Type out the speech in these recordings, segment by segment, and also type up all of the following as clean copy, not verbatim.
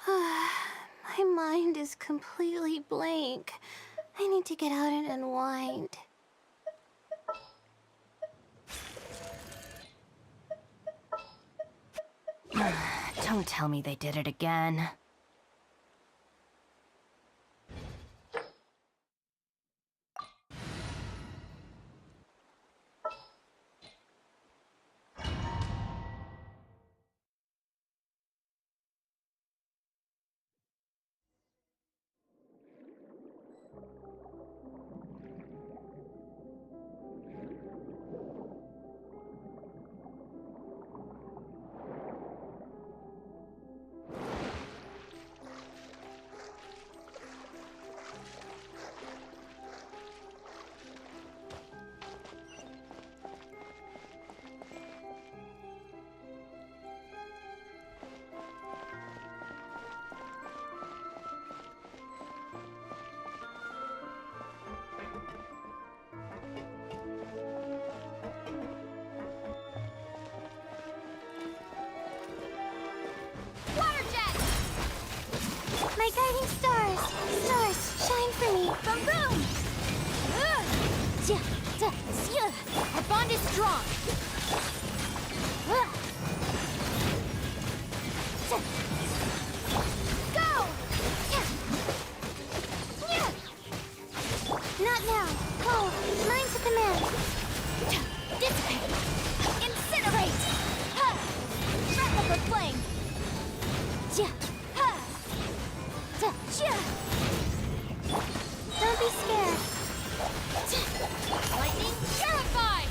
My mind is completely blank. I need to get out and unwind. Don't tell me they did it again. My guiding stars! Stars, shine for me! From boom! Our bond is strong! Go! Not now! Oh, mine's a command! Dissipate! Incinerate! Wrap up the flame! Don't be scared. Lightning terrified!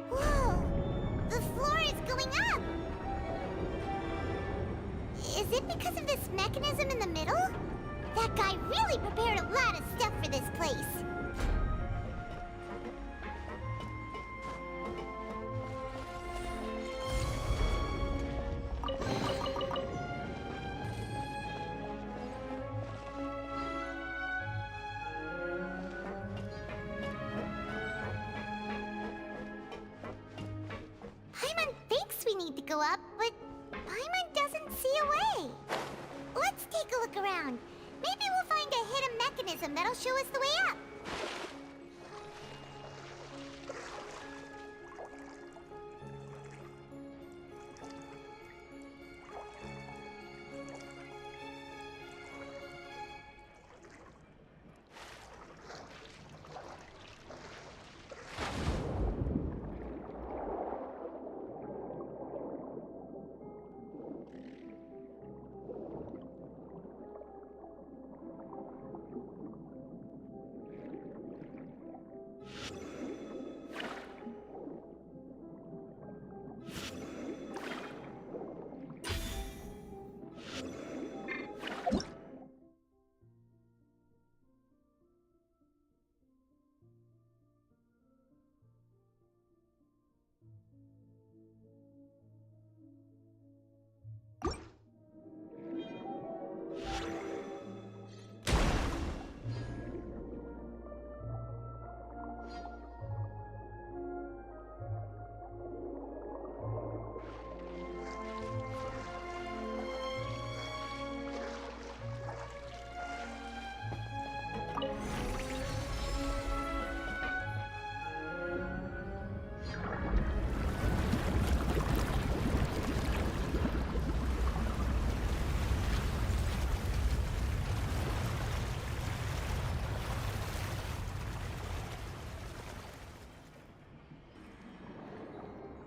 Whoa! The floor is going up! Is it because of this mechanism in the middle? That guy really prepared a lot of stuff for this place. Paimon thinks we need to go up, but Paimon doesn't see a way. Let's take a look around. Maybe we'll find a hidden mechanism that'll show us the way up.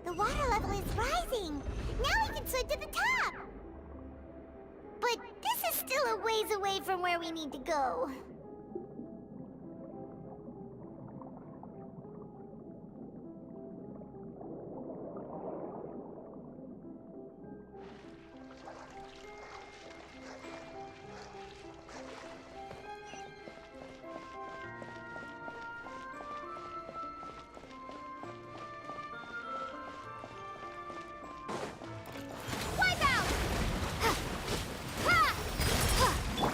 The water level is rising. Now we can swim to the top. But this is still a ways away from where we need to go.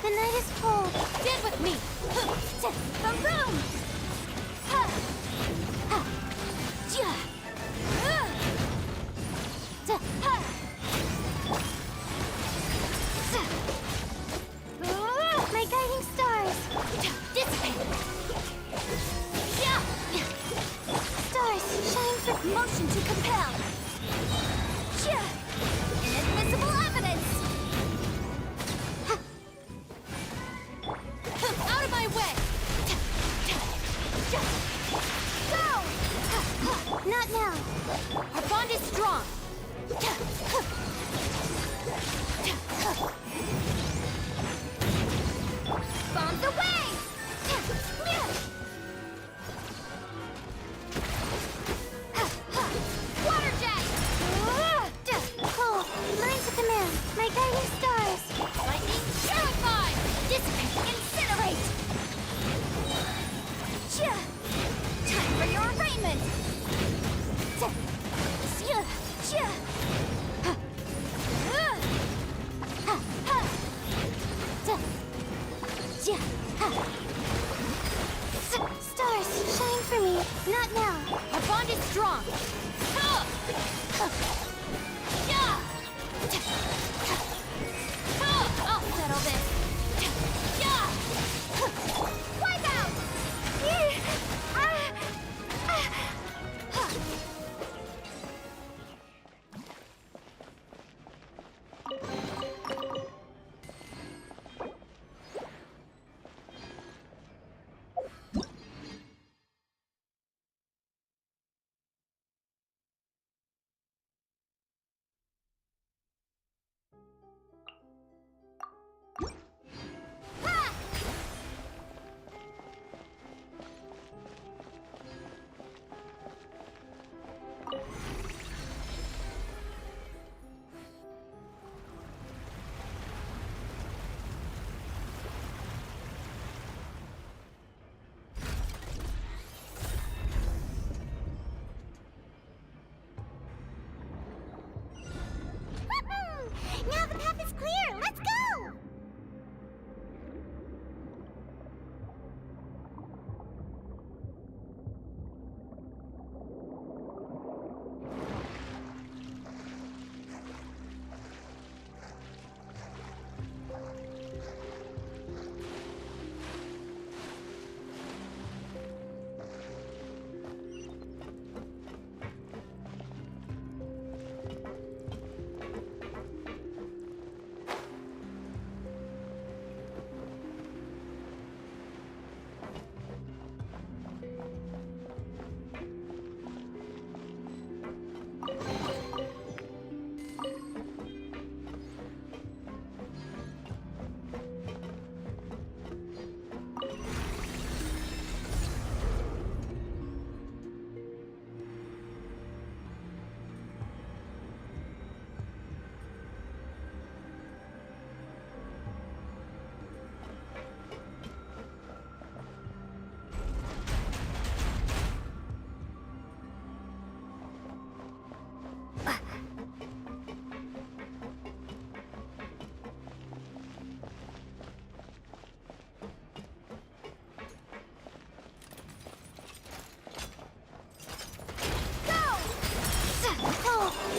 The night is cold. Stand with me. Boom, boom. Ha. Ha. Ja. Da. Ha. My guiding stars. Dissipate. Ja. Stars, shine for Motion to compel. Ja. Inadmissible evidence. Out of my way! Go! Not now. Our bond is strong. Bombs away! Water jet! Cole, lines of command. My guiding stars. Lightning terrified! Dissipate! Incinerate! Time for your arraignment! Stars, shine for me. Not now. Our bond is strong! I'll settle this! Wipe out! Now the path is clear. Let's go.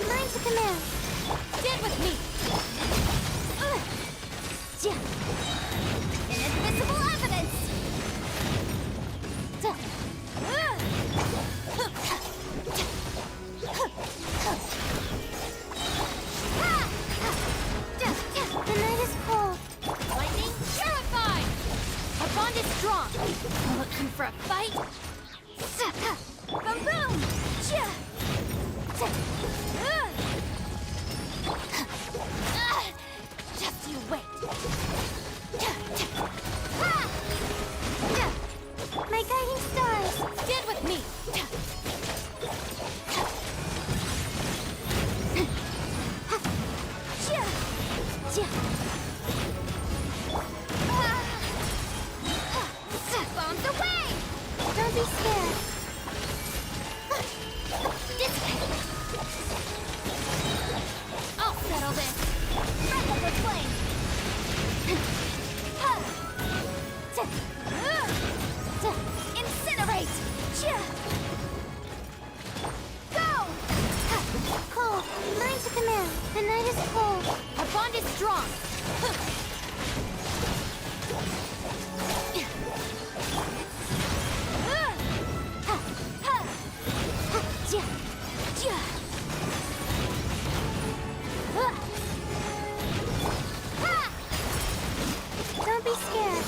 Lines of command. Stand with me! Inadmissible evidence! The night is cold. Lightning terrified! Our bond is strong! Looking for a fight? Boom boom! Just you wait. My guiding stars! Stand with me. Bombs away! Don't be scared. I'll settle this. Breath of the flame. Incinerate! Go! Cold, mine to command. The night is cold. Our bond is strong. Don't be scared.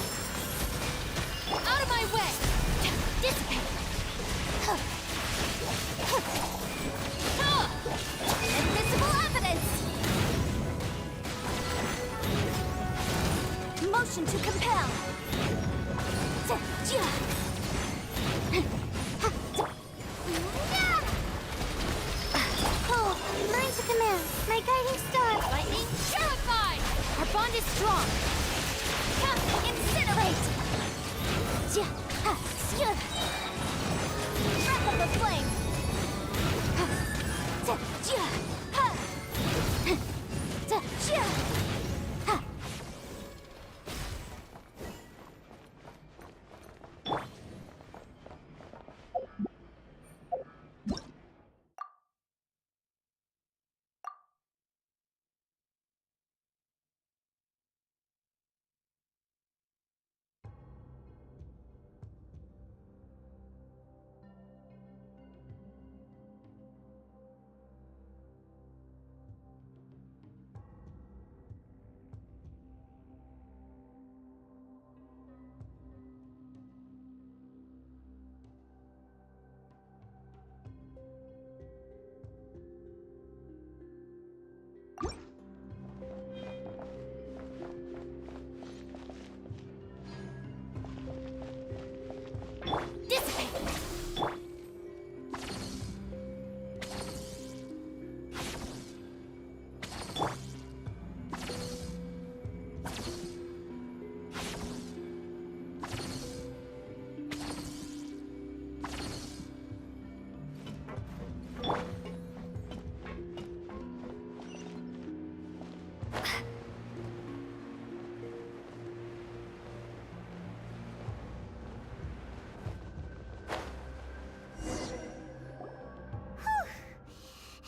Out of my way! Dissipate! Invisible evidence! Motion to compel! Cold, mine to command. My guiding star. Lightning purified! Our bond is strong! Incinerate! Breath of the flame!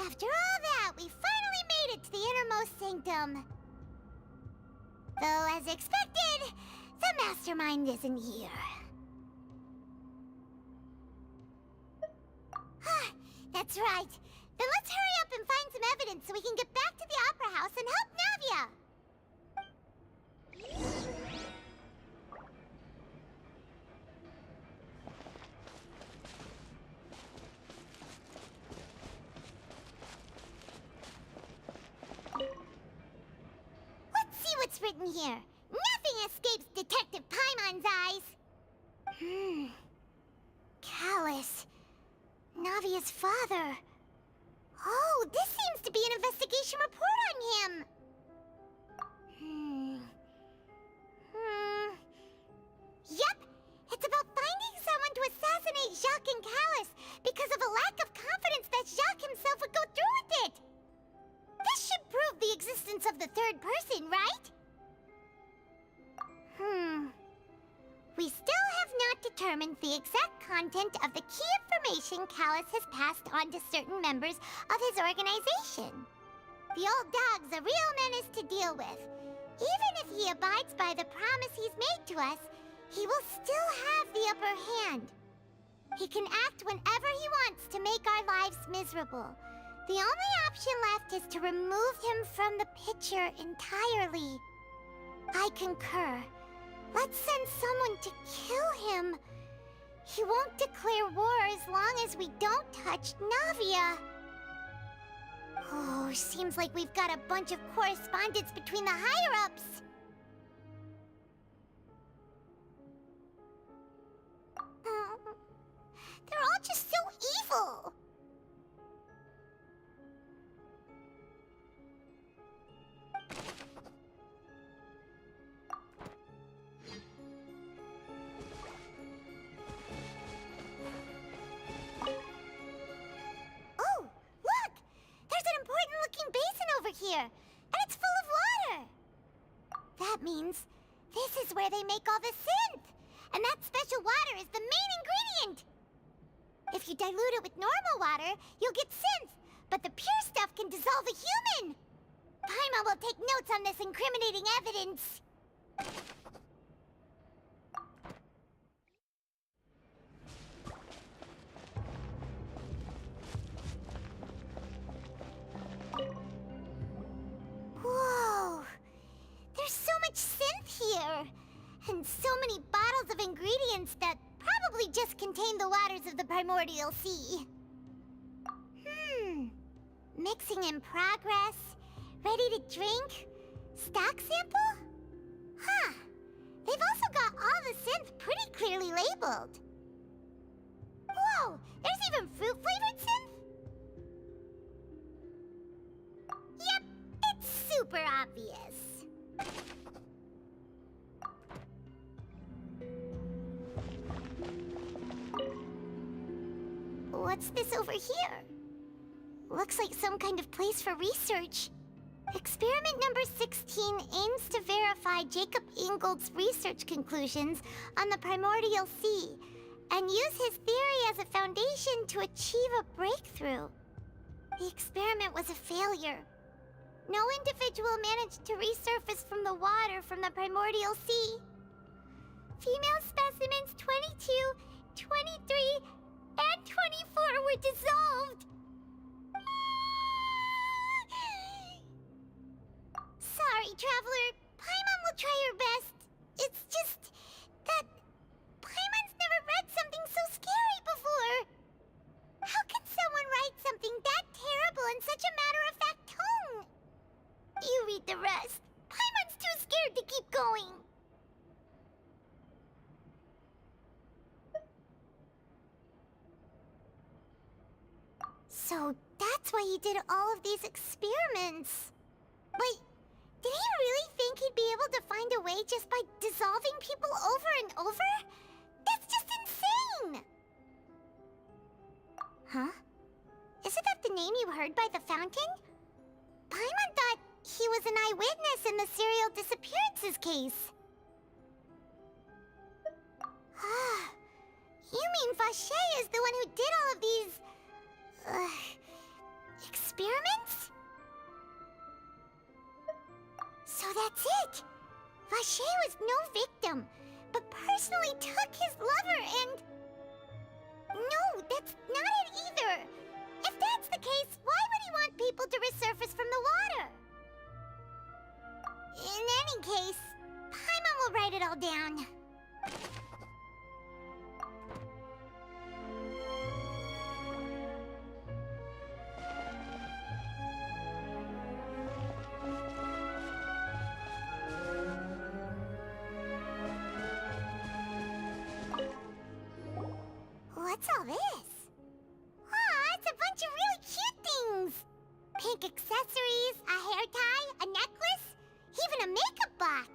After all that, we finally made it to the innermost sanctum. Though, as expected, the mastermind isn't here. That's right. Then let's hurry up and find some evidence so we can get back to the Opera House and help Navia. Let's see what's written here. Nothing escapes Detective Paimon's eyes. Callus. Navia's father. Oh, this seems to be an investigation report on him. Yep, it's about finding someone to assassinate Jacques and Callus because of a lack of confidence that Jacques himself would go through with it. This should prove the existence of the third person, right? We still have not determined the exact content of the key information Callus has passed on to certain members of his organization. The old dog's a real menace to deal with. Even if he abides by the promise he's made to us, he will still have the upper hand. He can act whenever he wants to make our lives miserable. The only option left is to remove him from the picture entirely. I concur. Let's send someone to kill him. He won't declare war as long as we don't touch Navia. Oh, seems like we've got a bunch of correspondence between the higher-ups. They're all just so evil. Oh, look! There's an important-looking basin over here, and it's full of water. That means this is where they make all the synth, and that special water is the main ingredient. If you dilute it with normal water, you'll get synth, but the pure stuff can dissolve a human. Paimon will take notes on this incriminating evidence. Whoa! There's so much synth here, and so many bottles of ingredients that probably just contain the waters of the primordial sea. Mixing in progress, ready to drink, stock sample? Huh. They've also got all the synth pretty clearly labeled. Whoa, there's even fruit-flavored synth? Yep, it's super obvious. What's this over here? Looks like some kind of place for research. Experiment number 16 aims to verify Jacob Ingold's research conclusions on the primordial sea and use his theory as a foundation to achieve a breakthrough. The experiment was a failure. No individual managed to resurface from the water from the primordial sea. Female specimens 22, 23, and 24 were dissolved. Sorry, Traveler. Paimon will try her best. It's just that Paimon's never read something so scary before. How can someone write something that terrible in such a matter-of-fact tone? You read the rest. Paimon's too scared to keep going. So that's why he did all of these experiments. Wait, did he really think he'd be able to find a way just by dissolving people over and over? That's just insane! Huh? Isn't that the name you heard by the fountain? Paimon thought he was an eyewitness in the serial disappearances case. You mean Vache is the one who did all of these... experiments? So that's it! Vache was no victim, but personally took his lover and... No, that's not it either! If that's the case, why would he want people to resurface from the water? In any case, Paimon will write it all down. What's all this? Aw, it's a bunch of really cute things! Pink accessories, a hair tie, a necklace, even a makeup box!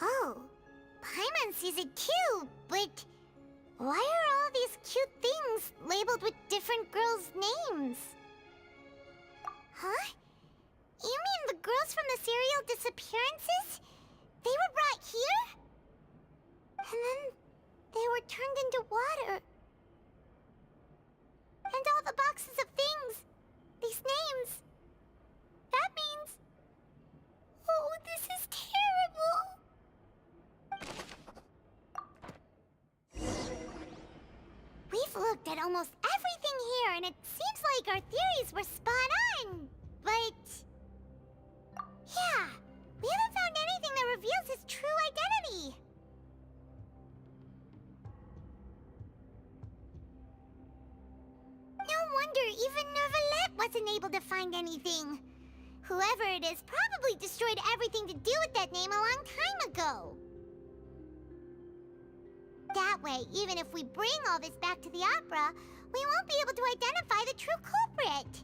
Oh, Paimon sees it too, but why are all these cute things labeled with different girls' names? Huh? You mean the girls from the serial disappearances? They were brought here? And then they were turned into water. And all the boxes of things, these names, that means... Oh, this is terrible! We've looked at almost everything here, and it seems like our theories were spot on. But... yeah, we haven't found anything that reveals his true identity. No wonder even Nervalette wasn't able to find anything. Whoever it is probably destroyed everything to do with that name a long time ago. That way, even if we bring all this back to the opera, we won't be able to identify the true culprit.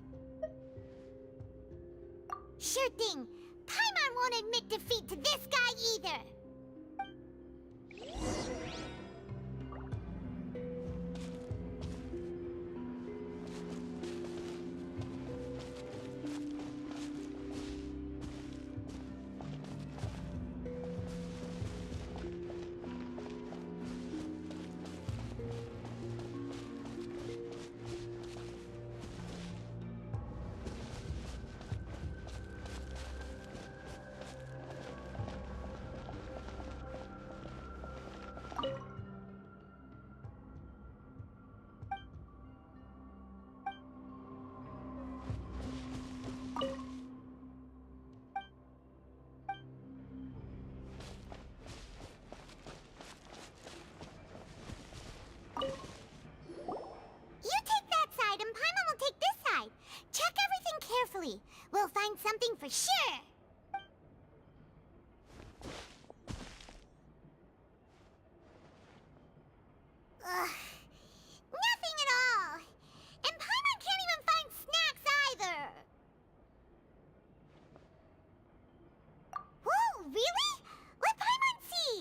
Sure thing. Paimon won't admit defeat to this guy either. We'll find something for sure. Ugh. Nothing at all. And Paimon can't even find snacks either. Whoa, really? Let Paimon see.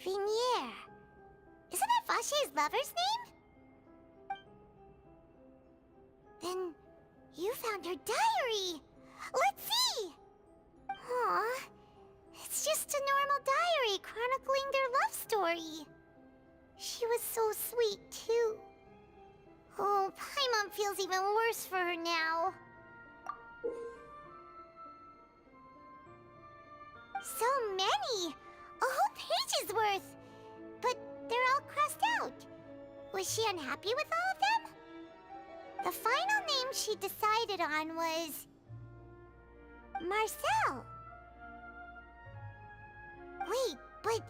Vinier. Isn't that Vache's lover's name? Then you found her diary. Let's see. Aw, it's just a normal diary chronicling their love story. She was so sweet, too. Oh, Paimon feels even worse for her now. So many! A whole page's worth! But they're all crossed out. Was she unhappy with all of them? The final name she decided on was... Marcel. Wait, but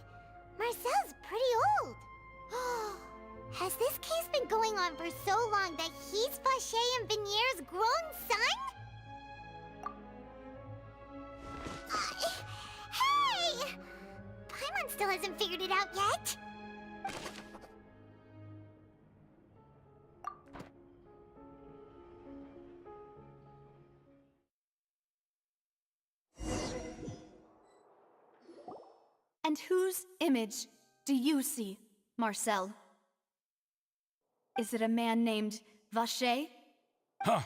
Marcel's pretty old. Has this case been going on for so long that he's Vache and Vinier's grown son? Hey! Paimon still hasn't figured it out yet. And whose image do you see, Marcel? Is it a man named Vache? Huh.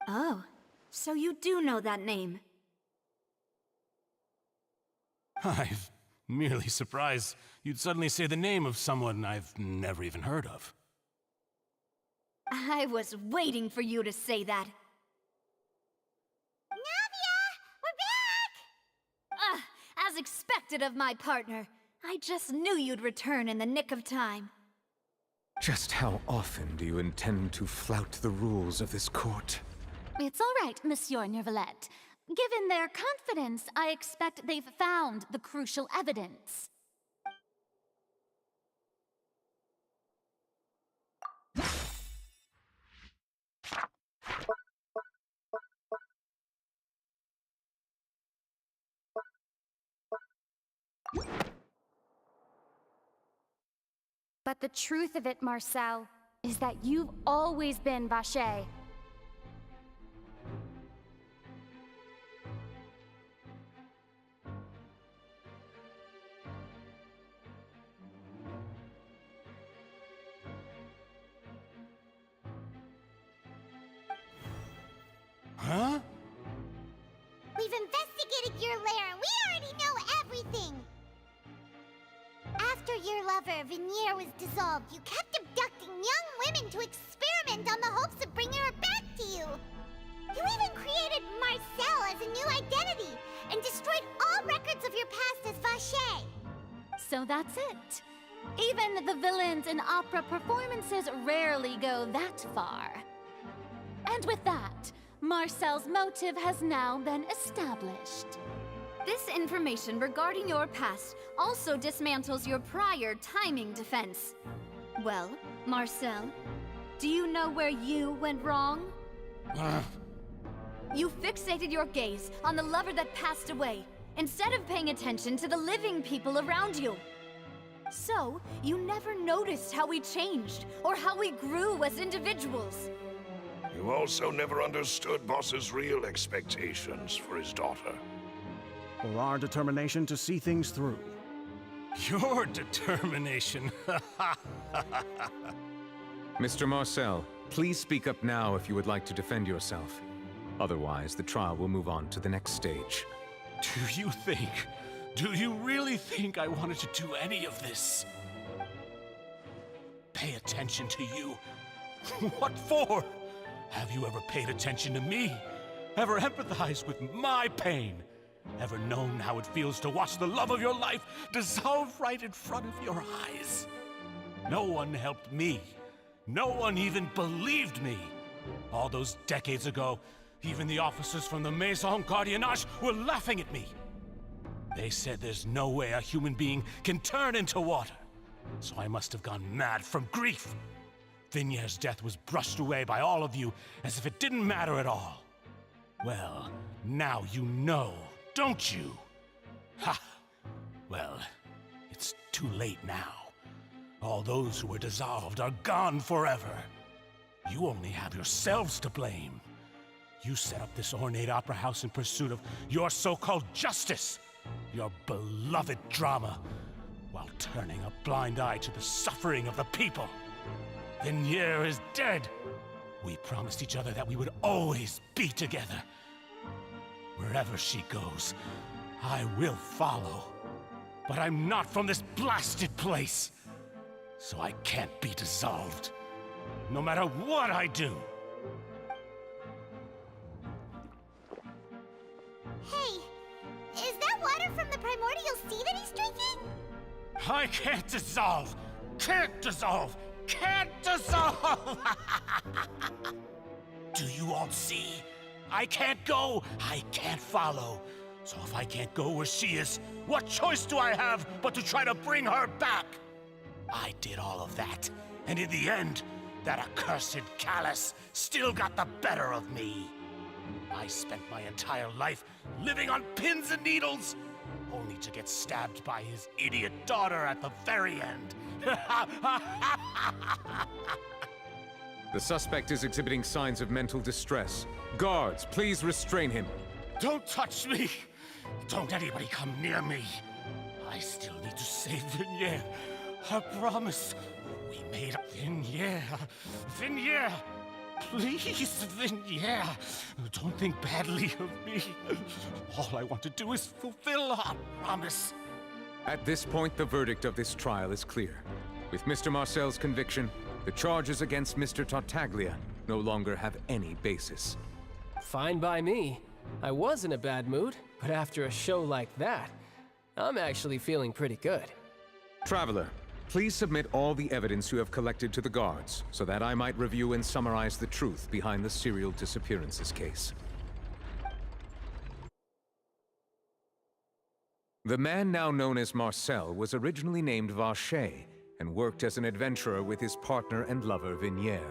Oh, so you do know that name. I'm merely surprised you'd suddenly say the name of someone I've never even heard of. I was waiting for you to say that. As expected of my partner. I just knew you'd return in the nick of time. Just how often do you intend to flout the rules of this court? It's all right, Monsieur Nervalette. Given their confidence, I expect they've found the crucial evidence. But the truth of it, Marcel, is that you've always been Vache. Huh? We've investigated your lair and we already know everything! After your lover, Vinier, was dissolved, you kept abducting young women to experiment on the hopes of bringing her back to you! You even created Marcel as a new identity and destroyed all records of your past as Vache! So that's it. Even the villains in opera performances rarely go that far. And with that, Marcel's motive has now been established. This information regarding your past also dismantles your prior timing defense. Well, Marcel, do you know where you went wrong? You fixated your gaze on the lover that passed away, instead of paying attention to the living people around you. So, you never noticed how we changed, or how we grew as individuals. You also never understood Boss's real expectations for his daughter. Or our determination to see things through. Your determination. Mr. Marcel, please speak up now if you would like to defend yourself. Otherwise, the trial will move on to the next stage. Do you really think I wanted to do any of this? Pay attention to you? What for? Have you ever paid attention to me? Ever empathized with my pain? Ever known how it feels to watch the love of your life dissolve right in front of your eyes? No one helped me. No one even believed me. All those decades ago, even the officers from the Maison Gardiennage were laughing at me. They said there's no way a human being can turn into water. So I must have gone mad from grief. Vignier's death was brushed away by all of you as if it didn't matter at all. Well, now you know, don't you? Ha! Well, it's too late now. All those who were dissolved are gone forever. You only have yourselves to blame. You set up this ornate opera house in pursuit of your so-called justice, your beloved drama, while turning a blind eye to the suffering of the people. Vignier is dead. We promised each other that we would always be together. Wherever she goes, I will follow. But I'm not from this blasted place, so I can't be dissolved, no matter what I do. Hey, is that water from the primordial sea that he's drinking? I can't dissolve! Can't dissolve! Can't dissolve! Do you all see? I can't go, I can't follow. So if I can't go where she is, what choice do I have but to try to bring her back? I did all of that, and in the end, that accursed Callus still got the better of me. I spent my entire life living on pins and needles, only to get stabbed by his idiot daughter at the very end. The suspect is exhibiting signs of mental distress. Guards, please restrain him. Don't touch me! Don't anybody come near me! I still need to save Vignier. I promise. We made up Vignier. Vignier! Please, Vignier! Don't think badly of me. All I want to do is fulfill our promise. At this point, the verdict of this trial is clear. With Mr. Marcel's conviction, the charges against Mr. Tartaglia no longer have any basis. Fine by me. I was in a bad mood, but after a show like that, I'm actually feeling pretty good. Traveler, please submit all the evidence you have collected to the guards, so that I might review and summarize the truth behind the serial disappearances case. The man now known as Marcel was originally named Vacher and worked as an adventurer with his partner and lover Vignier.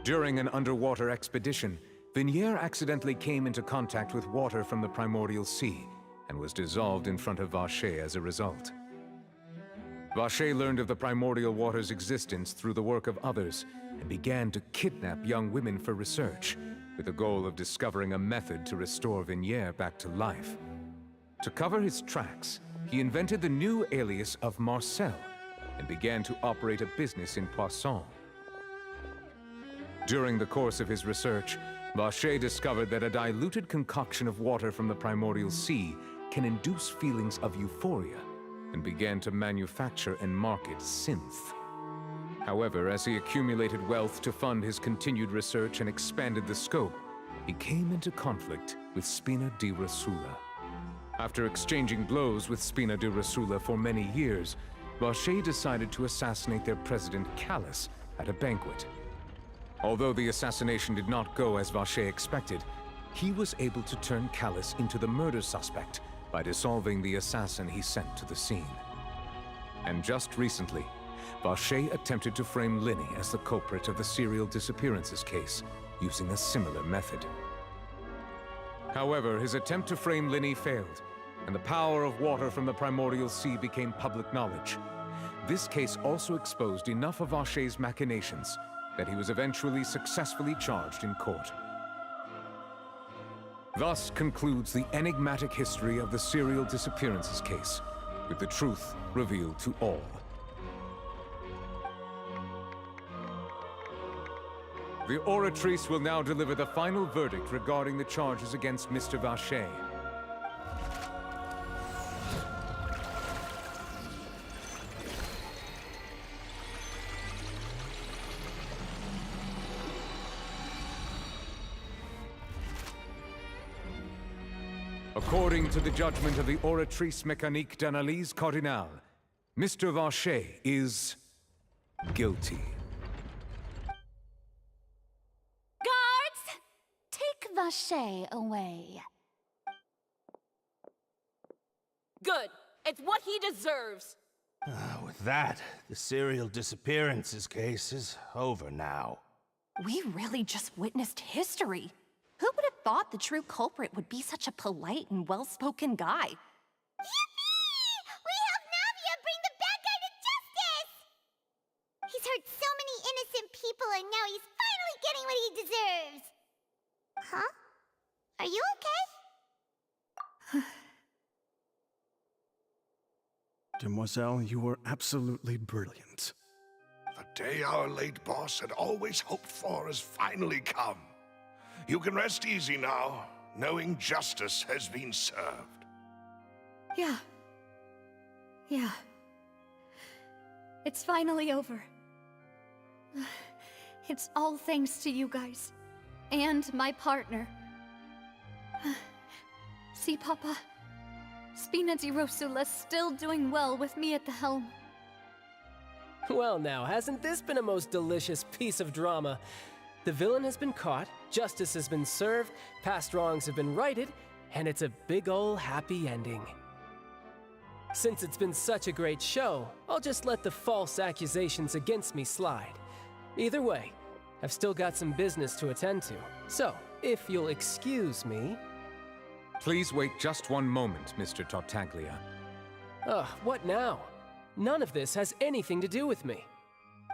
During an underwater expedition, Vignier accidentally came into contact with water from the primordial sea and was dissolved in front of Vacher as a result. Vacher learned of the primordial water's existence through the work of others and began to kidnap young women for research, with the goal of discovering a method to restore Vignier back to life. To cover his tracks, he invented the new alias of Marcel and began to operate a business in Poisson. During the course of his research, Vacher discovered that a diluted concoction of water from the primordial sea can induce feelings of euphoria, and began to manufacture and market synth. However, as he accumulated wealth to fund his continued research and expanded the scope, he came into conflict with Spina di Rosula. After exchanging blows with Spina di Rosula for many years, Vacher decided to assassinate their president Callus at a banquet. Although the assassination did not go as Vacher expected, he was able to turn Callus into the murder suspect by dissolving the assassin he sent to the scene. And just recently, Vache attempted to frame Linny as the culprit of the serial disappearances case, using a similar method. However, his attempt to frame Linny failed, and the power of water from the primordial sea became public knowledge. This case also exposed enough of Vache's machinations that he was eventually successfully charged in court. Thus concludes the enigmatic history of the serial disappearances case, with the truth revealed to all. The Oratrice will now deliver the final verdict regarding the charges against Mr. Vache. According to the judgment of the Oratrice Mécanique d'Analyse Cardinale, Mr. Vache is guilty. Guards! Take Vache away. Good. It's what he deserves. With that, the serial disappearances case is over now. We really just witnessed history. Who would have thought the true culprit would be such a polite and well-spoken guy? Yippee! We helped Navia bring the bad guy to justice! He's hurt so many innocent people, and now he's finally getting what he deserves. Huh? Are you okay? Demoiselle, you were absolutely brilliant. The day our late boss had always hoped for has finally come. You can rest easy now, knowing justice has been served. Yeah. It's finally over. It's all thanks to you guys. And my partner. See, Papa? Spina di Rosula's still doing well with me at the helm. Well now, hasn't this been a most delicious piece of drama? The villain has been caught, justice has been served, past wrongs have been righted, and it's a big ol' happy ending. Since it's been such a great show, I'll just let the false accusations against me slide. Either way, I've still got some business to attend to, so if you'll excuse me... Please wait just one moment, Mr. Tartaglia. Ugh, what now? None of this has anything to do with me.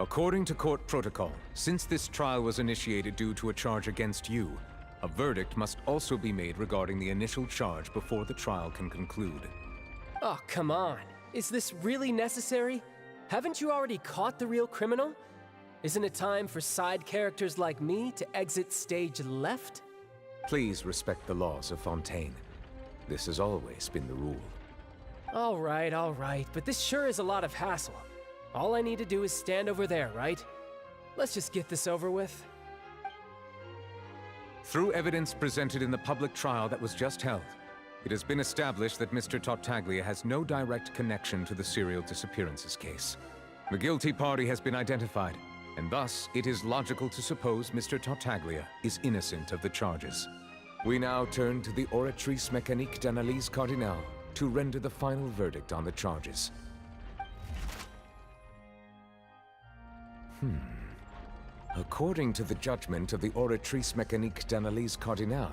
According to court protocol, since this trial was initiated due to a charge against you, a verdict must also be made regarding the initial charge before the trial can conclude. Oh, come on. Is this really necessary? Haven't you already caught the real criminal? Isn't it time for side characters like me to exit stage left? Please respect the laws of Fontaine. This has always been the rule. All right, but this sure is a lot of hassle. All I need to do is stand over there, right? Let's just get this over with. Through evidence presented in the public trial that was just held, it has been established that Mr. Tartaglia has no direct connection to the serial disappearances case. The guilty party has been identified, and thus it is logical to suppose Mr. Tartaglia is innocent of the charges. We now turn to the Oratrice Mécanique d'Analyse Cardinale to render the final verdict on the charges. According to the judgment of the Oratrice Mécanique d'Analyse Cardinale,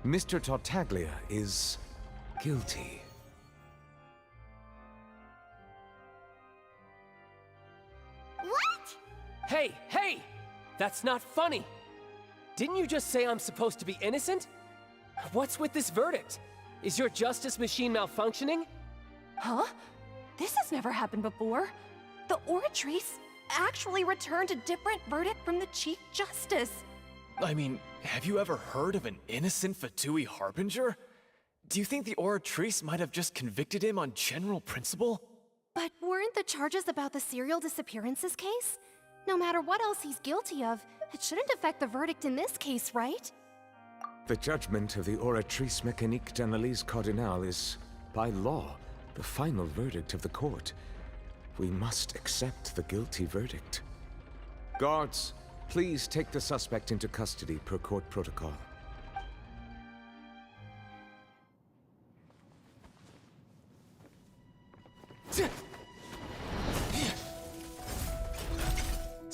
Mr. Tartaglia is guilty. What? Hey! That's not funny! Didn't you just say I'm supposed to be innocent? What's with this verdict? Is your justice machine malfunctioning? Huh? This has never happened before. The Oratrice actually returned a different verdict from the Chief Justice. I mean, have you ever heard of an innocent Fatui Harbinger? Do you think the Oratrice might have just convicted him on general principle? But weren't the charges about the serial disappearances case? No matter what else he's guilty of, it shouldn't affect the verdict in this case, right? The judgment of the Oratrice Mécanique d'Analyse Cardinale is, by law, the final verdict of the court. We must accept the guilty verdict. Guards, please take the suspect into custody per court protocol.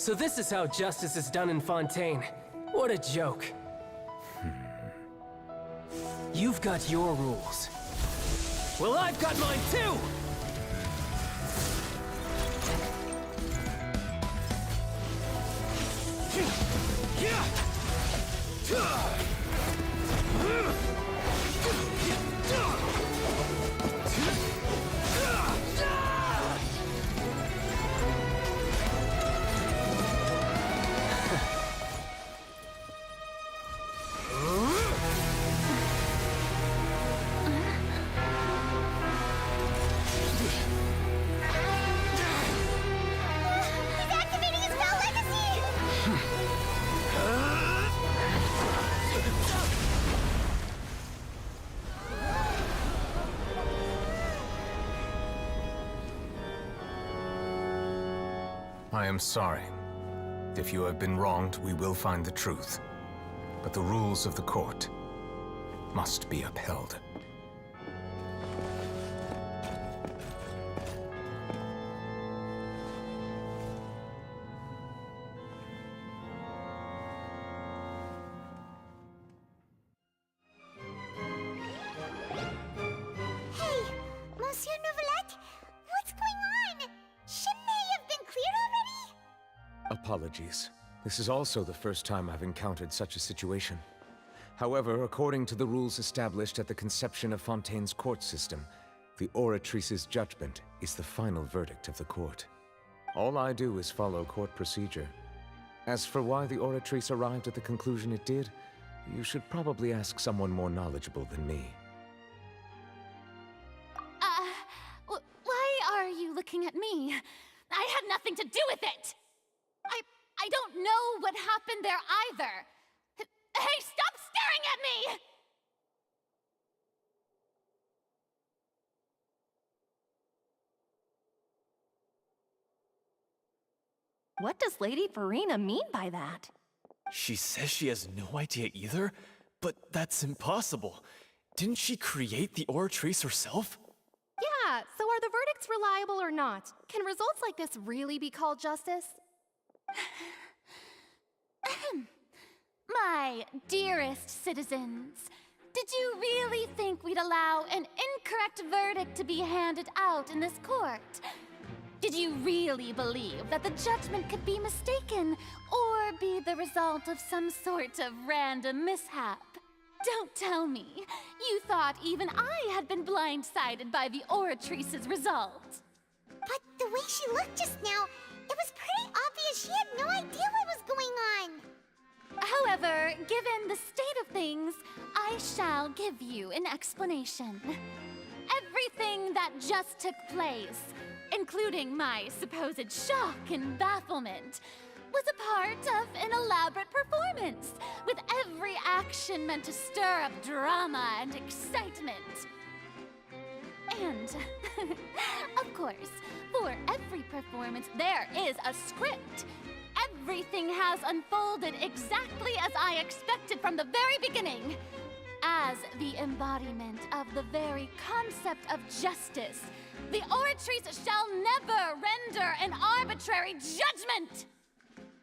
So this is how justice is done in Fontaine. What a joke. You've got your rules. Well, I've got mine too! He's activating his spell legacy! I am sorry. If you have been wronged, we will find the truth. But the rules of the court must be upheld. Hey, Monsieur Novelette, what's going on? Shouldn't they have been cleared already? Apologies. This is also the first time I've encountered such a situation. However, according to the rules established at the conception of Fontaine's court system, the Oratrice's judgment is the final verdict of the court. All I do is follow court procedure. As for why the Oratrice arrived at the conclusion it did, you should probably ask someone more knowledgeable than me. Why are you looking at me? I had nothing to do with it! I don't know what happened there either! Hey, stop staring at me! What does Lady Farina mean by that? She says she has no idea either, but that's impossible. Didn't she create the Oratrice herself? Yeah, so are the verdicts reliable or not? Can results like this really be called justice? My dearest citizens, did you really think we'd allow an incorrect verdict to be handed out in this court? Did you really believe that the judgment could be mistaken or be the result of some sort of random mishap? Don't tell me. You thought even I had been blindsided by the Oratrice's result. But the way she looked just now, it was pretty obvious she had no idea what was going on. However, given the state of things, I shall give you an explanation. Everything that just took place, including my supposed shock and bafflement, was a part of an elaborate performance, with every action meant to stir up drama and excitement. And, of course, for every performance, there is a script. Everything has unfolded exactly as I expected from the very beginning. As the embodiment of the very concept of justice, the Oratrice shall never render an arbitrary judgment!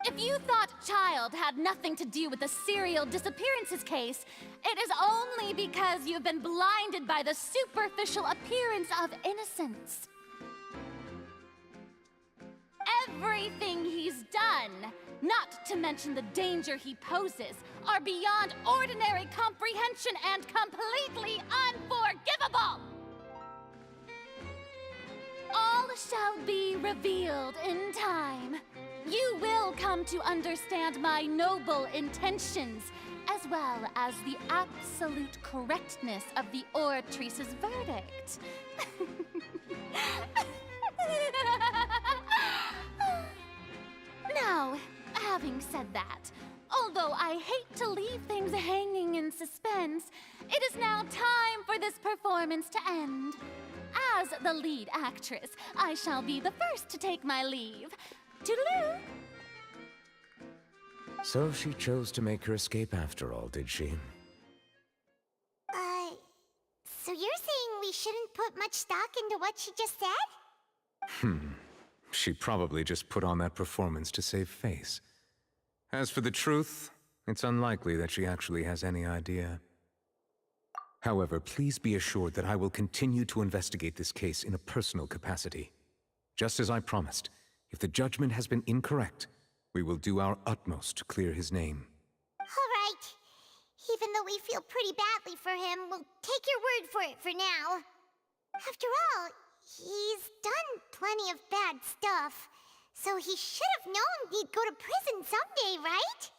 If you thought Child had nothing to do with the serial disappearances case, it is only because you've been blinded by the superficial appearance of innocence. Everything he's done, not to mention the danger he poses, are beyond ordinary comprehension and completely unforgivable! All shall be revealed in time. You will come to understand my noble intentions, as well as the absolute correctness of the Oratrice's verdict. Now, having said that, although I hate to leave things hanging in suspense, it is now time for this performance to end. As the lead actress, I shall be the first to take my leave. Toodaloo! So she chose to make her escape after all, did she? So you're saying we shouldn't put much stock into what she just said? She probably just put on that performance to save face. As for the truth, it's unlikely that she actually has any idea. However, please be assured that I will continue to investigate this case in a personal capacity. Just as I promised, if the judgment has been incorrect, we will do our utmost to clear his name. All right. Even though we feel pretty badly for him, we'll take your word for it for now. After all, he's done plenty of bad stuff, so he should have known he'd go to prison someday, right?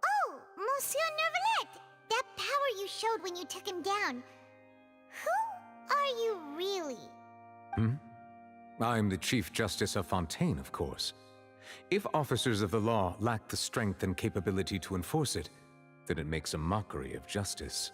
Oh, Monsieur Neuvillette! That power you showed when you took him down. Who are you really? I'm the Chief Justice of Fontaine, of course. If officers of the law lack the strength and capability to enforce it, then it makes a mockery of justice.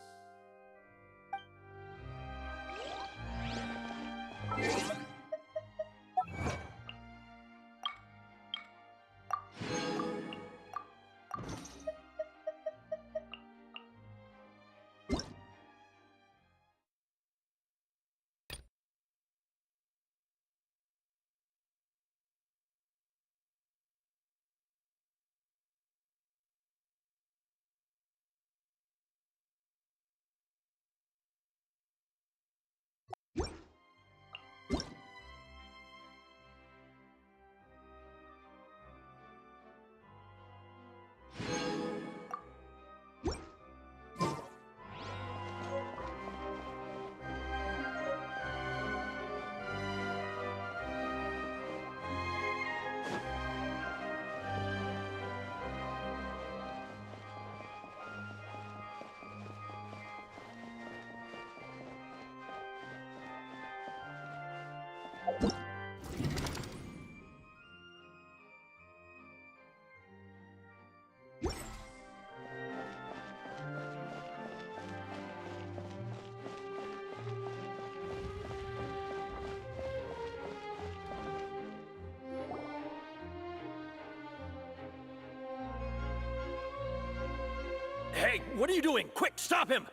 Hey, what are you doing? Quick, stop him!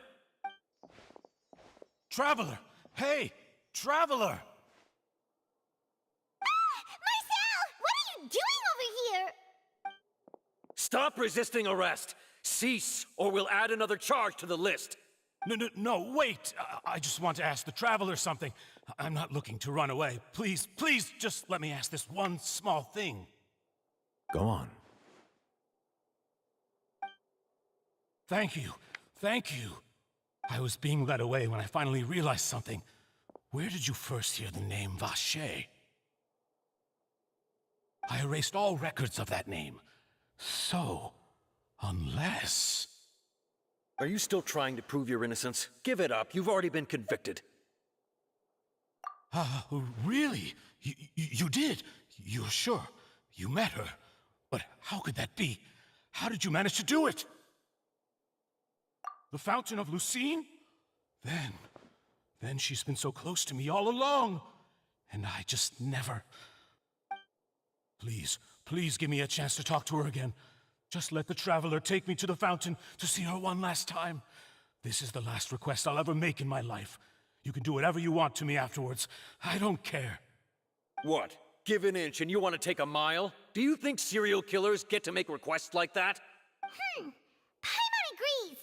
Traveler! Hey, Traveler! Marcel! What are you doing over here? Stop resisting arrest! Cease, or we'll add another charge to the list! No, wait! I just want to ask the Traveler something. I'm not looking to run away. Please, just let me ask this one small thing. Go on. Thank you. I was being led away when I finally realized something. Where did you first hear the name Vacher? I erased all records of that name. So, unless... Are you still trying to prove your innocence? Give it up. You've already been convicted. Really? You did? You're sure? You met her? But how could that be? How did you manage to do it? The Fountain of Lucine? Then she's been so close to me all along. And I just never... Please give me a chance to talk to her again. Just let the Traveler take me to the fountain to see her one last time. This is the last request I'll ever make in my life. You can do whatever you want to me afterwards. I don't care. What? Give an inch and you want to take a mile? Do you think serial killers get to make requests like that? Paimon agrees.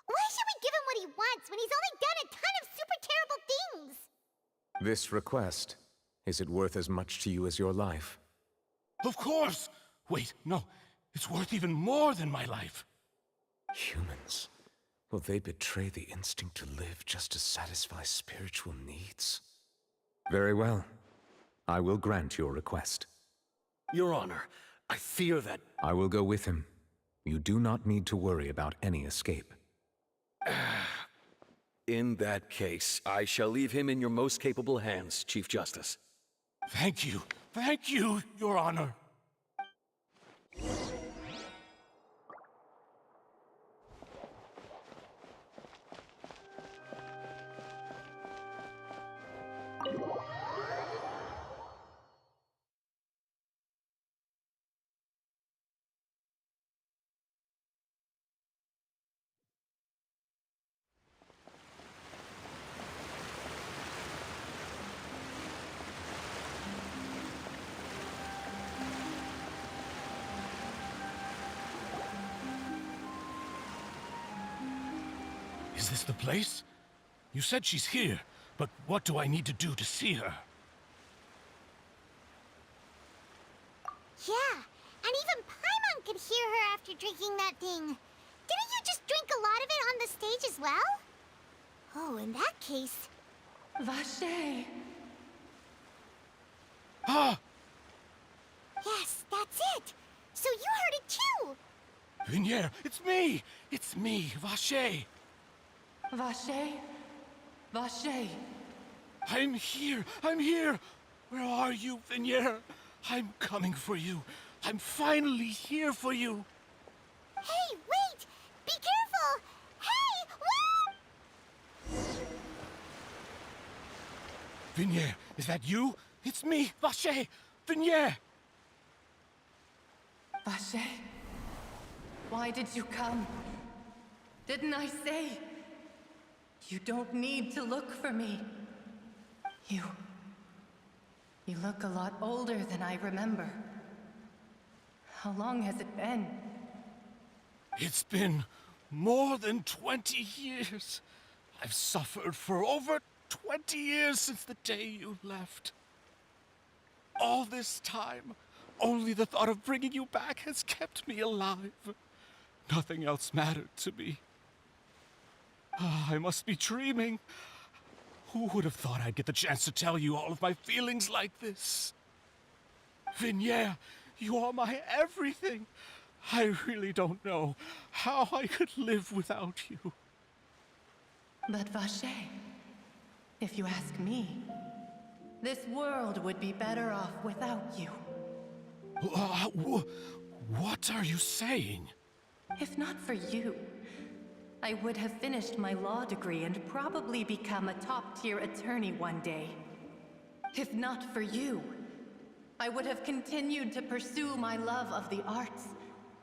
Why should we give him what he wants when he's only done a ton of super terrible things? This request, is it worth as much to you as your life? Of course! Wait, no. It's worth even more than my life. Humans. Will they betray the instinct to live just to satisfy spiritual needs? Very well. I will grant your request. Your Honor, I fear that... I will go with him. You do not need to worry about any escape. In that case, I shall leave him in your most capable hands, Chief Justice. Thank you, Your Honor. Is this the place? You said she's here, but what do I need to do to see her? Yeah, and even Paimon could hear her after drinking that thing. Didn't you just drink a lot of it on the stage as well? Oh, in that case... Vache! Ah! Yes, that's it! So you heard it too! Vinier, it's me! It's me, Vache! Vache? Vache! I'm here! I'm here! Where are you, Vinier? I'm coming for you. I'm finally here for you. Hey, wait! Be careful! Hey! Woo! Vinier, is that you? It's me, Vache! Vinier! Vache? Why did you come? Didn't I say? You don't need to look for me. You look a lot older than I remember. How long has it been? It's been more than 20 years. I've suffered for over 20 years since the day you left. All this time, only the thought of bringing you back has kept me alive. Nothing else mattered to me. I must be dreaming. Who would have thought I'd get the chance to tell you all of my feelings like this? Vinier, you are my everything. I really don't know how I could live without you. But Vache, if you ask me, this world would be better off without you. What are you saying? If not for you, I would have finished my law degree and probably become a top-tier attorney one day. If not for you, I would have continued to pursue my love of the arts,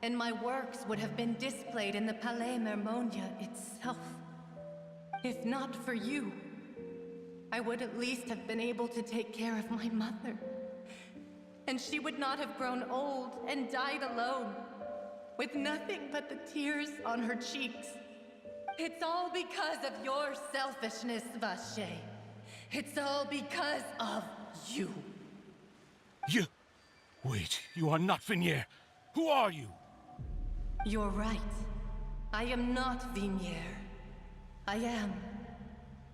and my works would have been displayed in the Palais Mermonia itself. If not for you, I would at least have been able to take care of my mother. And she would not have grown old and died alone, with nothing but the tears on her cheeks. It's all because of your selfishness, Vache. It's all because of you. You... Wait, you are not Vinier. Who are you? You're right. I am not Vinier. I am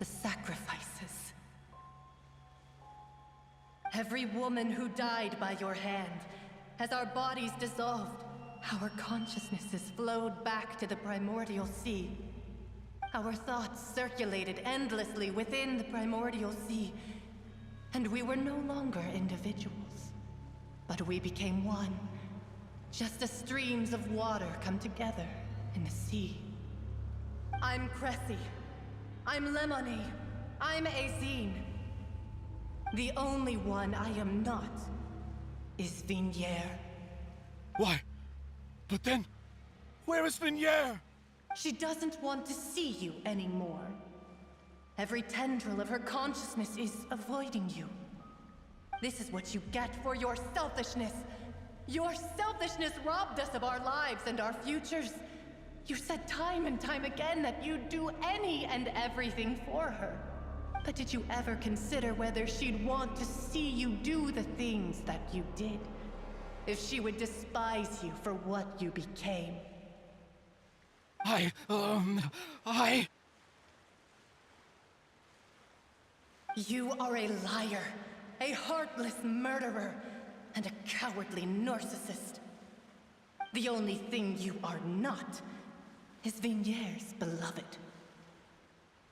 the sacrifices. Every woman who died by your hand, as our bodies dissolved, our consciousnesses flowed back to the primordial sea. Our thoughts circulated endlessly within the primordial sea, and we were no longer individuals, but we became one, just as streams of water come together in the sea. I'm Cressy. I'm Lemony. I'm Azine. The only one I am not is Vinier. Why? But then, where is Vinier? She doesn't want to see you anymore. Every tendril of her consciousness is avoiding you. This is what you get for your selfishness. Your selfishness robbed us of our lives and our futures. You said time and time again that you'd do any and everything for her. But did you ever consider whether she'd want to see you do the things that you did? If she would despise you for what you became? You are a liar, a heartless murderer, and a cowardly narcissist. The only thing you are not is Vinier's beloved.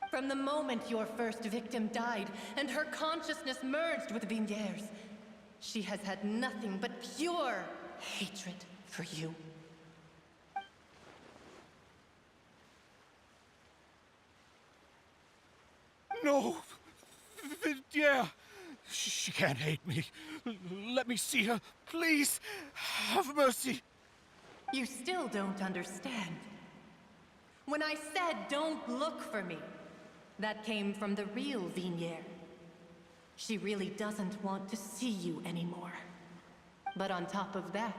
From the moment your first victim died and her consciousness merged with Vinier's, she has had nothing but pure hatred for you. No! Vinier! She can't hate me. Let me see her, please. Have mercy. You still don't understand. When I said don't look for me, that came from the real Vinier. She really doesn't want to see you anymore. But on top of that,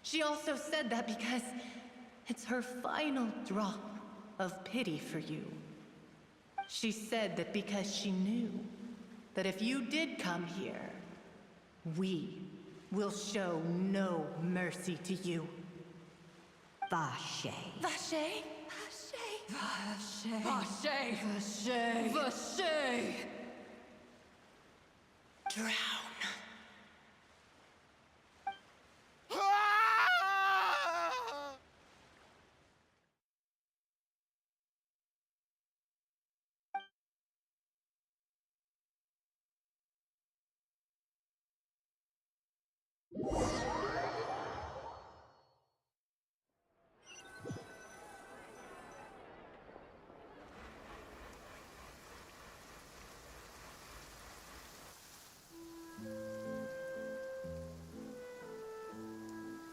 she also said that because it's her final drop of pity for you. She said that because she knew that if you did come here, we will show no mercy to you. Vache. Vache? Vache. Vache! Vache. Vache! Drown.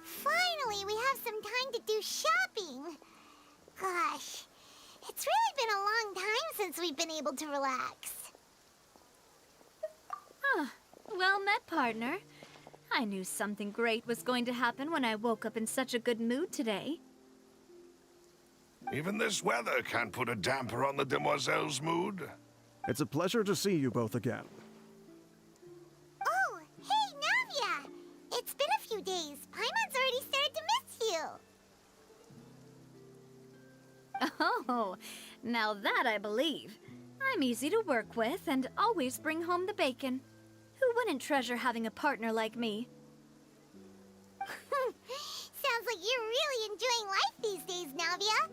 Finally, we have some time to do shopping. Gosh, it's really been a long time since we've been able to relax. Huh. Well met, partner. I knew something great was going to happen when I woke up in such a good mood today. Even this weather can't put a damper on the demoiselle's mood. It's a pleasure to see you both again. Oh, hey, Navia! It's been a few days. Paimon's already started to miss you. Oh, now that I believe. I'm easy to work with and always bring home the bacon. Who wouldn't treasure having a partner like me? Sounds like you're really enjoying life these days, Navia.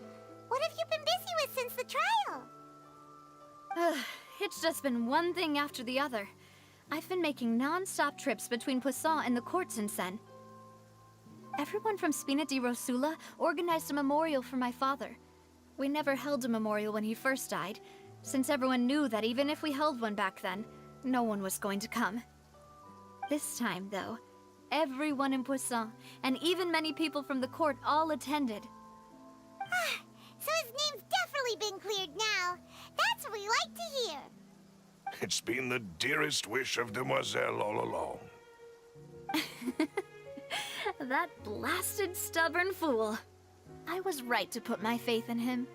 What have you been busy with since the trial? It's just been one thing after the other. I've been making non-stop trips between Poisson and the court since then. Everyone from Spina di Rosula organized a memorial for my father. We never held a memorial when he first died, since everyone knew that even if we held one back then, no one was going to come. This time, though, everyone in Poisson, and even many people from the court, all attended. So his name's definitely been cleared now. That's what we like to hear. It's been the dearest wish of Demoiselle all along. That blasted stubborn fool. I was right to put my faith in him.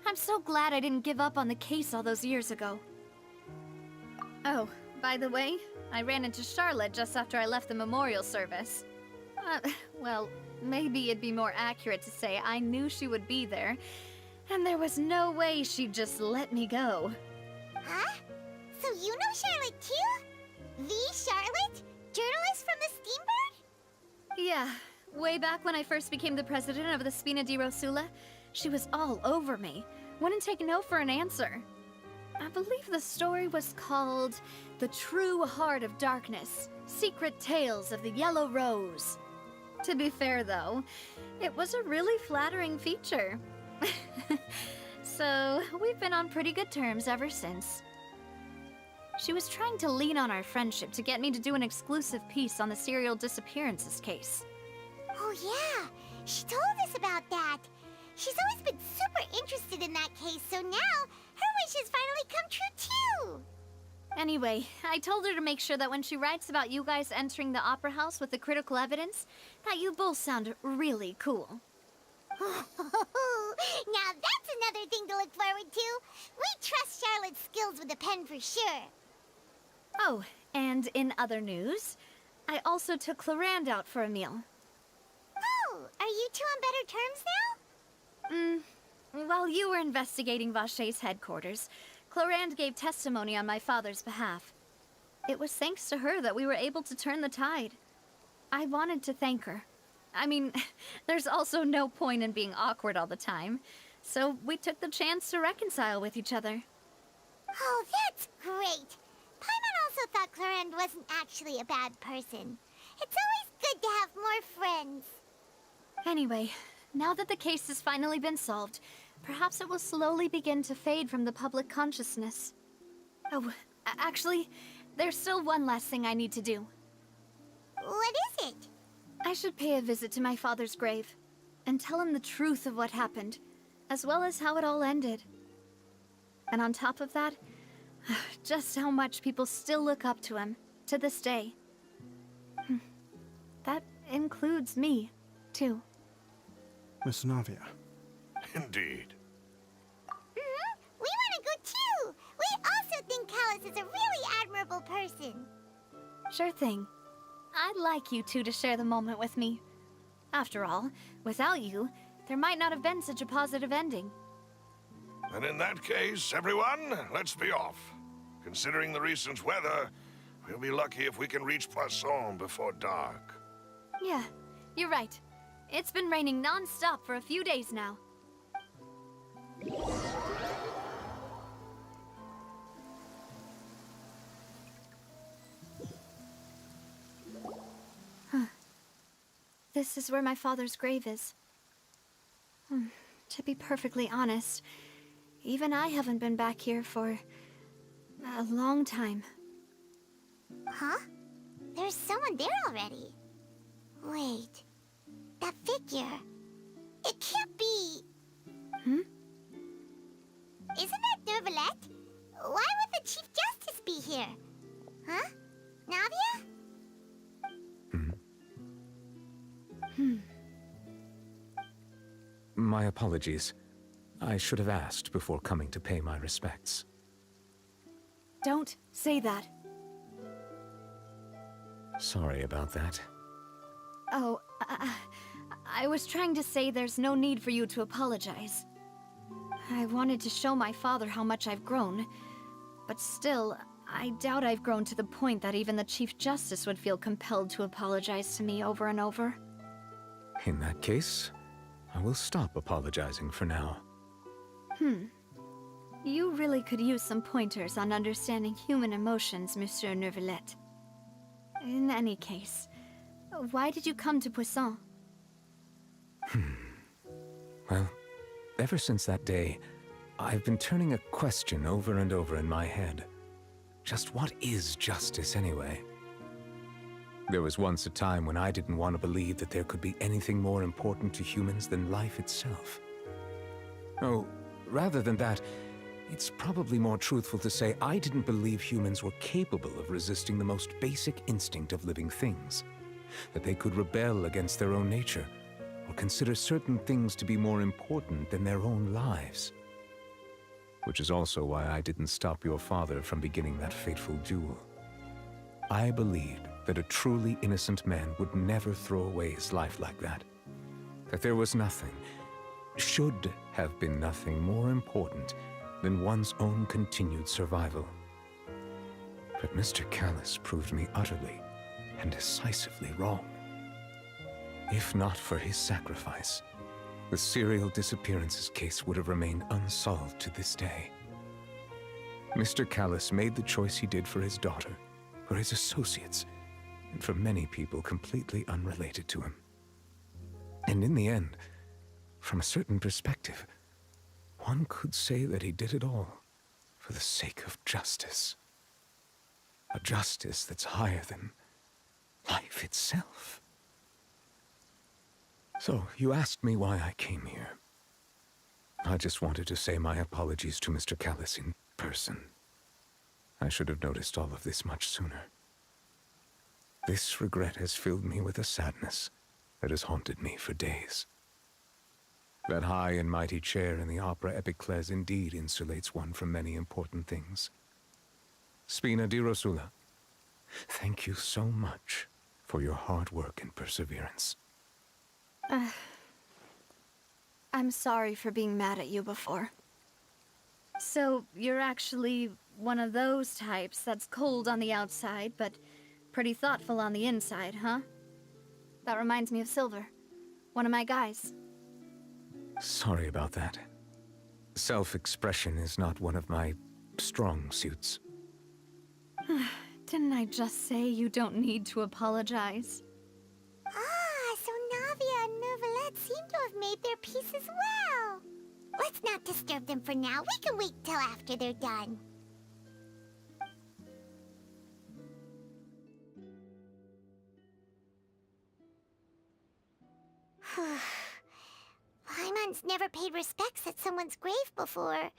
I'm so glad I didn't give up on the case all those years ago. Oh, by the way, I ran into Charlotte just after I left the memorial service. Well, maybe it'd be more accurate to say I knew she would be there, and there was no way she'd just let me go. Huh? So you know Charlotte too? The Charlotte? Journalist from the Steambird? Yeah, way back when I first became the president of the Spina di Rosula, she was all over me. Wouldn't take no for an answer. I believe the story was called The True Heart of Darkness, Secret Tales of the Yellow Rose. To be fair, though, it was a really flattering feature. So, we've been on pretty good terms ever since. She was trying to lean on our friendship to get me to do an exclusive piece on the serial disappearances case. Oh yeah, she told us about that. She's always been super interested in that case, so now her wish has finally come true too. Anyway, I told her to make sure that when she writes about you guys entering the opera house with the critical evidence, that you both sound really cool. Now that's another thing to look forward to. We trust Charlotte's skills with a pen for sure. Oh, and in other news, I also took Clarand out for a meal. Oh, are you two on better terms now? While you were investigating Vache's headquarters, Clarand gave testimony on my father's behalf. It was thanks to her that we were able to turn the tide. I wanted to thank her. I mean, there's also no point in being awkward all the time, so we took the chance to reconcile with each other. Oh, that's great. Paimon also thought Clarand wasn't actually a bad person. It's always good to have more friends. Anyway, now that the case has finally been solved, perhaps it will slowly begin to fade from the public consciousness. Oh, actually, there's still one last thing I need to do. What is it? I should pay a visit to my father's grave, and tell him the truth of what happened, as well as how it all ended. And on top of that, just how much people still look up to him, to this day. That includes me, too. Miss Navia. Indeed. We want to go too! We also think Callus is a really admirable person. Sure thing. I'd like you two to share the moment with me. After all, without you, there might not have been such a positive ending. And in that case, everyone, let's be off. Considering the recent weather, we'll be lucky if we can reach Poisson before dark. Yeah, you're right. It's been raining non-stop for a few days now. Huh. This is where my father's grave is. To be perfectly honest, even I haven't been back here for a long time. Huh? There's someone there already. Wait. That figure. It can't be... Hmm? Isn't that Nervalette? Why would the Chief Justice be here? Huh? Navia? My apologies. I should have asked before coming to pay my respects. Don't say that. Sorry about that. Oh, I was trying to say there's no need for you to apologize. I wanted to show my father how much I've grown, but still, I doubt I've grown to the point that even the Chief Justice would feel compelled to apologize to me over and over. In that case, I will stop apologizing for now. You really could use some pointers on understanding human emotions, Monsieur Nervalette. In any case, why did you come to Poisson? Well, ever since that day, I've been turning a question over and over in my head. Just what is justice anyway? There was once a time when I didn't want to believe that there could be anything more important to humans than life itself. Oh, rather than that, it's probably more truthful to say I didn't believe humans were capable of resisting the most basic instinct of living things. That they could rebel against their own nature, or consider certain things to be more important than their own lives. Which is also why I didn't stop your father from beginning that fateful duel. I believed that a truly innocent man would never throw away his life like that. That there was nothing, should have been nothing more important than one's own continued survival. But Mr. Callus proved me utterly and decisively wrong. If not for his sacrifice, the serial disappearances case would have remained unsolved to this day. Mr. Callus made the choice he did for his daughter, for his associates, and for many people completely unrelated to him. And in the end, from a certain perspective, one could say that he did it all for the sake of justice. A justice that's higher than life itself. So, you asked me why I came here. I just wanted to say my apologies to Mr. Callus in person. I should have noticed all of this much sooner. This regret has filled me with a sadness that has haunted me for days. That high and mighty chair in the Opera Epiclese indeed insulates one from many important things. Spina di Rosula, thank you so much for your hard work and perseverance. I'm sorry for being mad at you before. So, you're actually one of those types that's cold on the outside, but pretty thoughtful on the inside, huh? That reminds me of Silver, one of my guys. Sorry about that. Self-expression is not one of my strong suits. Didn't I just say you don't need to apologize? Ah, so Navia and Nervalette seem to have made their peace as well. Let's not disturb them for now. We can wait till after they're done. Paimon's never paid respects at someone's grave before.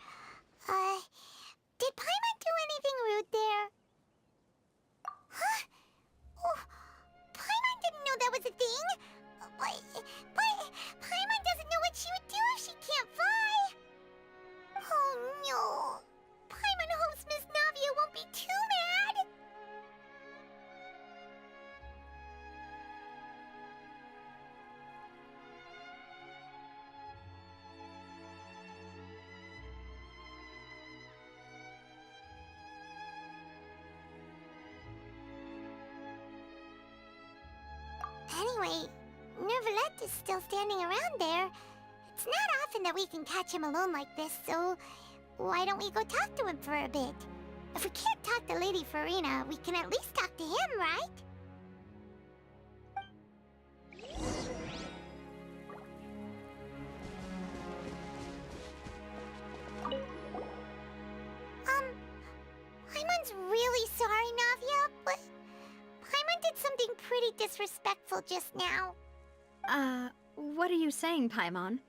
Did Paimon do anything rude there? Huh? Oh, Paimon didn't know that was a thing. But Paimon doesn't know what she would do if she can't fly. Oh no. Paimon hopes Miss Navia won't be too mad. Anyway, Nervalette is still standing around there. It's not often that we can catch him alone like this, so why don't we go talk to him for a bit? If we can't talk to Lady Farina, we can at least talk to him, right? Paimon's really sorry, Navia, but Paimon did something pretty disrespectful just now. What are you saying, Paimon?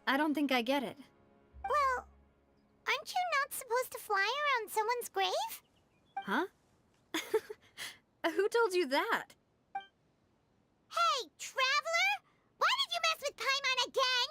I don't think I get it. Well, aren't you not supposed to fly around someone's grave? Huh? Who told you that? Hey, Traveler! Why did you mess with Paimon again?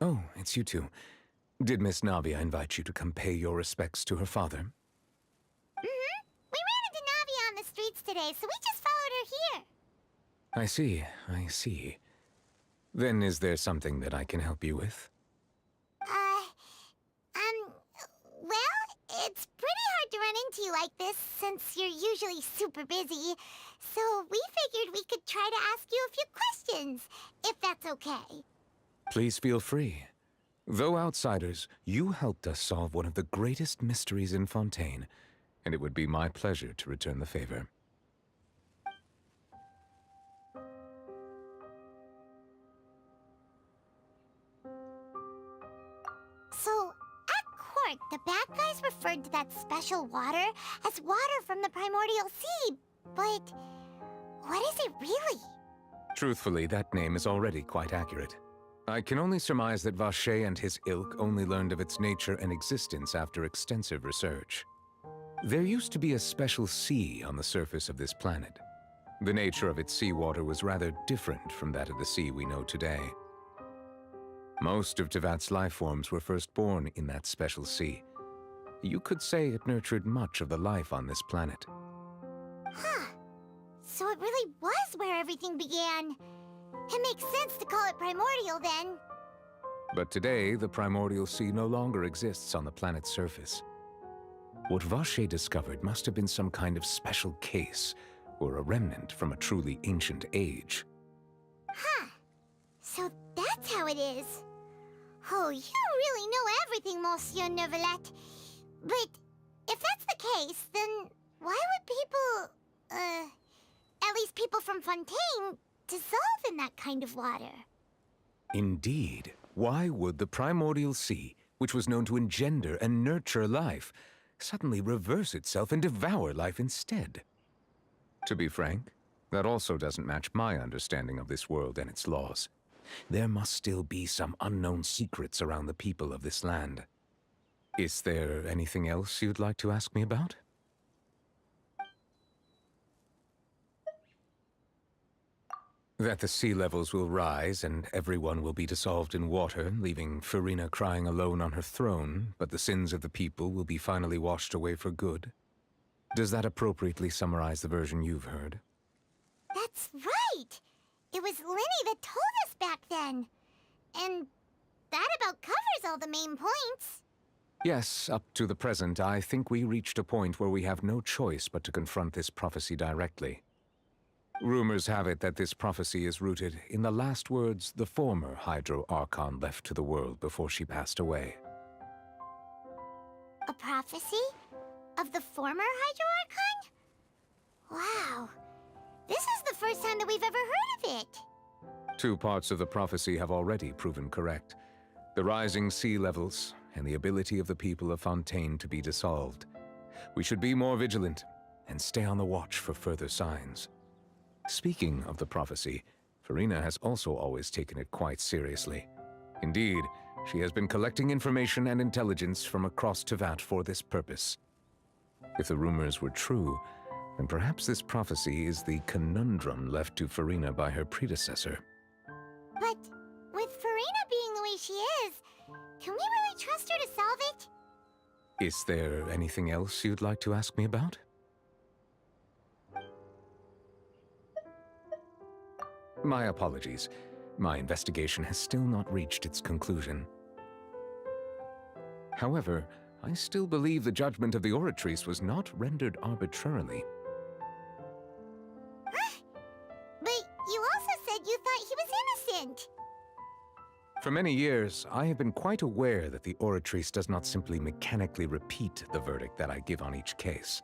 Oh, it's you two. Did Miss Navia invite you to come pay your respects to her father? Mm-hmm. We ran into Navia on the streets today, so we just followed her here. I see. Then is there something that I can help you with? Well, it's pretty hard to run into you like this since you're usually super busy. So we figured we could try to ask you a few questions, if that's okay. Please feel free. Though outsiders, you helped us solve one of the greatest mysteries in Fontaine, and it would be my pleasure to return the favor. So, at court, the bad guys referred to that special water as water from the primordial sea, but what is it really? Truthfully, that name is already quite accurate. I can only surmise that Vacher and his ilk only learned of its nature and existence after extensive research. There used to be a special sea on the surface of this planet. The nature of its seawater was rather different from that of the sea we know today. Most of Tevat's life forms were first born in that special sea. You could say it nurtured much of the life on this planet. Huh. So it really was where everything began. It makes sense to call it primordial, then. But today, the primordial sea no longer exists on the planet's surface. What Vacher discovered must have been some kind of special case, or a remnant from a truly ancient age. Huh. So that's how it is. Oh, you really know everything, Monsieur Nervalette. But if that's the case, then why would people, at least people from Fontaine, dissolve in that kind of water? Indeed. Why would the primordial sea, which was known to engender and nurture life, suddenly reverse itself and devour life instead? To be frank, that also doesn't match my understanding of this world and its laws. There must still be some unknown secrets around the people of this land. Is there anything else you'd like to ask me about? That the sea levels will rise and everyone will be dissolved in water, leaving Farina crying alone on her throne, but the sins of the people will be finally washed away for good. Does that appropriately summarize the version you've heard? That's right! It was Linny that told us back then. And that about covers all the main points. Yes, up to the present, I think we reached a point where we have no choice but to confront this prophecy directly. Rumors have it that this prophecy is rooted in the last words the former Hydro Archon left to the world before she passed away. A prophecy? Of the former Hydro Archon? Wow. This is the first time that we've ever heard of it. Two parts of the prophecy have already proven correct. The rising sea levels and the ability of the people of Fontaine to be dissolved. We should be more vigilant. and stay on the watch for further signs. Speaking of the prophecy, Farina has also always taken it quite seriously. Indeed, she has been collecting information and intelligence from across Tevat for this purpose. If the rumors were true, then perhaps this prophecy is the conundrum left to Farina by her predecessor. But with Farina being the way she is, can we really trust her to solve it? Is there anything else you'd like to ask me about? My apologies. My investigation has still not reached its conclusion. However, I still believe the judgment of the Oratrice was not rendered arbitrarily. But you also said you thought he was innocent. For many years, I have been quite aware that the Oratrice does not simply mechanically repeat the verdict that I give on each case.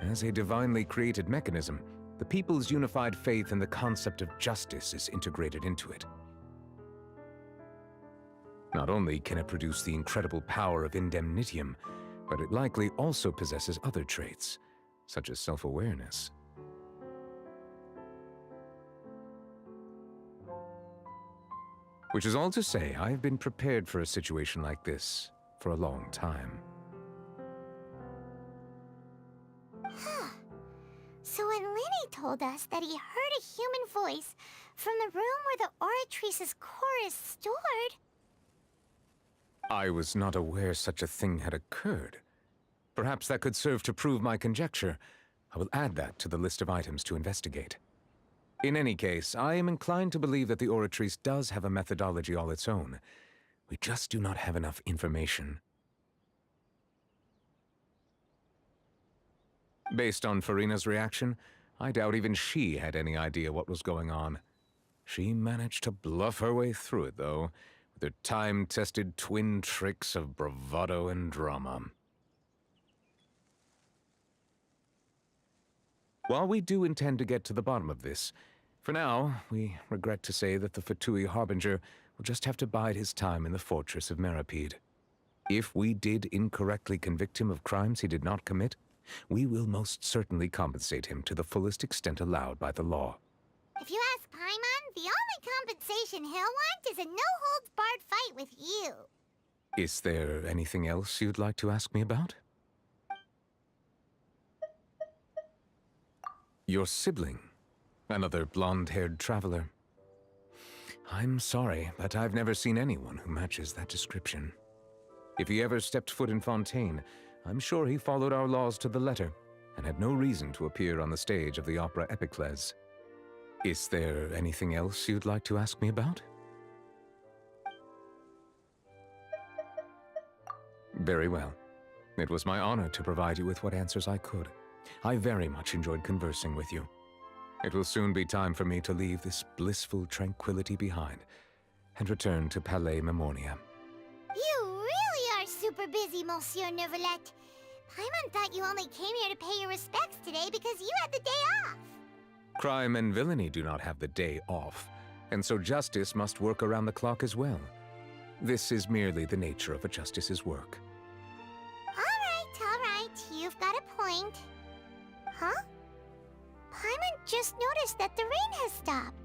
As a divinely created mechanism, the people's unified faith in the concept of justice is integrated into it. Not only can it produce the incredible power of indemnitium, but it likely also possesses other traits, such as self-awareness. Which is all to say, I have been prepared for a situation like this for a long time. So when Lenny told us that he heard a human voice from the room where the Oratrice's core is stored... I was not aware such a thing had occurred. Perhaps that could serve to prove my conjecture. I will add that to the list of items to investigate. In any case, I am inclined to believe that the Oratrice does have a methodology all its own. We just do not have enough information. Based on Farina's reaction, I doubt even she had any idea what was going on. She managed to bluff her way through it, though, with her time-tested twin tricks of bravado and drama. While we do intend to get to the bottom of this, for now, we regret to say that the Fatui Harbinger will just have to bide his time in the fortress of Meripede. If we did incorrectly convict him of crimes he did not commit, we will most certainly compensate him to the fullest extent allowed by the law. If you ask Paimon, the only compensation he'll want is a no-holds-barred fight with you. Is there anything else you'd like to ask me about? Your sibling, another blonde-haired traveler. I'm sorry, but I've never seen anyone who matches that description. If he ever stepped foot in Fontaine, I'm sure he followed our laws to the letter, and had no reason to appear on the stage of the opera Epiclese. Is there anything else you'd like to ask me about? Very well. It was my honor to provide you with what answers I could. I very much enjoyed conversing with you. It will soon be time for me to leave this blissful tranquility behind and return to Palais Memoria. You really are super busy, Monsieur Neuvillette. Paimon thought you only came here to pay your respects today because you had the day off. Crime and villainy do not have the day off, and so justice must work around the clock as well. This is merely the nature of a justice's work. All right, you've got a point. Huh? Paimon just noticed that the rain has stopped.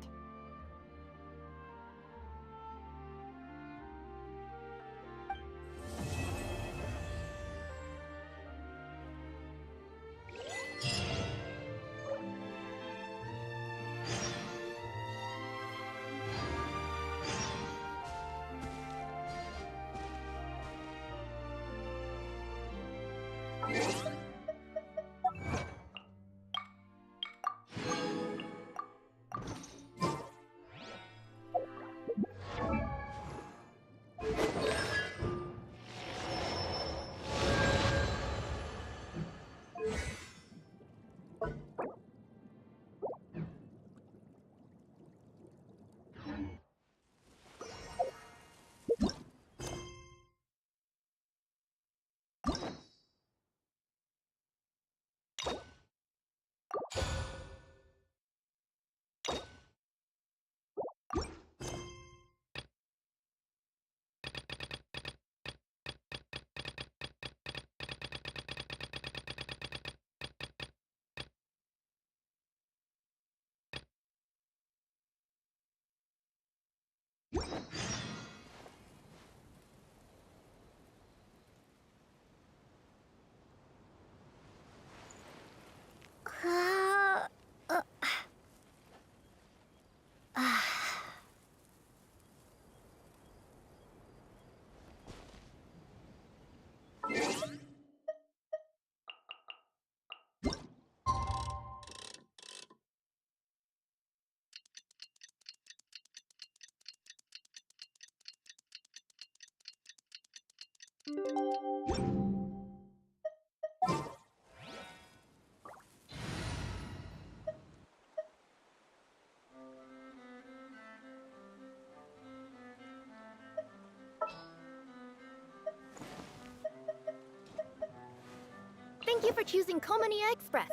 Thank you for choosing Komania Express.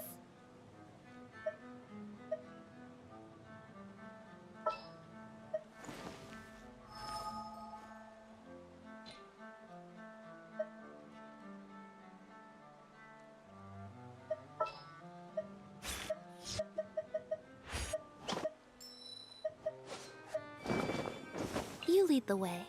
You lead the way.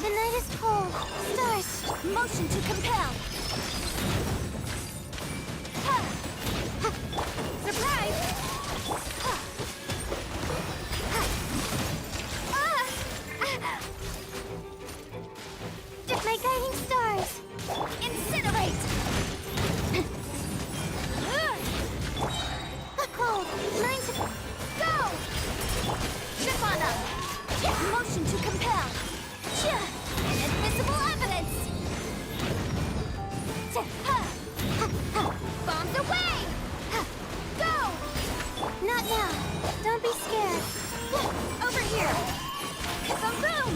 The night is cold. Stars. Motion to compel. Surprise! My guiding stars. Incinerate! Cold. Line to Go! Nirvana! Motion to compel. Inadmissible evidence! Bombs away! Go! Not now. Don't be scared. Over here! Kaboom!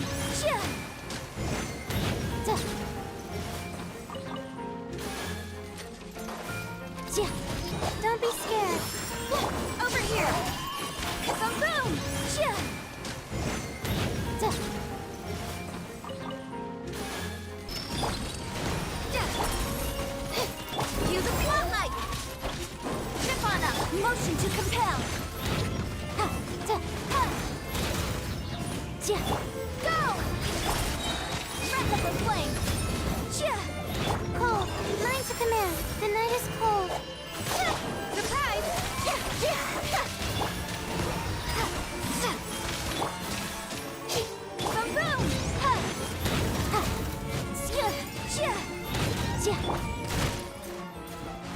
Don't be scared. Over here! Kaboom! Use the spotlight! Nirvana! Motion to compel! Go! Wrap up the flame! Cold. Line to command. The night is cold. Surprise!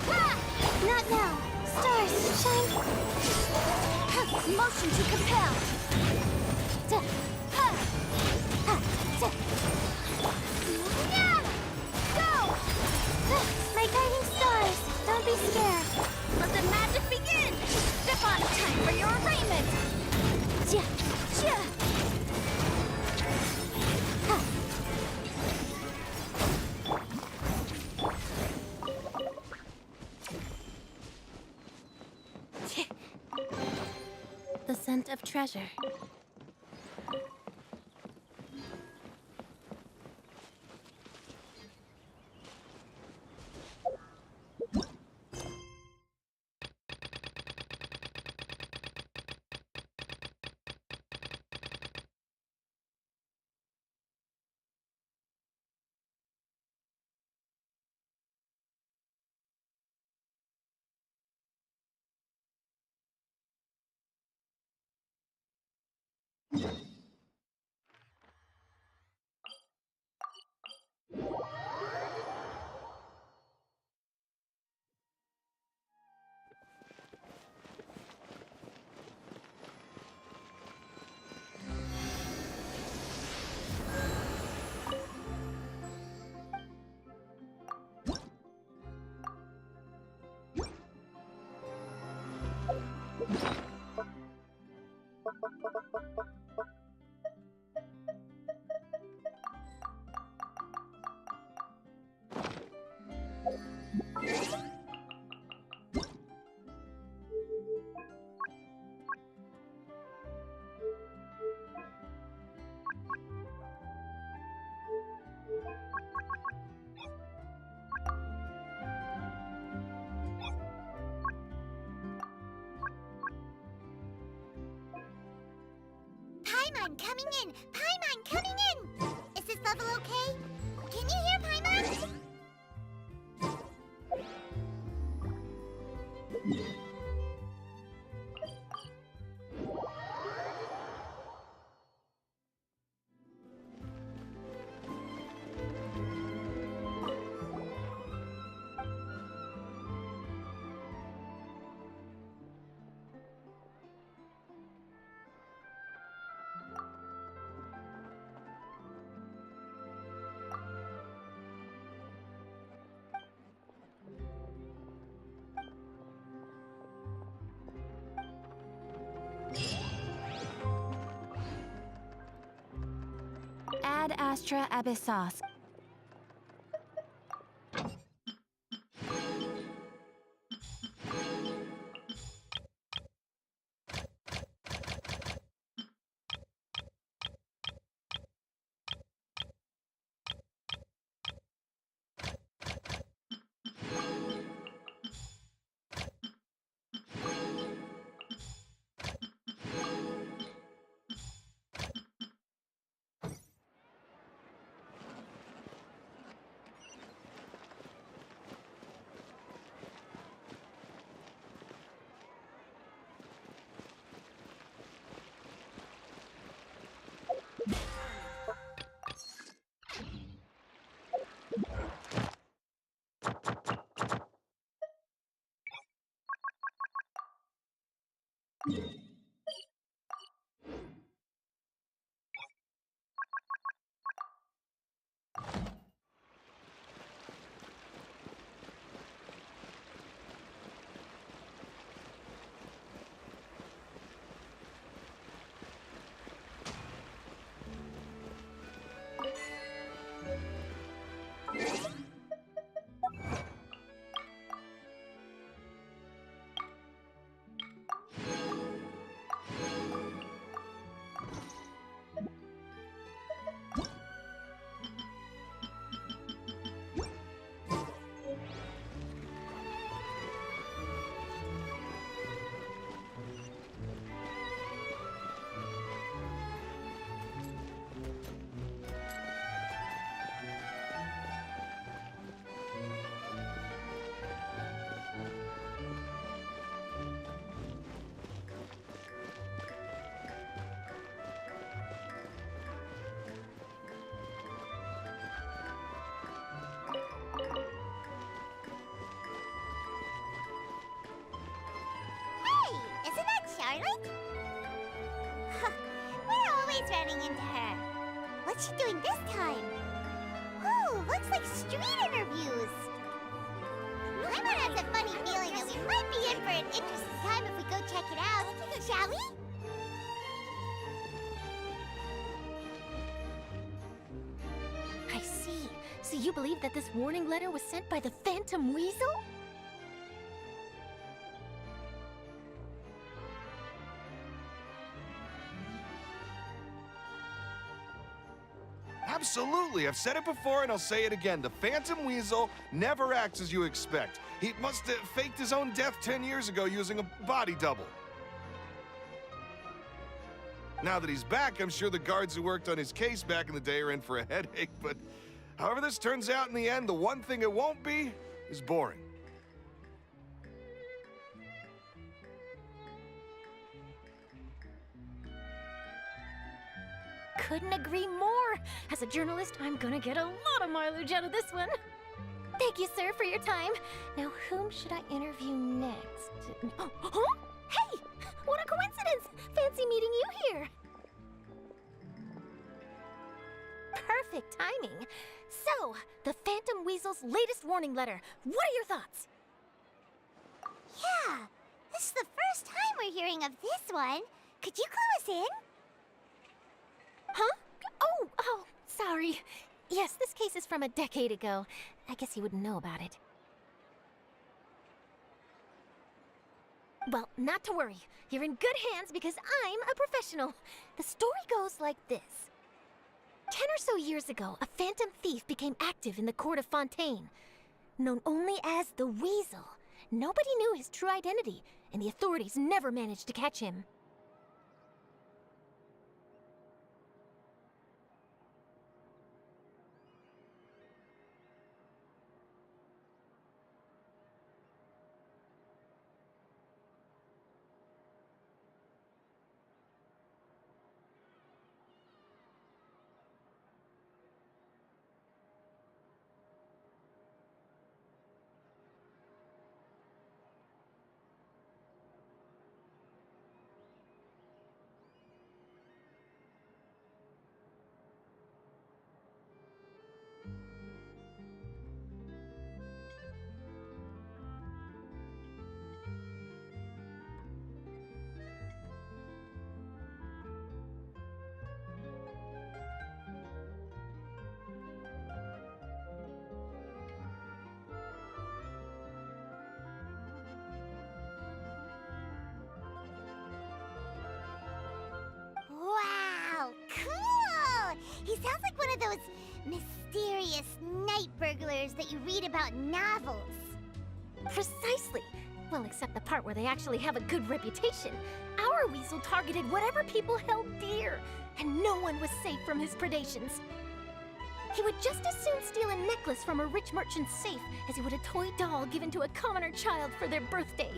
Boom! Not now. Stars, shine. Motion to compel. Go! My guiding stars. Don't be scared. Let the magic begin! Step on time for your arraignment! scent of treasure. Paimon coming in! Paimon coming in! Is this level okay? Can you hear Paimon? Ad Astra Abyssos. Charlotte? We're always running into her. What's she doing this time? Ooh, looks like street interviews. Paimon has a funny feeling that we might be in for an interesting time if we go check it out. Shall we? I see. So you believe that this warning letter was sent by the Phantom Weasel? Absolutely. I've said it before and I'll say it again. The Phantom Weasel never acts as you expect. He must have faked his own death 10 years ago using a body double. Now that he's back, I'm sure the guards who worked on his case back in the day are in for a headache, but however this turns out in the end, the one thing it won't be is boring. Couldn't agree more. As a journalist, I'm gonna get a lot of mileage out of this one. Thank you, sir, for your time. Now, whom should I interview next? Huh? Hey! What a coincidence! Fancy meeting you here. Perfect timing. So, the Phantom Weasel's latest warning letter. What are your thoughts? Yeah, this is the first time we're hearing of this one. Could you clue us in? Huh? Oh, sorry. Yes, this case is from a decade ago. I guess you wouldn't know about it. Well, not to worry. You're in good hands because I'm a professional. The story goes like this. 10 or so years ago, a phantom thief became active in the court of Fontaine. Known only as the Weasel, nobody knew his true identity, and the authorities never managed to catch him. Wow, cool! He sounds like one of those mysterious night burglars that you read about in novels. Precisely. Well, except the part where they actually have a good reputation. Our Weasel targeted whatever people held dear, and no one was safe from his predations. He would just as soon steal a necklace from a rich merchant's safe as he would a toy doll given to a commoner child for their birthday.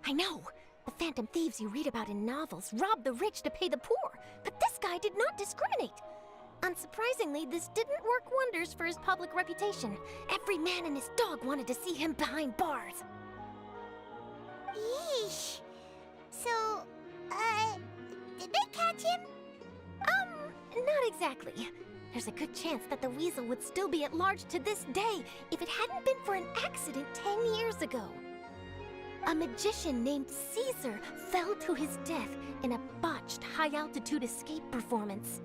I know. The phantom thieves you read about in novels rob the rich to pay the poor, but this guy did not discriminate. Unsurprisingly, this didn't work wonders for his public reputation. Every man and his dog wanted to see him behind bars. Yeesh. So, did they catch him? Not exactly. There's a good chance that the Weasel would still be at large to this day if it hadn't been for an accident 10 years ago. A magician named Caesar fell to his death in a botched high-altitude escape performance.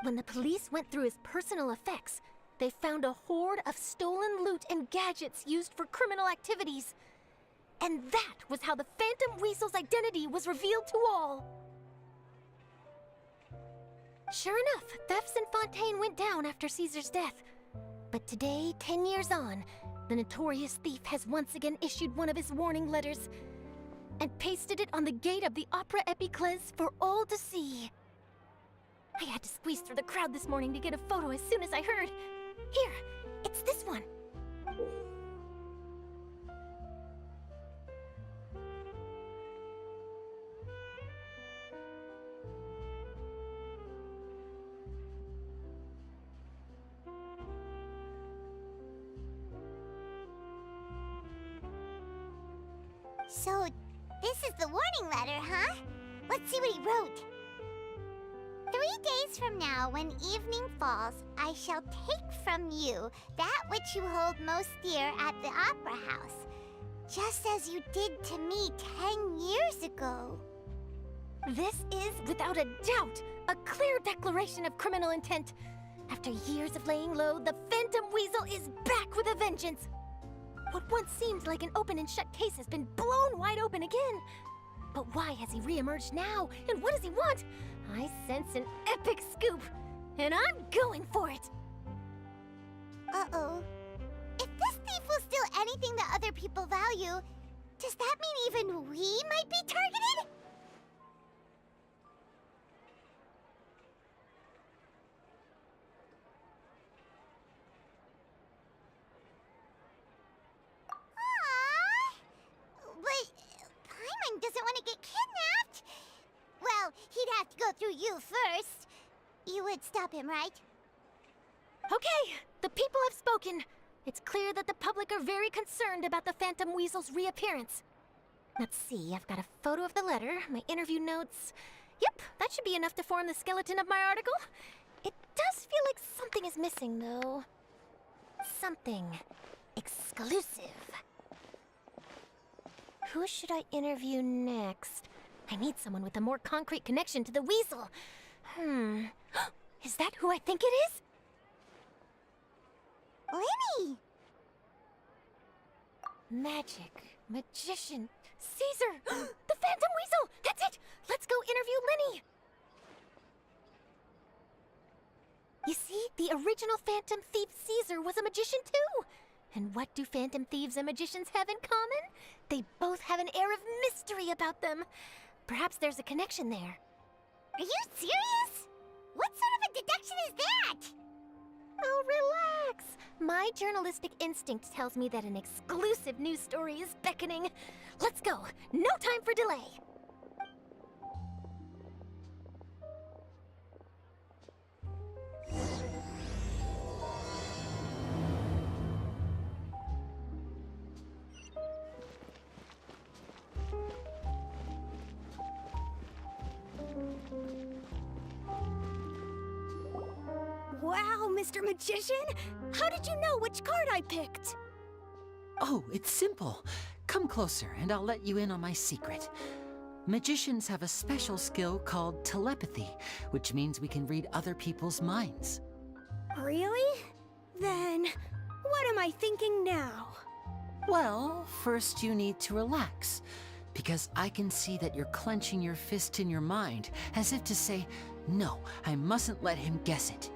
When the police went through his personal effects, they found a hoard of stolen loot and gadgets used for criminal activities. And that was how the Phantom Weasel's identity was revealed to all. Sure enough, thefts in Fontaine went down after Caesar's death. But today, 10 years on, the notorious thief has once again issued one of his warning letters. and pasted it on the gate of the Opera Epiclese for all to see. I had to squeeze through the crowd this morning to get a photo as soon as I heard. Here, it's this one. So, this is the warning letter, huh? Let's see what he wrote. 3 days from now, when evening falls, I shall take from you that which you hold most dear at the Opera House, just as you did to me 10 years ago. This is, without a doubt, a clear declaration of criminal intent. After years of laying low, the Phantom Weasel is back with a vengeance. What once seemed like an open and shut case has been blown wide open again. But why has he reemerged now? And what does he want? I sense an epic scoop, and I'm going for it. Uh-oh. If this thief will steal anything that other people value, does that mean even we might be targeted? Doesn't want to get kidnapped? Well, he'd have to go through you first. You would stop him, right? Okay, the people have spoken. It's clear that the public are very concerned about the Phantom Weasel's reappearance. Let's see, I've got a photo of the letter, my interview notes. Yep, that should be enough to form the skeleton of my article. It does feel like something is missing, though. Something exclusive. Who should I interview next? I need someone with a more concrete connection to the Weasel. Is that who I think it is? Lenny! Magic, magician, Caesar! The Phantom Weasel! That's it! Let's go interview Lenny! You see, the original Phantom Thief Caesar was a magician too! And what do Phantom Thieves and magicians have in common? They both have an air of mystery about them. Perhaps there's a connection there. Are you serious? What sort of a deduction is that? Oh, relax. My journalistic instinct tells me that an exclusive news story is beckoning. Let's go. No time for delay. Wow, Mr. Magician! How did you know which card I picked? Oh, it's simple. Come closer and I'll let you in on my secret. Magicians have a special skill called telepathy, which means we can read other people's minds. Really? Then, what am I thinking now? Well, first you need to relax, because I can see that you're clenching your fist in your mind, as if to say, no, I mustn't let him guess it.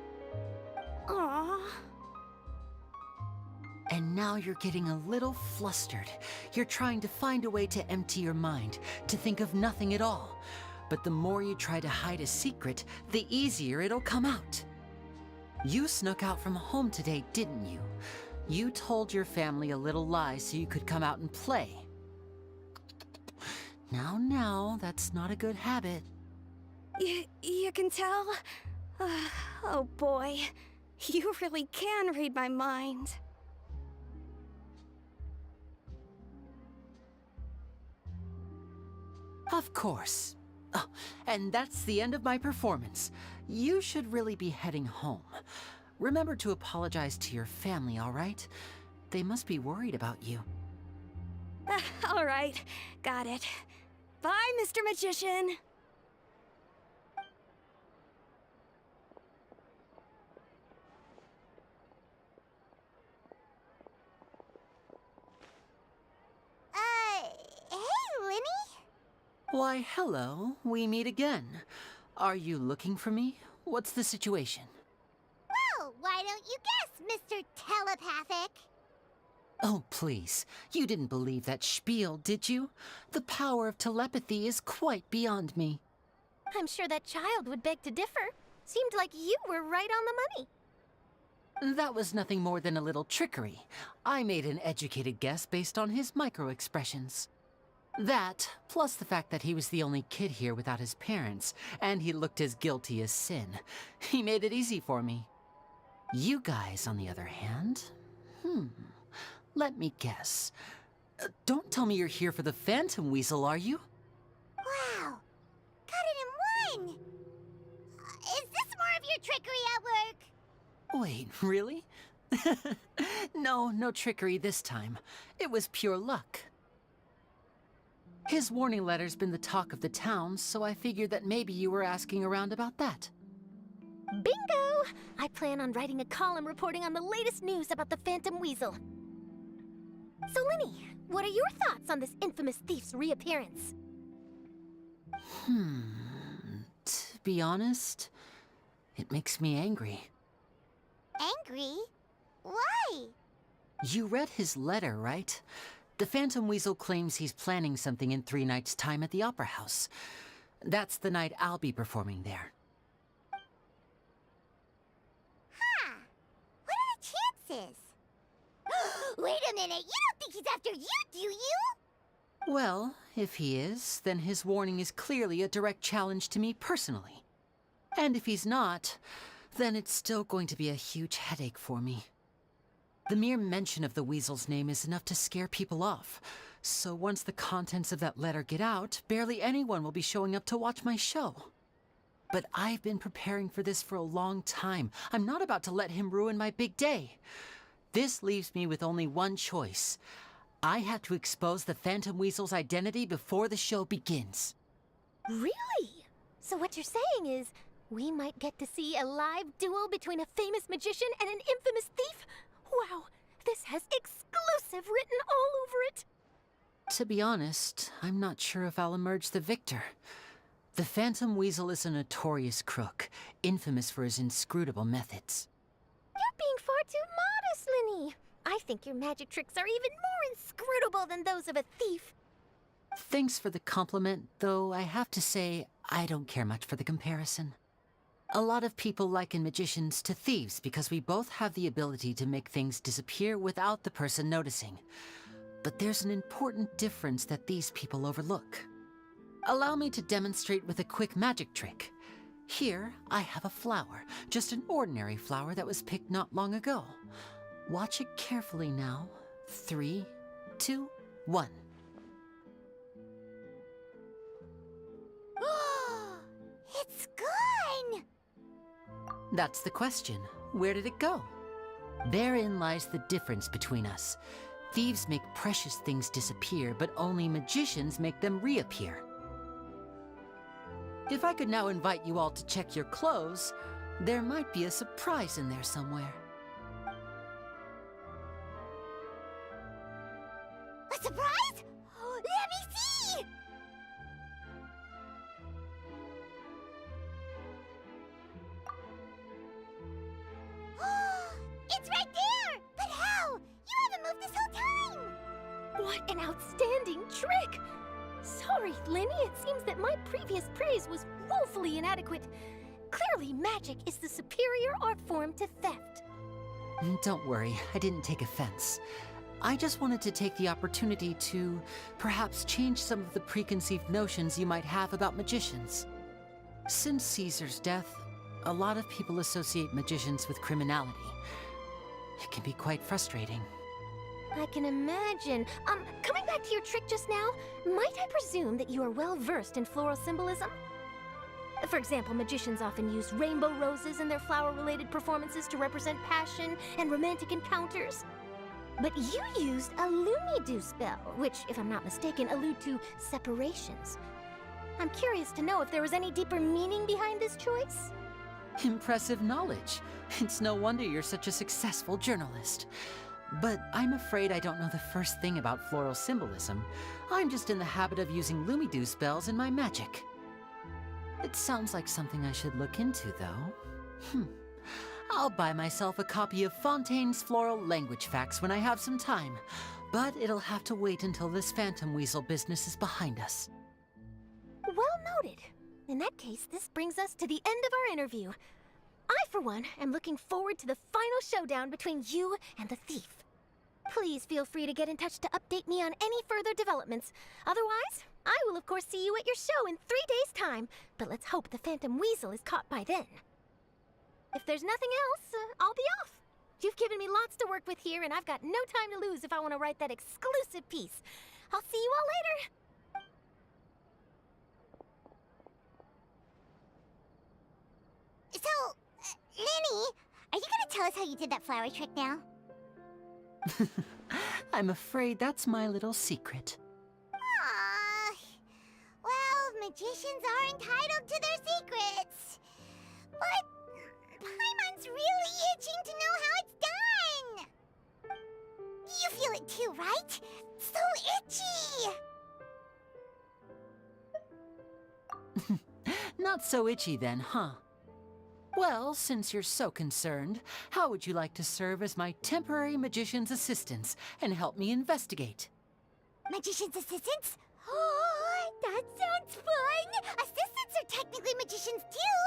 Aww. And now you're getting a little flustered. You're trying to find a way to empty your mind, to think of nothing at all. But the more you try to hide a secret, the easier it'll come out. You snuck out from home today, didn't you? You told your family a little lie so you could come out and play. Now, that's not a good habit. You can tell? Oh boy, you really can read my mind. Of course. Oh, and that's the end of my performance. You should really be heading home. Remember to apologize to your family, all right? They must be worried about you. All right, got it. Bye, Mr. Magician. Hey, Lenny? Why, hello. We meet again. Are you looking for me? What's the situation? Well, why don't you guess, Mr. Telepathic? Oh, please. You didn't believe that spiel, did you? The power of telepathy is quite beyond me. I'm sure that child would beg to differ. Seemed like you were right on the money. That was nothing more than a little trickery. I made an educated guess based on his micro-expressions. That, plus the fact that he was the only kid here without his parents, and he looked as guilty as sin. He made it easy for me. You guys, on the other hand, let me guess. Don't tell me you're here for the Phantom Weasel, are you? Wow! Got it in one! Is this more of your trickery at work? Wait, really? No trickery this time. It was pure luck. His warning letter's been the talk of the town, so I figured that maybe you were asking around about that. Bingo! I plan on writing a column reporting on the latest news about the Phantom Weasel. So, Linny, what are your thoughts on this infamous thief's reappearance? To be honest, it makes me angry. Angry? Why? You read his letter, right? The Phantom Weasel claims he's planning something in 3 nights' time at the Opera House. That's the night I'll be performing there. Huh. What are the chances? Wait a minute, you don't think he's after you, do you? Well, if he is, then his warning is clearly a direct challenge to me personally. And if he's not, then it's still going to be a huge headache for me. The mere mention of the Weasel's name is enough to scare people off. So once the contents of that letter get out, barely anyone will be showing up to watch my show. But I've been preparing for this for a long time. I'm not about to let him ruin my big day. This leaves me with only one choice. I have to expose the Phantom Weasel's identity before the show begins. Really? So what you're saying is, we might get to see a live duel between a famous magician and an infamous thief? Wow, this has exclusive written all over it. To be honest, I'm not sure if I'll emerge the victor. The Phantom Weasel is a notorious crook, infamous for his inscrutable methods. You're being far too modest, Linny. I think your magic tricks are even more inscrutable than those of a thief. Thanks for the compliment, though I have to say, I don't care much for the comparison. A lot of people liken magicians to thieves because we both have the ability to make things disappear without the person noticing. But there's an important difference that these people overlook. Allow me to demonstrate with a quick magic trick. Here, I have a flower, just an ordinary flower that was picked not long ago. Watch it carefully now. 3, 2, 1. It's gone! That's the question. Where did it go? Therein lies the difference between us. Thieves make precious things disappear, but only magicians make them reappear. If I could now invite you all to check your clothes, there might be a surprise in there somewhere. A surprise? Let me see! It's right there! But how? You haven't moved this whole time! What an outstanding trick! Sorry, Linny, it seems that my previous praise was woefully inadequate. Clearly, magic is the superior art form to theft. Don't worry, I didn't take offense. I just wanted to take the opportunity to perhaps change some of the preconceived notions you might have about magicians. Since Caesar's death, a lot of people associate magicians with criminality. It can be quite frustrating. I can imagine. Coming back to your trick just now, might I presume that you are well versed in floral symbolism? For example, magicians often use rainbow roses in their flower-related performances to represent passion and romantic encounters. But you used a Lumidu spell, which, if I'm not mistaken, allude to separations. I'm curious to know if there was any deeper meaning behind this choice? Impressive knowledge. It's no wonder you're such a successful journalist. But I'm afraid I don't know the first thing about floral symbolism. I'm just in the habit of using Lumidu spells in my magic. It sounds like something I should look into, though. I'll buy myself a copy of Fontaine's Floral Language Facts when I have some time, but it'll have to wait until this phantom weasel business is behind us. Well noted. In that case, this brings us to the end of our interview. I, for one, am looking forward to the final showdown between you and the thief. Please feel free to get in touch to update me on any further developments. Otherwise, I will of course see you at your show in 3 days' time, but let's hope the Phantom Weasel is caught by then. If there's nothing else, I'll be off. You've given me lots to work with here, and I've got no time to lose if I want to write that exclusive piece. I'll see you all later. So, Lenny, are you gonna tell us how you did that flower trick now? I'm afraid that's my little secret. Aww. Well, magicians are entitled to their secrets. But Paimon's really itching to know how it's done. You feel it too, right? So itchy. Not so itchy then, huh? Well, since you're so concerned, how would you like to serve as my temporary magician's assistants and help me investigate? Magician's assistants? Oh, that sounds fun! Assistants are technically magicians too!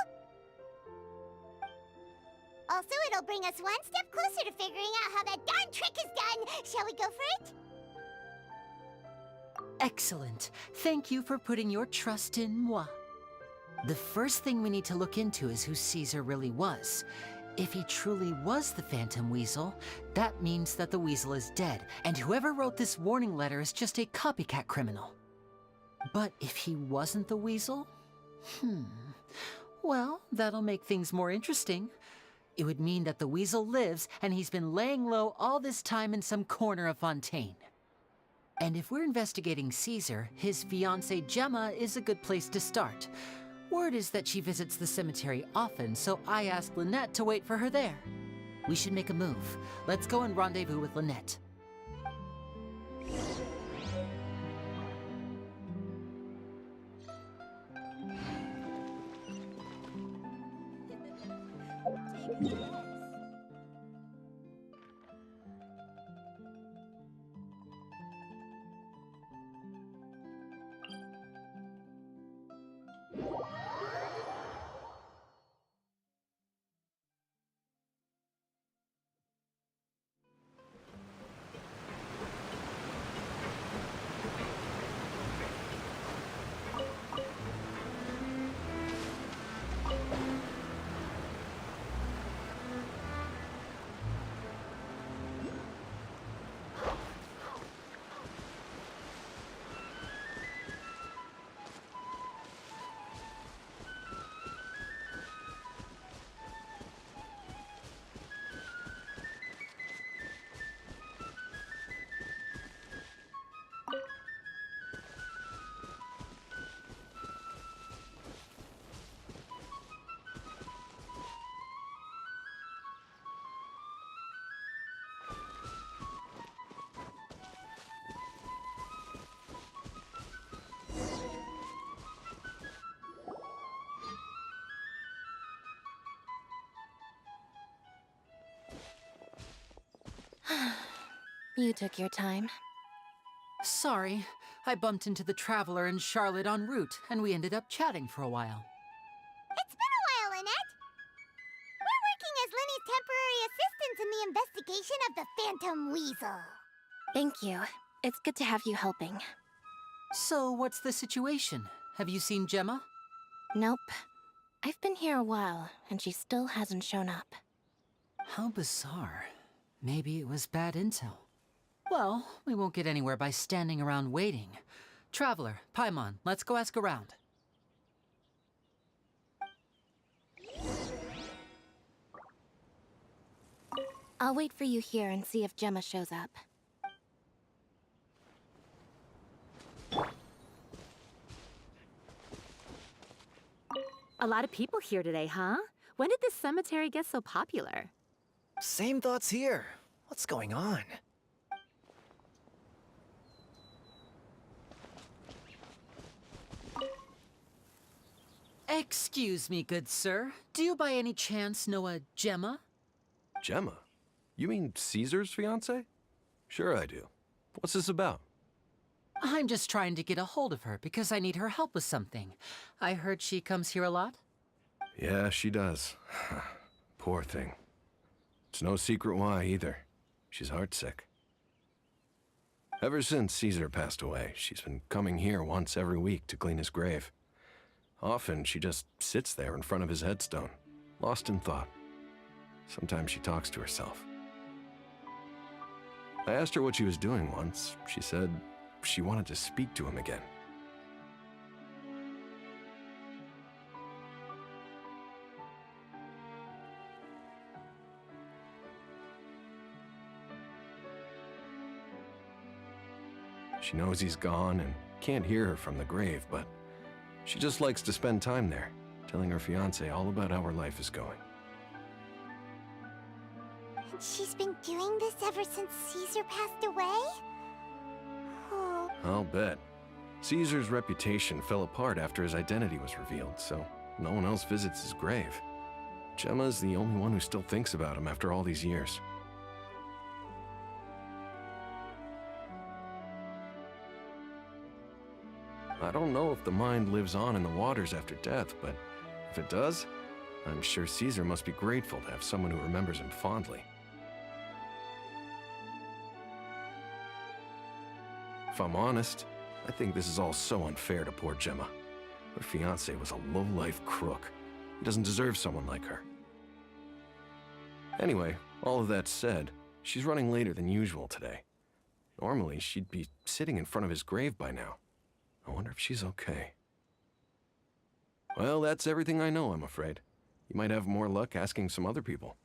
Also, it'll bring us one step closer to figuring out how that darn trick is done! Shall we go for it? Excellent. Thank you for putting your trust in moi. The first thing we need to look into is who Caesar really was. If he truly was the Phantom Weasel, that means that the Weasel is dead, and whoever wrote this warning letter is just a copycat criminal. But if he wasn't the Weasel? Well, that'll make things more interesting. It would mean that the Weasel lives, and he's been laying low all this time in some corner of Fontaine. And if we're investigating Caesar, his fiancée Gemma is a good place to start. Word is that she visits the cemetery often, so I asked Lynette to wait for her there. We should make a move. Let's go and rendezvous with Lynette. You took your time. Sorry, I bumped into the Traveler and Charlotte en route, and we ended up chatting for a while. It's been a while, Lynette. We're working as Lenny's temporary assistants in the investigation of the Phantom Weasel. Thank you. It's good to have you helping. So, what's the situation? Have you seen Gemma? Nope. I've been here a while, and she still hasn't shown up. How bizarre. Maybe it was bad intel. Well, we won't get anywhere by standing around waiting. Traveler, Paimon, let's go ask around. I'll wait for you here and see if Gemma shows up. A lot of people here today, huh? When did this cemetery get so popular? Same thoughts here. What's going on? Excuse me, good sir. Do you by any chance know a Gemma? Gemma? You mean Caesar's fiance? Sure I do. What's this about? I'm just trying to get a hold of her because I need her help with something. I heard she comes here a lot. Yeah, she does. Poor thing. It's no secret why either. She's heartsick. Ever since Caesar passed away, she's been coming here once every week to clean his grave. Often she just sits there in front of his headstone, lost in thought. Sometimes she talks to herself. I asked her what she was doing once. She said she wanted to speak to him again. She knows he's gone and can't hear her from the grave, but she just likes to spend time there, telling her fiancé all about how her life is going. And she's been doing this ever since Caesar passed away? Oh. I'll bet. Caesar's reputation fell apart after his identity was revealed, so no one else visits his grave. Gemma's the only one who still thinks about him after all these years. I don't know if the mind lives on in the waters after death, but if it does, I'm sure Caesar must be grateful to have someone who remembers him fondly. If I'm honest, I think this is all so unfair to poor Gemma. Her fiancé was a low-life crook. He doesn't deserve someone like her. Anyway, all of that said, she's running later than usual today. Normally, she'd be sitting in front of his grave by now. I wonder if she's okay. Well, that's everything I know, I'm afraid. You might have more luck asking some other people.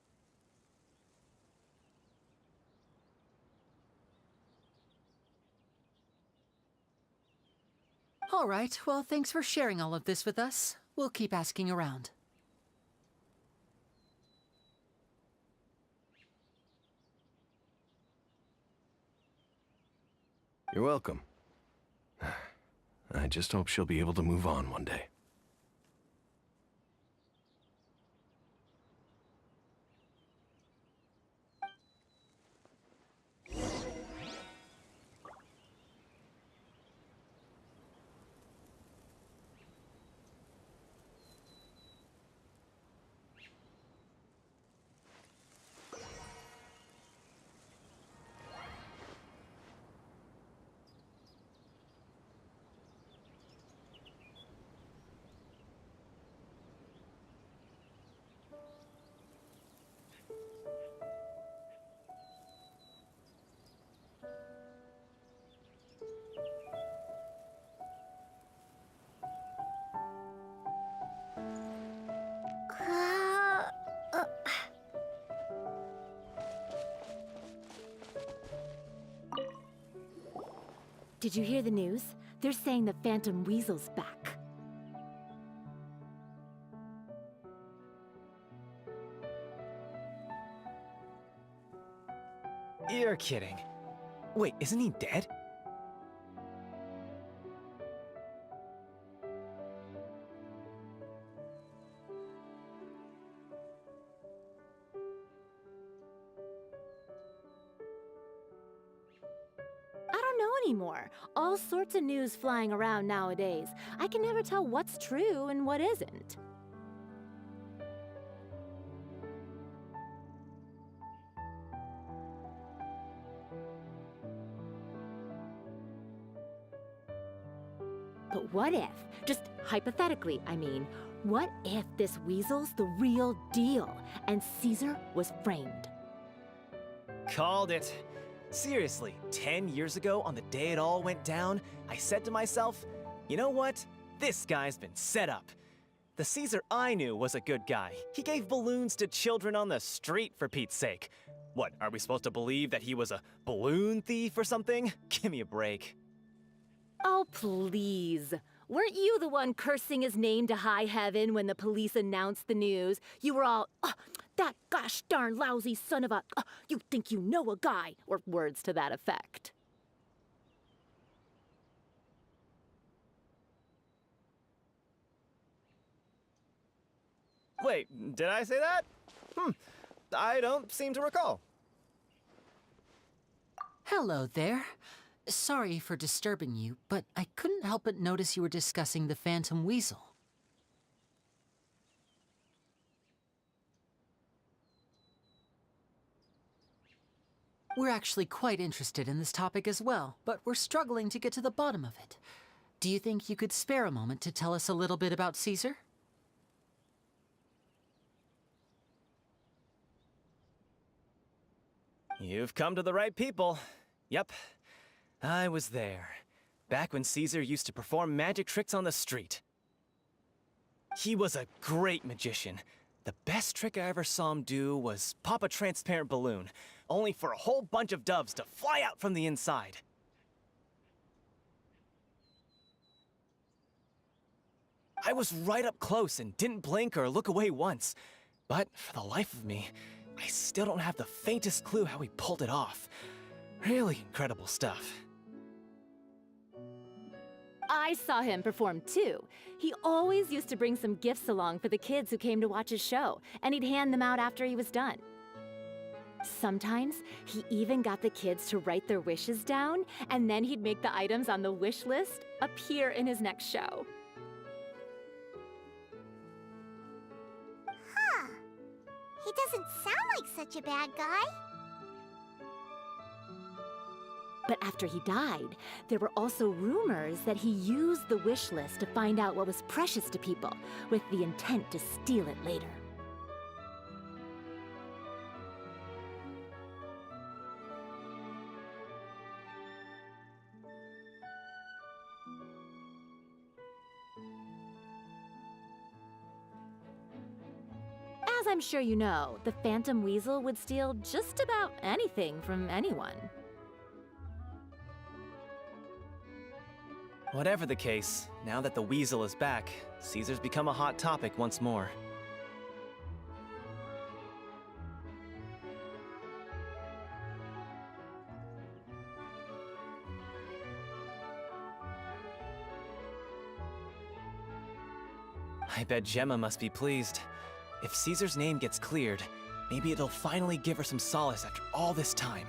All right, well, thanks for sharing all of this with us. We'll keep asking around. You're welcome. I just hope she'll be able to move on one day. Did you hear the news? They're saying the Phantom Weasel's back. You're kidding. Wait, isn't he dead? Anymore. All sorts of news flying around nowadays. I can never tell what's true and what isn't. But what if, just hypothetically, I mean, what if this weasel's the real deal and Caesar was framed? Called it. Seriously, 10 years ago, on the day it all went down, I said to myself, you know what? This guy's been set up. The Caesar I knew was a good guy. He gave balloons to children on the street, for Pete's sake. What, are we supposed to believe that he was a balloon thief or something? Give me a break. Oh, please. Weren't you the one cursing his name to high heaven when the police announced the news? You were all, that gosh darn lousy son of a, you think you know a guy, or words to that effect. Wait, did I say that? I don't seem to recall. Hello there. Sorry for disturbing you, but I couldn't help but notice you were discussing the Phantom Weasel. We're actually quite interested in this topic as well, but we're struggling to get to the bottom of it. Do you think you could spare a moment to tell us a little bit about Caesar? You've come to the right people. Yep, I was there. Back when Caesar used to perform magic tricks on the street. He was a great magician. The best trick I ever saw him do was pop a transparent balloon, only for a whole bunch of doves to fly out from the inside. I was right up close and didn't blink or look away once. But for the life of me, I still don't have the faintest clue how he pulled it off. Really incredible stuff. I saw him perform too. He always used to bring some gifts along for the kids who came to watch his show, and he'd hand them out after he was done. Sometimes, he even got the kids to write their wishes down, and then he'd make the items on the wish list appear in his next show. Huh. He doesn't sound like such a bad guy. But after he died, there were also rumors that he used the wish list to find out what was precious to people, with the intent to steal it later. As I'm sure you know, the Phantom Weasel would steal just about anything from anyone. Whatever the case, now that the Weasel is back, Caesar's become a hot topic once more. I bet Gemma must be pleased. If Caesar's name gets cleared, maybe it'll finally give her some solace after all this time.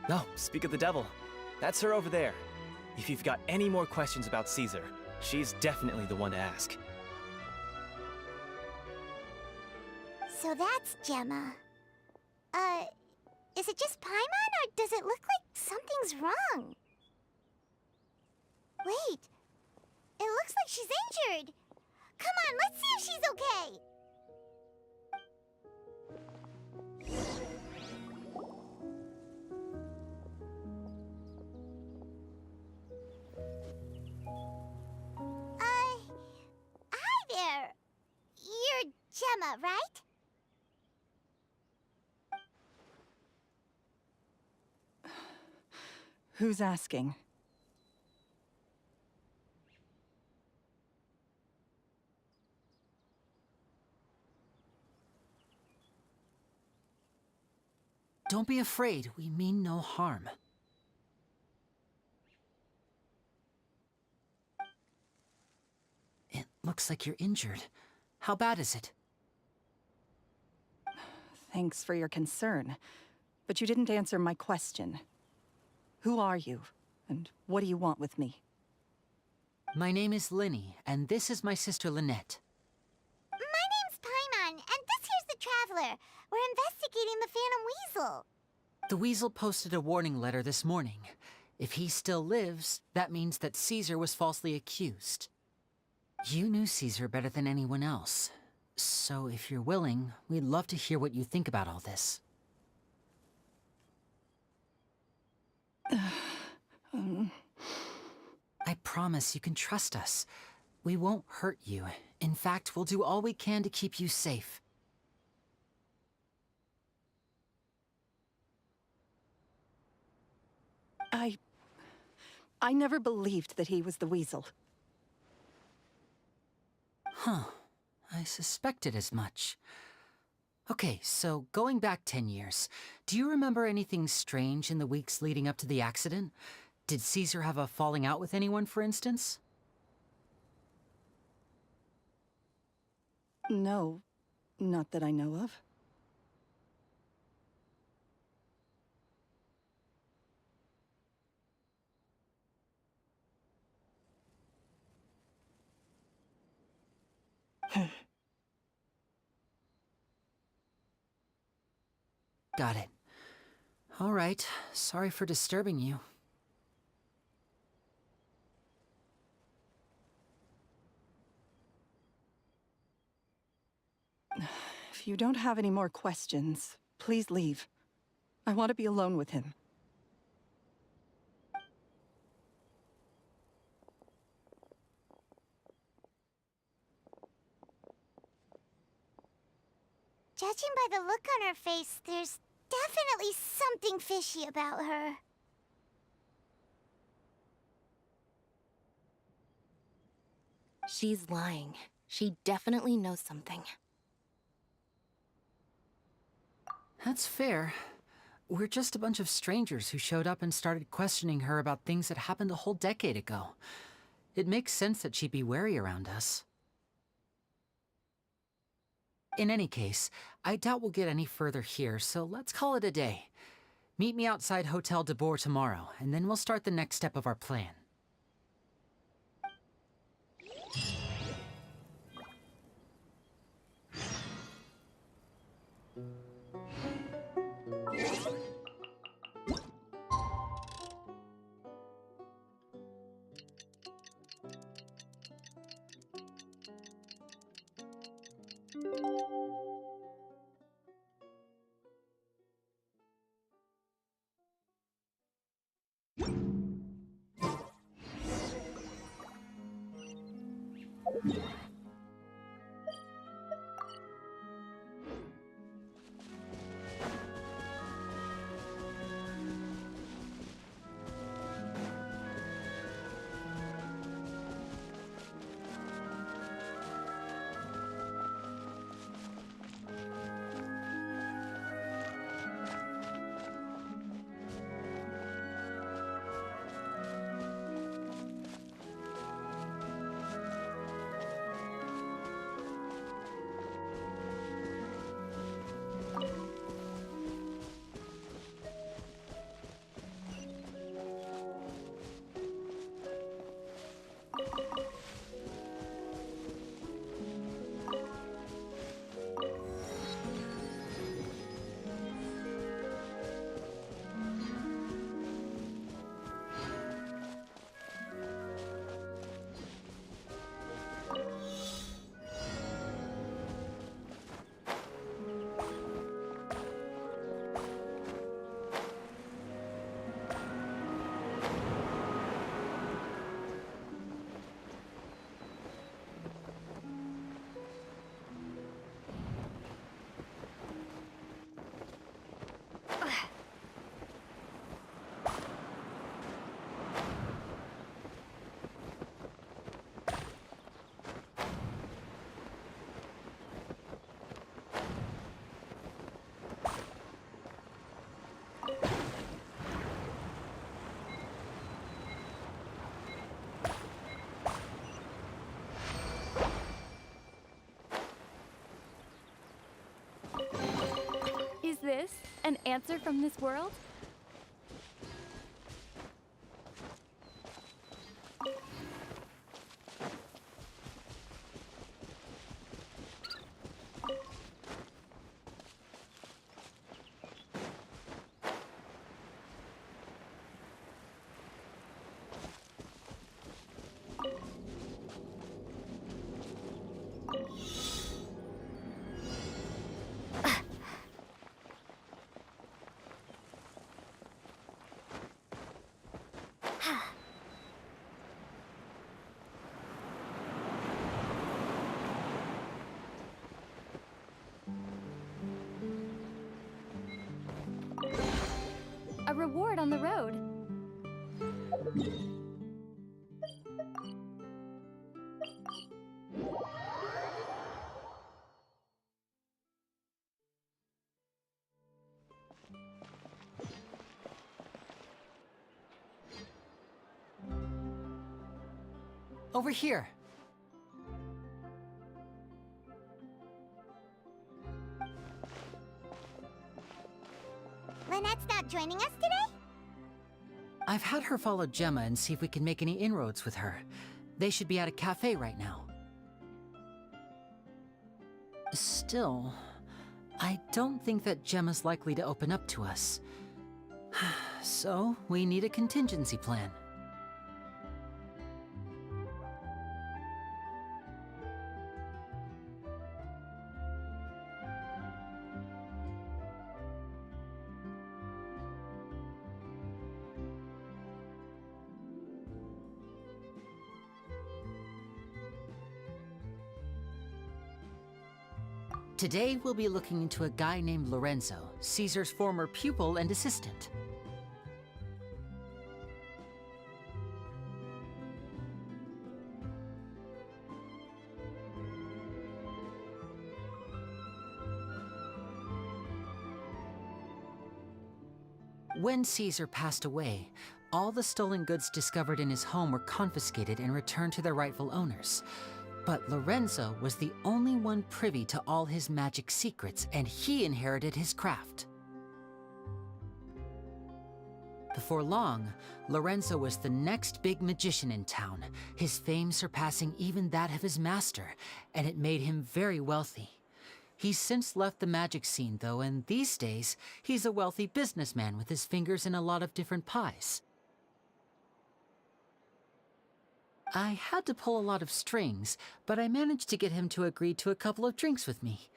No, speak of the devil. That's her over there. If you've got any more questions about Caesar, she's definitely the one to ask. So that's Gemma. Is it just Paimon, or does it look like something's wrong? Wait, it looks like she's injured. Come on, let's see if she's okay. Hi there. You're Gemma, right? Who's asking? Don't be afraid, we mean no harm. It looks like you're injured. How bad is it? Thanks for your concern, but you didn't answer my question. Who are you, and what do you want with me? My name is Linny, and this is my sister Lynette. My name's Paimon, and this here's the Traveler. We're investigating the Phantom Weasel. The Weasel posted a warning letter this morning. If he still lives, that means that Caesar was falsely accused. You knew Caesar better than anyone else. So if you're willing, we'd love to hear what you think about all this. I promise you can trust us. We won't hurt you. In fact, we'll do all we can to keep you safe. I never believed that he was the Weasel. Huh. I suspected as much. Okay, so going back 10 years, do you remember anything strange in the weeks leading up to the accident? Did Caesar have a falling out with anyone, for instance? No, not that I know of. Got it. All right. Sorry for disturbing you. If you don't have any more questions, please leave. I want to be alone with him. Judging by the look on her face, there's definitely something fishy about her. She's lying. She definitely knows something. That's fair. We're just a bunch of strangers who showed up and started questioning her about things that happened a whole decade ago. It makes sense that she'd be wary around us. In any case, I doubt we'll get any further here, so let's call it a day. Meet me outside Hotel de Boer tomorrow, and then we'll start the next step of our plan. Is this an answer from this world? A reward on the road. Over here. Lynette's not joining us today? I've had her follow Gemma and see if we can make any inroads with her. They should be at a cafe right now. Still, I don't think that Gemma's likely to open up to us. So, we need a contingency plan. Today, we'll be looking into a guy named Lorenzo, Caesar's former pupil and assistant. When Caesar passed away, all the stolen goods discovered in his home were confiscated and returned to their rightful owners. But Lorenzo was the only one privy to all his magic secrets, and he inherited his craft. Before long, Lorenzo was the next big magician in town, his fame surpassing even that of his master, and it made him very wealthy. He's since left the magic scene, though, and these days, he's a wealthy businessman with his fingers in a lot of different pies. I had to pull a lot of strings, but I managed to get him to agree to a couple of drinks with me.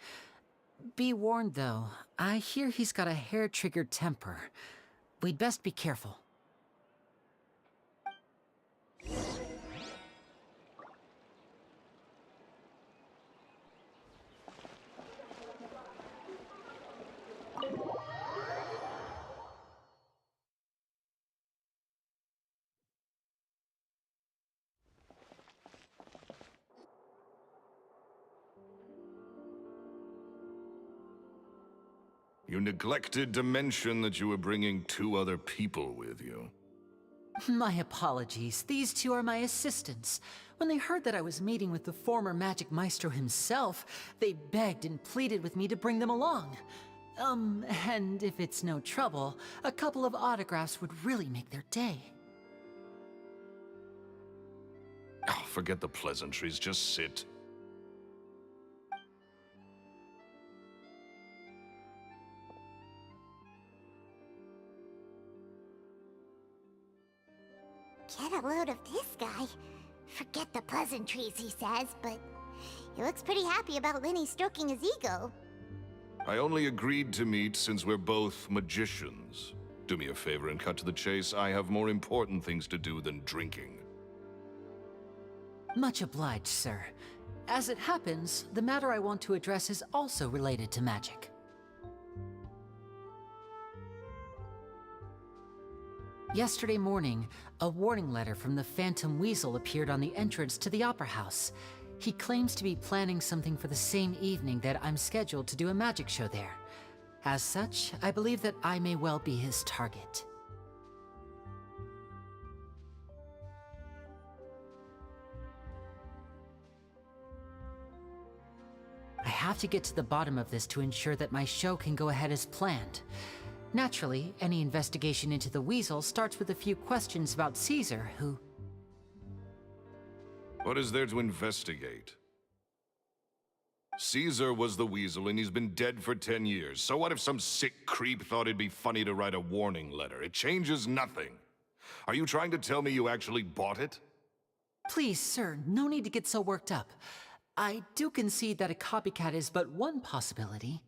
Be warned, though, I hear he's got a hair-triggered temper. We'd best be careful. You neglected to mention that you were bringing 2 other people with you. My apologies. These 2 are my assistants. When they heard that I was meeting with the former Magic Maestro himself, they begged and pleaded with me to bring them along. And if it's no trouble, a couple of autographs would really make their day. Oh, forget the pleasantries, just sit. Get a load of this guy. Forget the pleasantries, he says, but he looks pretty happy about Linny stroking his ego. I only agreed to meet since we're both magicians. Do me a favor and cut to the chase. I have more important things to do than drinking. Much obliged, sir. As it happens, the matter I want to address is also related to magic. Yesterday morning, a warning letter from the Phantom Weasel appeared on the entrance to the Opera House. He claims to be planning something for the same evening that I'm scheduled to do a magic show there. As such, I believe that I may well be his target. I have to get to the bottom of this to ensure that my show can go ahead as planned. Naturally, any investigation into the Weasel starts with a few questions about Caesar, who... What is there to investigate? Caesar was the Weasel, and he's been dead for 10 years. So what if some sick creep thought it'd be funny to write a warning letter? It changes nothing. Are you trying to tell me you actually bought it? Please, sir, no need to get so worked up. I do concede that a copycat is but one possibility.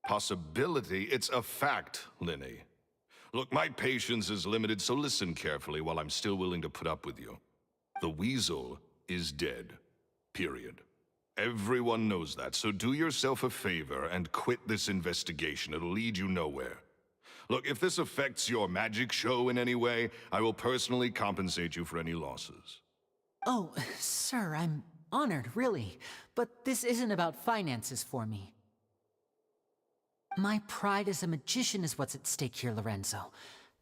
Possibility? It's a fact, Linny. Look, my patience is limited, so listen carefully while I'm still willing to put up with you. The Weasel is dead. Period. Everyone knows that, so do yourself a favor and quit this investigation. It'll lead you nowhere. Look, if this affects your magic show in any way, I will personally compensate you for any losses. Oh, sir, I'm honored, really. But this isn't about finances for me. My pride as a magician is what's at stake here, Lorenzo.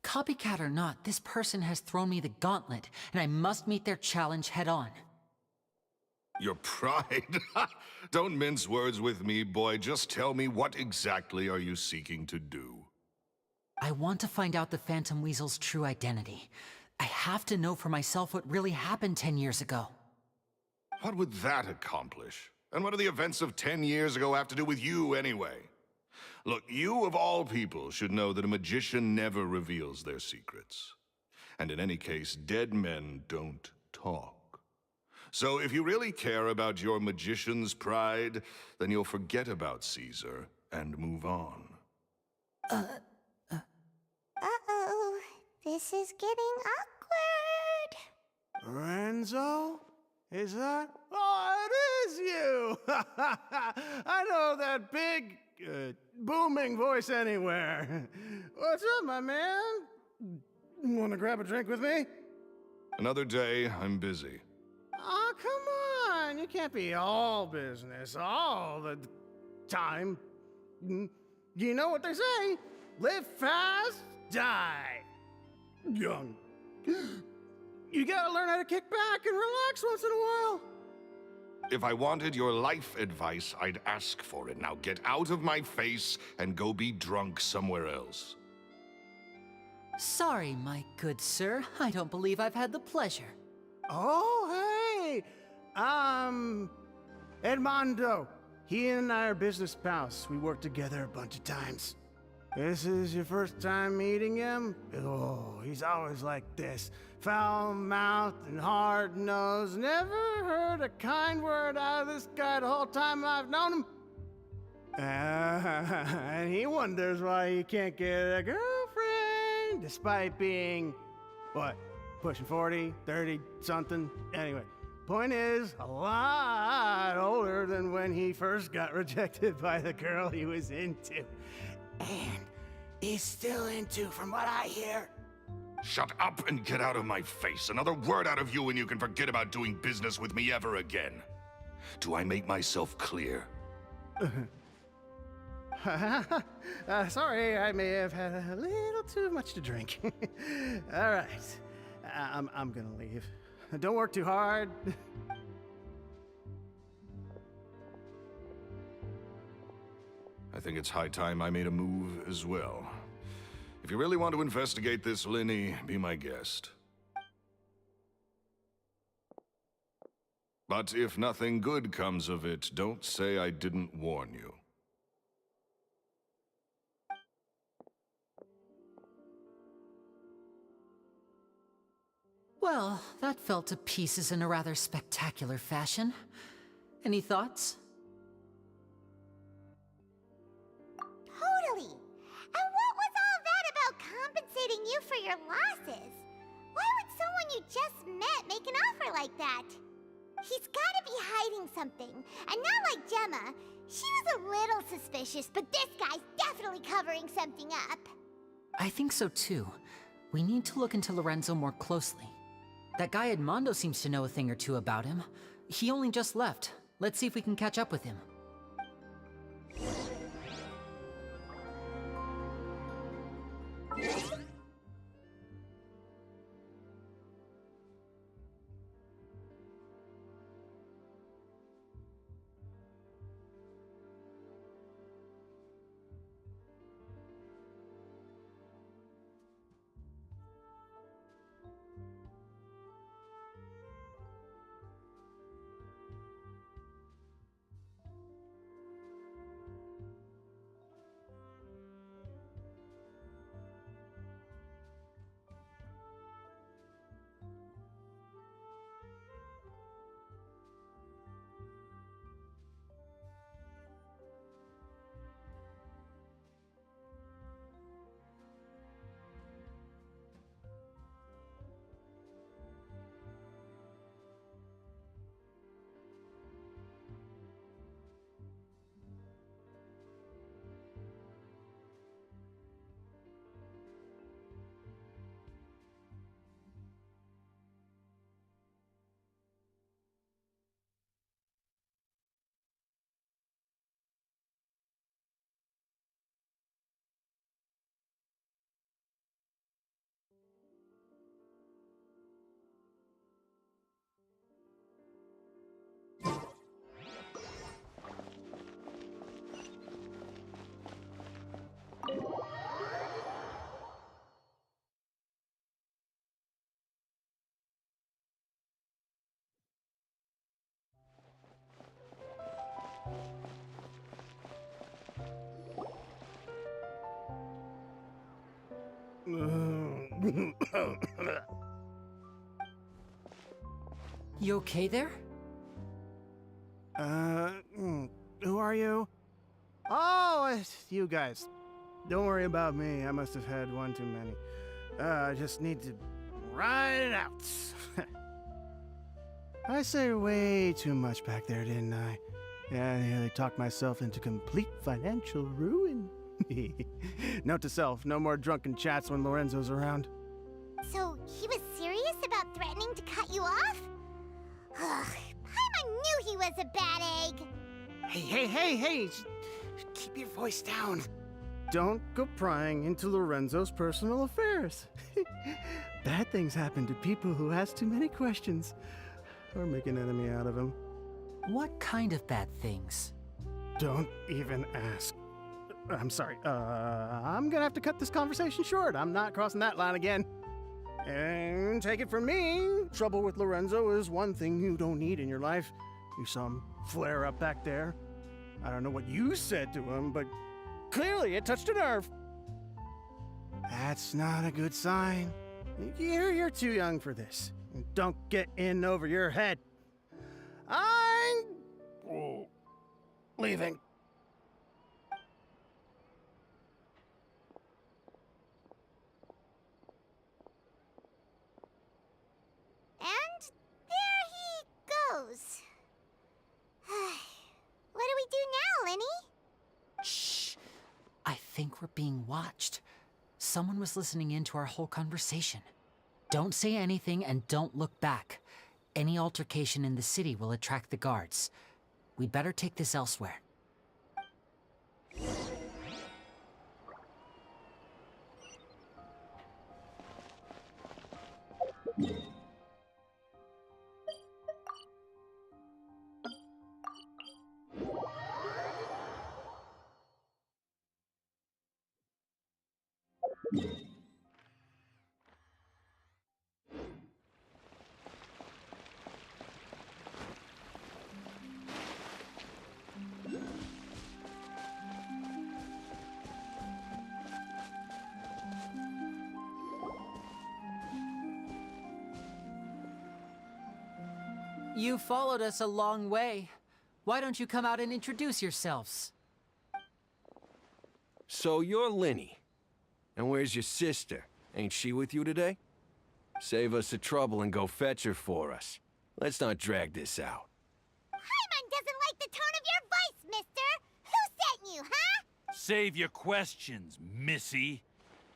Copycat or not, this person has thrown me the gauntlet, and I must meet their challenge head-on. Your pride? Don't mince words with me, boy. Just tell me, what exactly are you seeking to do? I want to find out the Phantom Weasel's true identity. I have to know for myself what really happened 10 years ago. What would that accomplish? And what do the events of 10 years ago have to do with you, anyway? Look, you of all people should know that a magician never reveals their secrets. And in any case, dead men don't talk. So if you really care about your magician's pride, then you'll forget about Caesar and move on. Uh-oh. This is getting awkward. Renzo? Is that? Oh, it is you! I know that big, booming voice anywhere. What's up, my man? Want to grab a drink with me? Another day, I'm busy. Oh, come on. You can't be all business all the time. You know what they say? Live fast, die young. You gotta learn how to kick back and relax once in a while. If I wanted your life advice, I'd ask for it. Now get out of my face and go be drunk somewhere else. Sorry, my good sir. I don't believe I've had the pleasure. Oh, hey! Edmondo. He and I are business pals. We worked together a bunch of times. This is your first time meeting him? Oh, he's always like this. Foul-mouthed and hard-nosed. Never heard a kind word out of this guy the whole time I've known him. And he wonders why he can't get a girlfriend, despite being, what, pushing 40, 30, something? Anyway, point is, a lot older than when he first got rejected by the girl he was into. And he's still into, from what I hear. Shut up and get out of my face. Another word out of you and you can forget about doing business with me ever again. Do I make myself clear? Sorry, I may have had a little too much to drink. All right, I'm gonna leave. Don't work too hard. I think it's high time I made a move as well. If you really want to investigate this, Linny, be my guest. But if nothing good comes of it, don't say I didn't warn you. Well, that fell to pieces in a rather spectacular fashion. Any thoughts? Totally. And what was all that about compensating you for your losses? Why would someone you just met make an offer like that? He's gotta be hiding something. And not like Gemma. She was a little suspicious, but this guy's definitely covering something up. I think so too. We need to look into Lorenzo more closely. That guy Edmondo seems to know a thing or two about him. He only just left. Let's see if we can catch up with him. You okay there? Who are you? Oh, it's you guys. Don't worry about me. I must have had one too many. I just need to ride it out. I say way too much back there, didn't I? Yeah, I nearly talked myself into complete financial ruin. Note to self, no more drunken chats when Lorenzo's around. So, he was serious about threatening to cut you off? Ugh, Paimon knew he was a bad egg! Hey! Keep your voice down. Don't go prying into Lorenzo's personal affairs. Bad things happen to people who ask too many questions. Or make an enemy out of him. What kind of bad things? Don't even ask. I'm sorry. I'm gonna have to cut this conversation short. I'm not crossing that line again. And take it from me, trouble with Lorenzo is one thing you don't need in your life. You saw him flare up back there. I don't know what you said to him, but clearly it touched a nerve. That's not a good sign. You're too young for this. Don't get in over your head. I'm leaving. And there he goes. What do we do now, Lenny? Shh. I think we're being watched. Someone was listening in to our whole conversation. Don't say anything and don't look back. Any altercation in the city will attract the guards. We'd better take this elsewhere. You followed us a long way. Why don't you come out and introduce yourselves? So you're Linny. And where's your sister? Ain't she with you today? Save us the trouble and go fetch her for us. Let's not drag this out. Paimon doesn't like the tone of your voice, mister! Who sent you, huh? Save your questions, missy.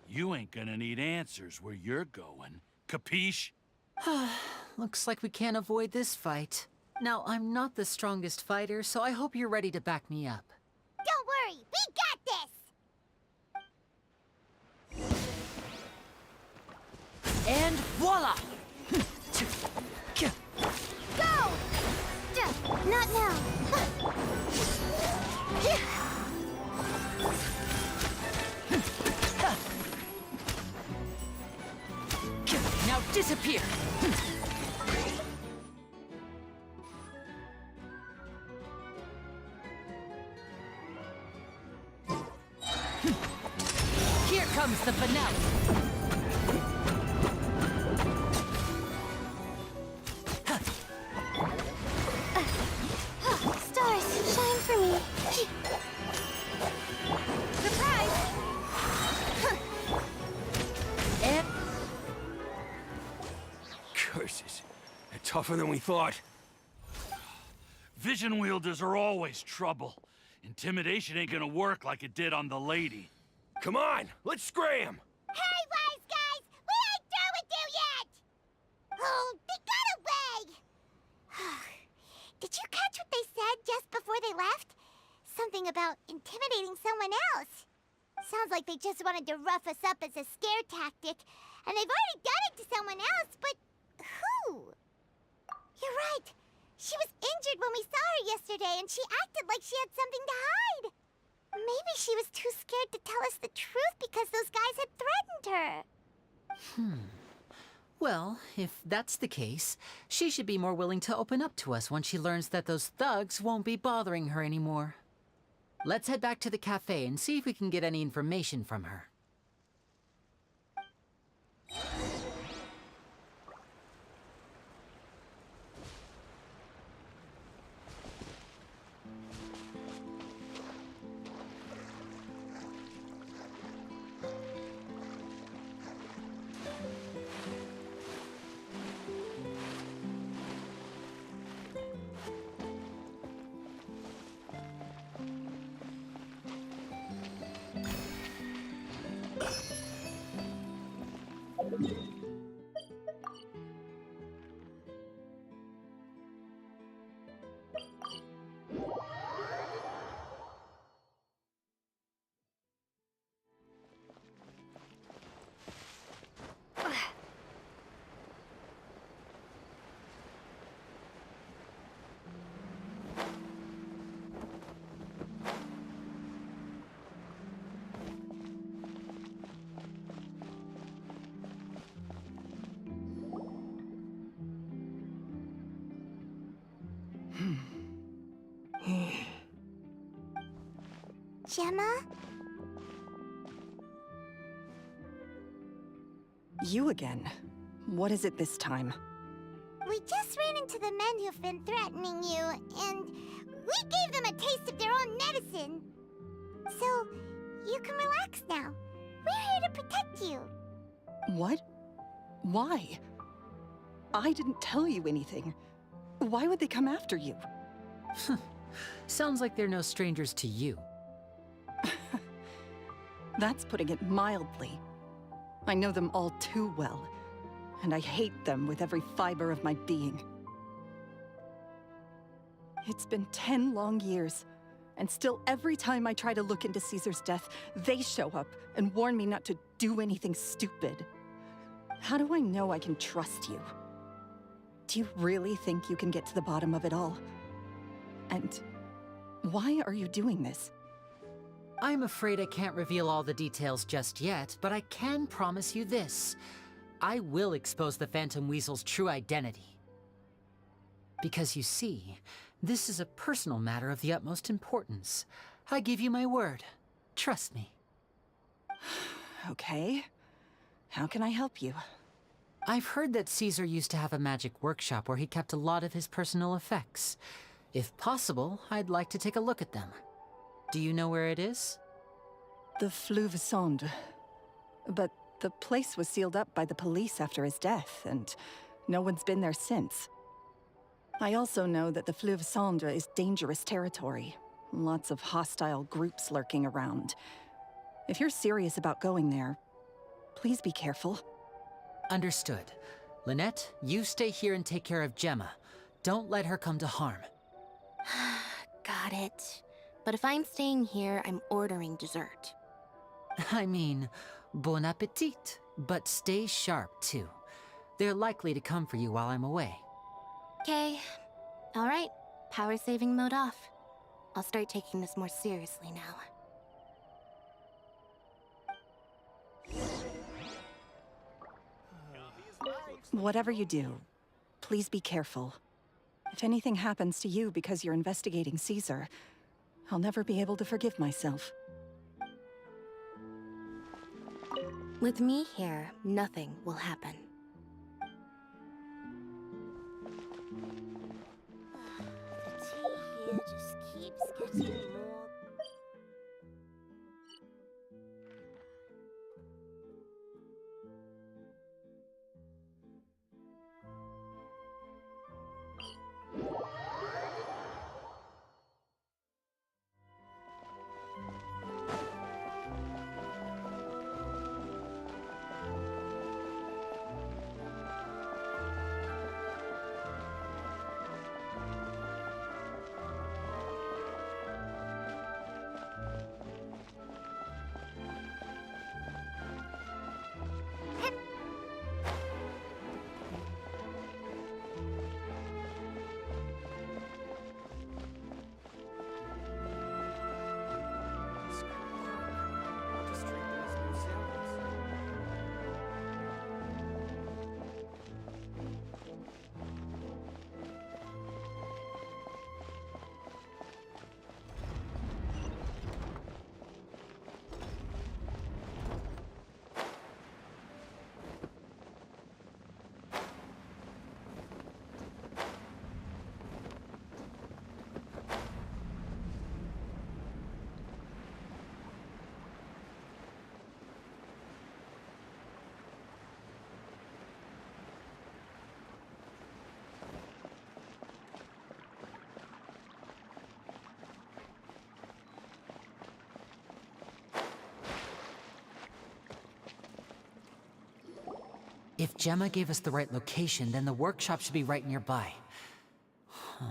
You ain't gonna need answers where you're going. Capiche? Looks like we can't avoid this fight. Now, I'm not the strongest fighter, so I hope you're ready to back me up. Don't worry, we got this! And voila! Go! Not now. Now disappear! Here comes the finale! Stars, shine for me. Surprise! And Curses. They're tougher than we thought. Vision wielders are always trouble. Intimidation ain't gonna work like it did on the lady. Come on, let's scram! Hey, wise guys! We ain't through with you yet! Oh, they got away! Did you catch what they said just before they left? Something about intimidating someone else. Sounds like they just wanted to rough us up as a scare tactic, and they've already done it to someone else, but who? You're right. She was injured when we saw her yesterday, and she acted like she had something to hide. Maybe she was too scared to tell us the truth because those guys had threatened her. well, if that's the case, she should be more willing to open up to us once she learns that those thugs won't be bothering her anymore. Let's head back to the cafe and see if we can get any information from her. Gemma? You again. What is it this time? We just ran into the men who've been threatening you, and we gave them a taste of their own medicine. So, you can relax now. We're here to protect you. What? Why? I didn't tell you anything. Why would they come after you? Sounds like they're no strangers to you. That's putting it mildly. I know them all too well, and I hate them with every fiber of my being. It's been 10 long years, and still every time I try to look into Caesar's death, they show up and warn me not to do anything stupid. How do I know I can trust you? Do you really think you can get to the bottom of it all? And why are you doing this? I'm afraid I can't reveal all the details just yet, but I can promise you this. I will expose the Phantom Weasel's true identity. Because you see, this is a personal matter of the utmost importance. I give you my word. Trust me. Okay. How can I help you? I've heard that Caesar used to have a magic workshop where he kept a lot of his personal effects. If possible, I'd like to take a look at them. Do you know where it is? The Fleuve Sonde. But the place was sealed up by the police after his death, and no one's been there since. I also know that the Fleuve Sonde is dangerous territory. Lots of hostile groups lurking around. If you're serious about going there, please be careful. Understood. Lynette, you stay here and take care of Gemma. Don't let her come to harm. Got it. But if I'm staying here, I'm ordering dessert. I mean, bon appetit, but stay sharp, too. They're likely to come for you while I'm away. Okay. All right. Power saving mode off. I'll start taking this more seriously now. Whatever you do, please be careful. If anything happens to you because you're investigating Caesar, I'll never be able to forgive myself. With me here, nothing will happen. The tea here just keeps getting more... If Gemma gave us the right location, then the workshop should be right nearby. Huh.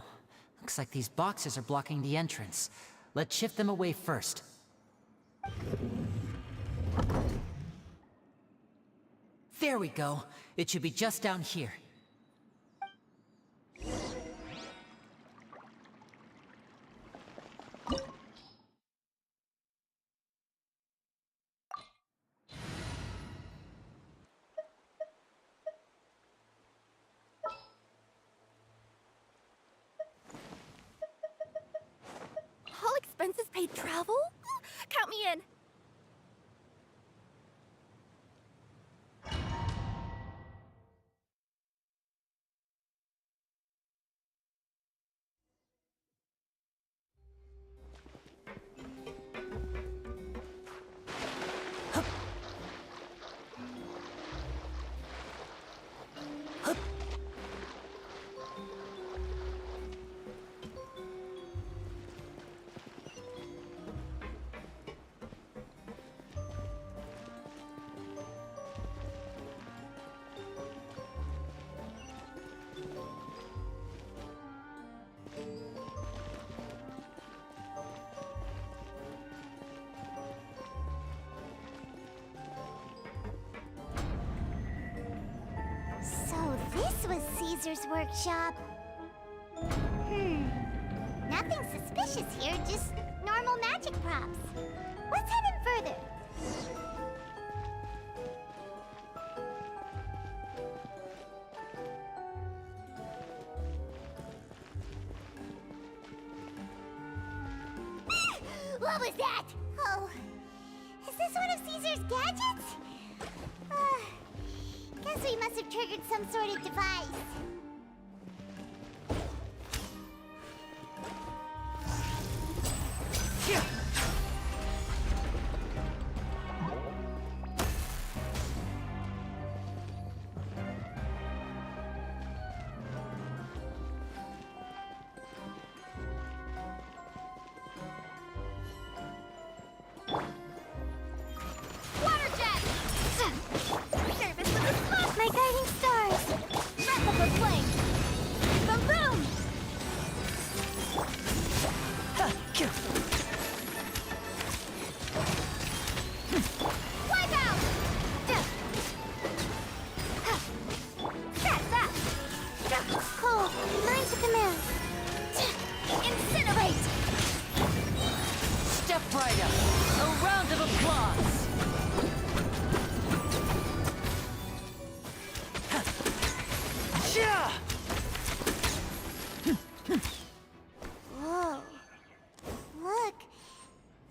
Looks like these boxes are blocking the entrance. Let's shift them away first. There we go. It should be just down here. All expenses paid travel? Count me in. So this was Caesar's workshop. Nothing suspicious here, just normal magic props. Let's head in further. What was that? Oh, is this one of Caesar's gadgets? Guess we must have triggered some sort of device. My guiding stars! Breath of the flame! Boom boom! Wipe out! That's that! Cold, mine to command. Incinerate! Step right up. A round of applause. Whoa. Look.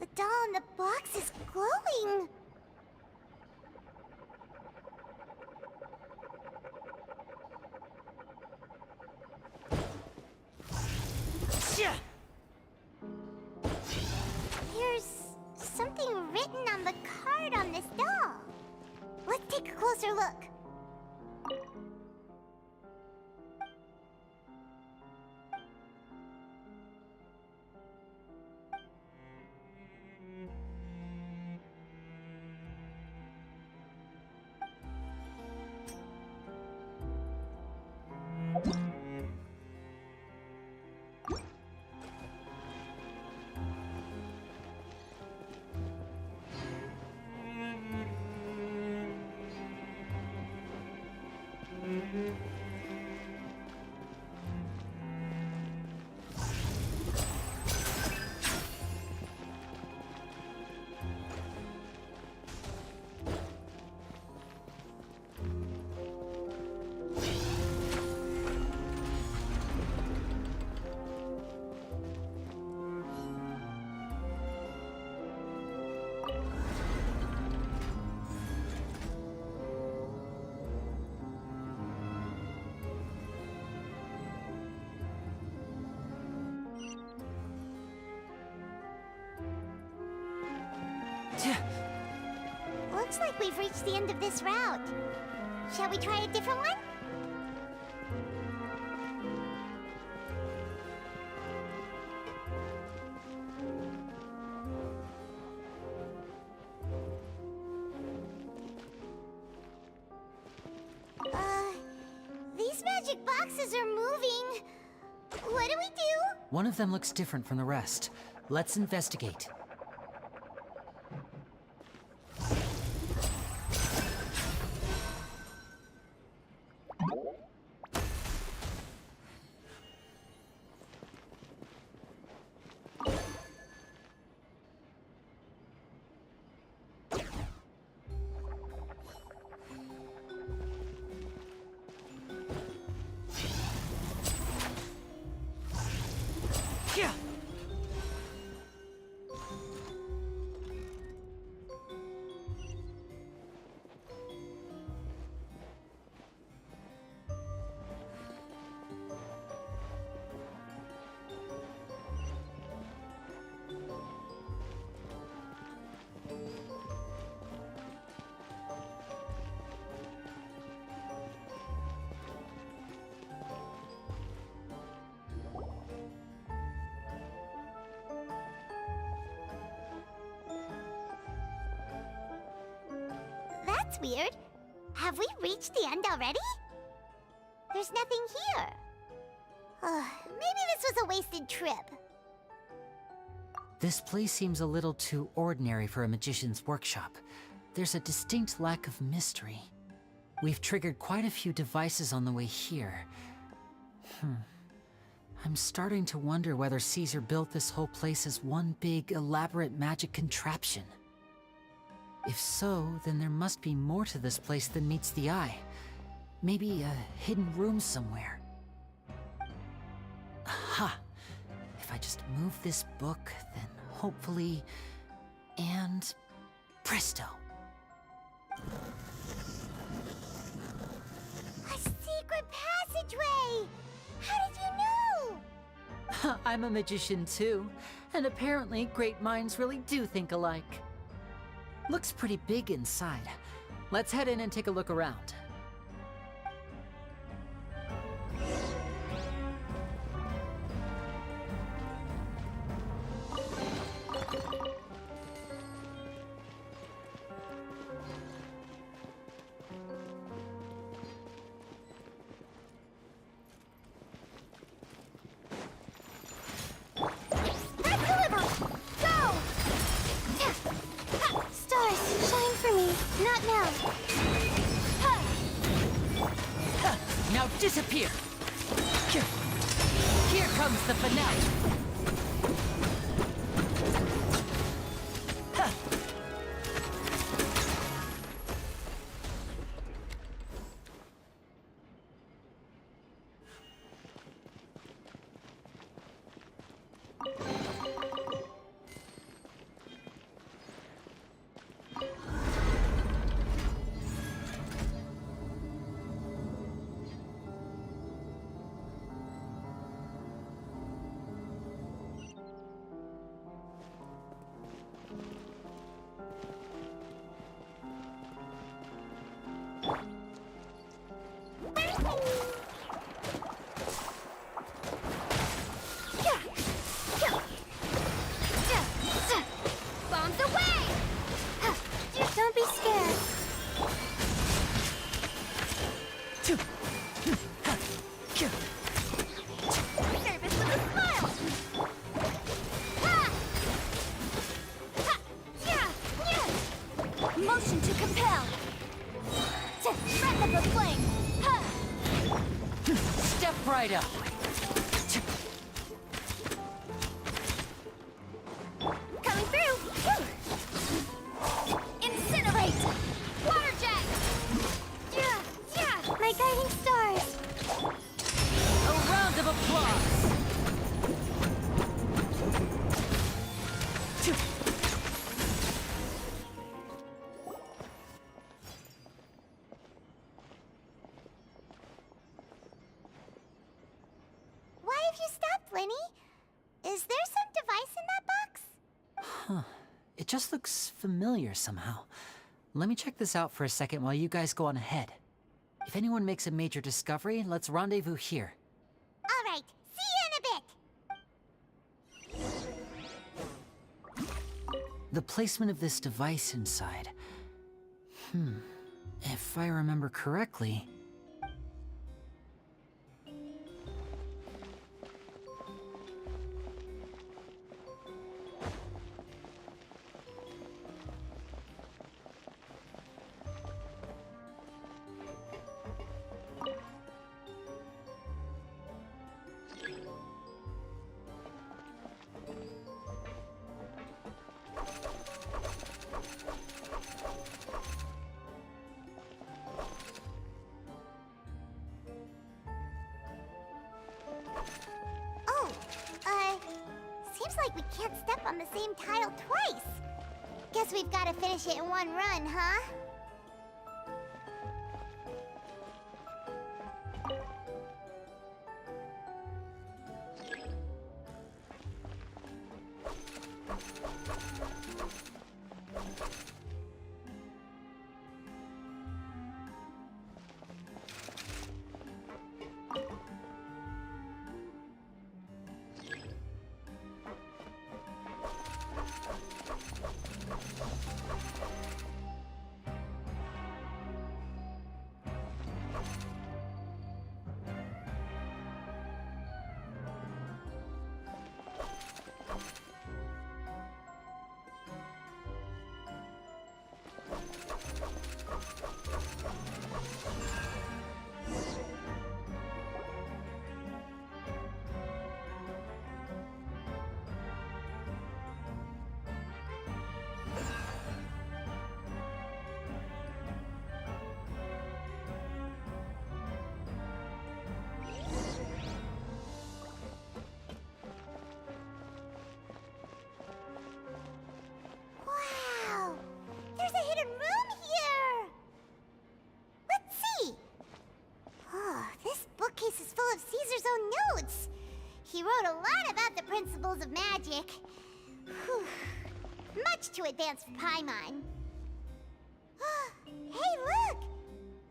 The doll in the box is glowing. There's something written on the card on this doll. Let's take a closer look. Looks like we've reached the end of this route. Shall we try a different one? boxes are moving. What do we do? One of them looks different from the rest. Let's investigate. That's weird. Have we reached the end already? There's nothing here. Maybe this was a wasted trip. This place seems a little too ordinary for a magician's workshop. There's a distinct lack of mystery. We've triggered quite a few devices on the way here. I'm starting to wonder whether Caesar built this whole place as one big, elaborate magic contraption. If so, then there must be more to this place than meets the eye. Maybe a hidden room somewhere. Aha! If I just move this book, then hopefully... and... presto! A secret passageway! How did you know? I'm a magician too, and apparently great minds really do think alike. Looks pretty big inside. Let's head in and take a look around. Now disappear! Here comes the finale! Motion to compel! Breath of the flame! Step right up! Coming through! Incinerate! Water jet! My guiding stars! A round of applause! Why have you stopped, Lenny? Is there some device in that box? Huh. It just looks familiar somehow. Let me check this out for a second while you guys go on ahead. If anyone makes a major discovery, let's rendezvous here. All right, see you in a bit! The placement of this device inside. If I remember correctly... like we can't step on the same tile twice. Guess we've got to finish it in one run, huh? Wow! There's a hidden room here! Let's see! Oh, this bookcase is full of Caesar's own notes! He wrote a lot about the principles of magic. Whew. Much too advanced for Paimon. Hey, look!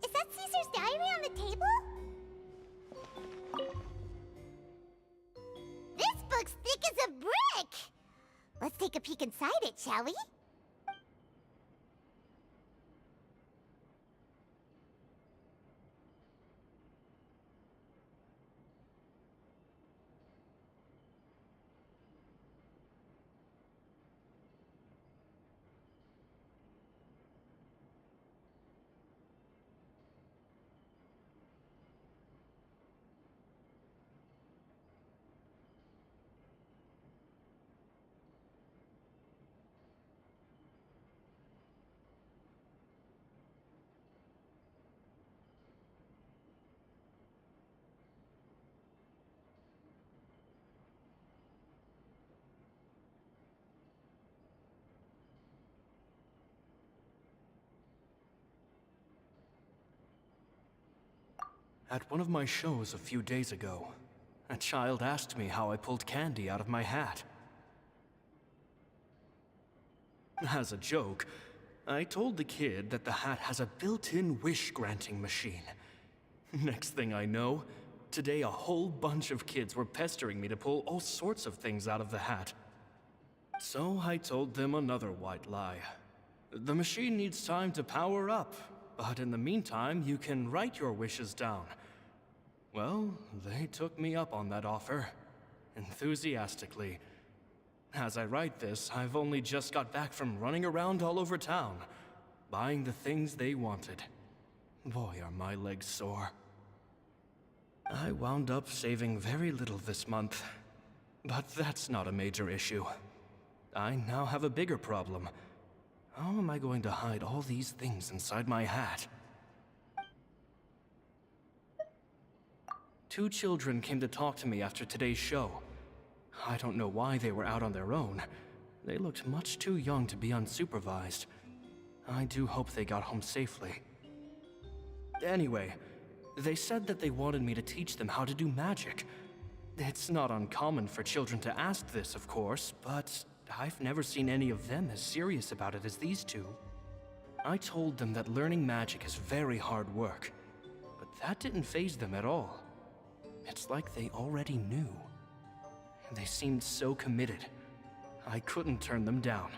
Is that Caesar's diary on the table? This book's thick as a brick! Let's take a peek inside it, shall we? At one of my shows a few days ago, a child asked me how I pulled candy out of my hat. As a joke, I told the kid that the hat has a built-in wish-granting machine. Next thing I know, today a whole bunch of kids were pestering me to pull all sorts of things out of the hat. So I told them another white lie. The machine needs time to power up, but in the meantime, you can write your wishes down. Well, they took me up on that offer, enthusiastically. As I write this, I've only just got back from running around all over town, buying the things they wanted. Boy, are my legs sore. I wound up saving very little this month, but that's not a major issue. I now have a bigger problem. How am I going to hide all these things inside my hat? 2 children came to talk to me after today's show. I don't know why they were out on their own. They looked much too young to be unsupervised. I do hope they got home safely. Anyway, they said that they wanted me to teach them how to do magic. It's not uncommon for children to ask this, of course, but I've never seen any of them as serious about it as these 2. I told them that learning magic is very hard work, but that didn't faze them at all. It's like they already knew. They seemed so committed. I couldn't turn them down.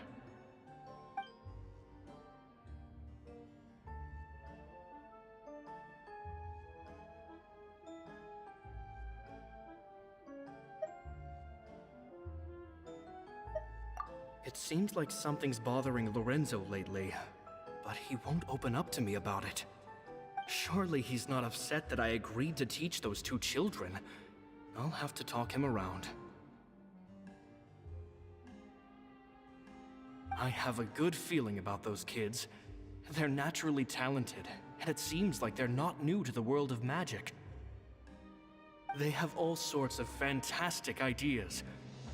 It seems like something's bothering Lorenzo lately, but he won't open up to me about it. Surely he's not upset that I agreed to teach those 2 children. I'll have to talk him around. I have a good feeling about those kids. They're naturally talented, and it seems like they're not new to the world of magic. They have all sorts of fantastic ideas.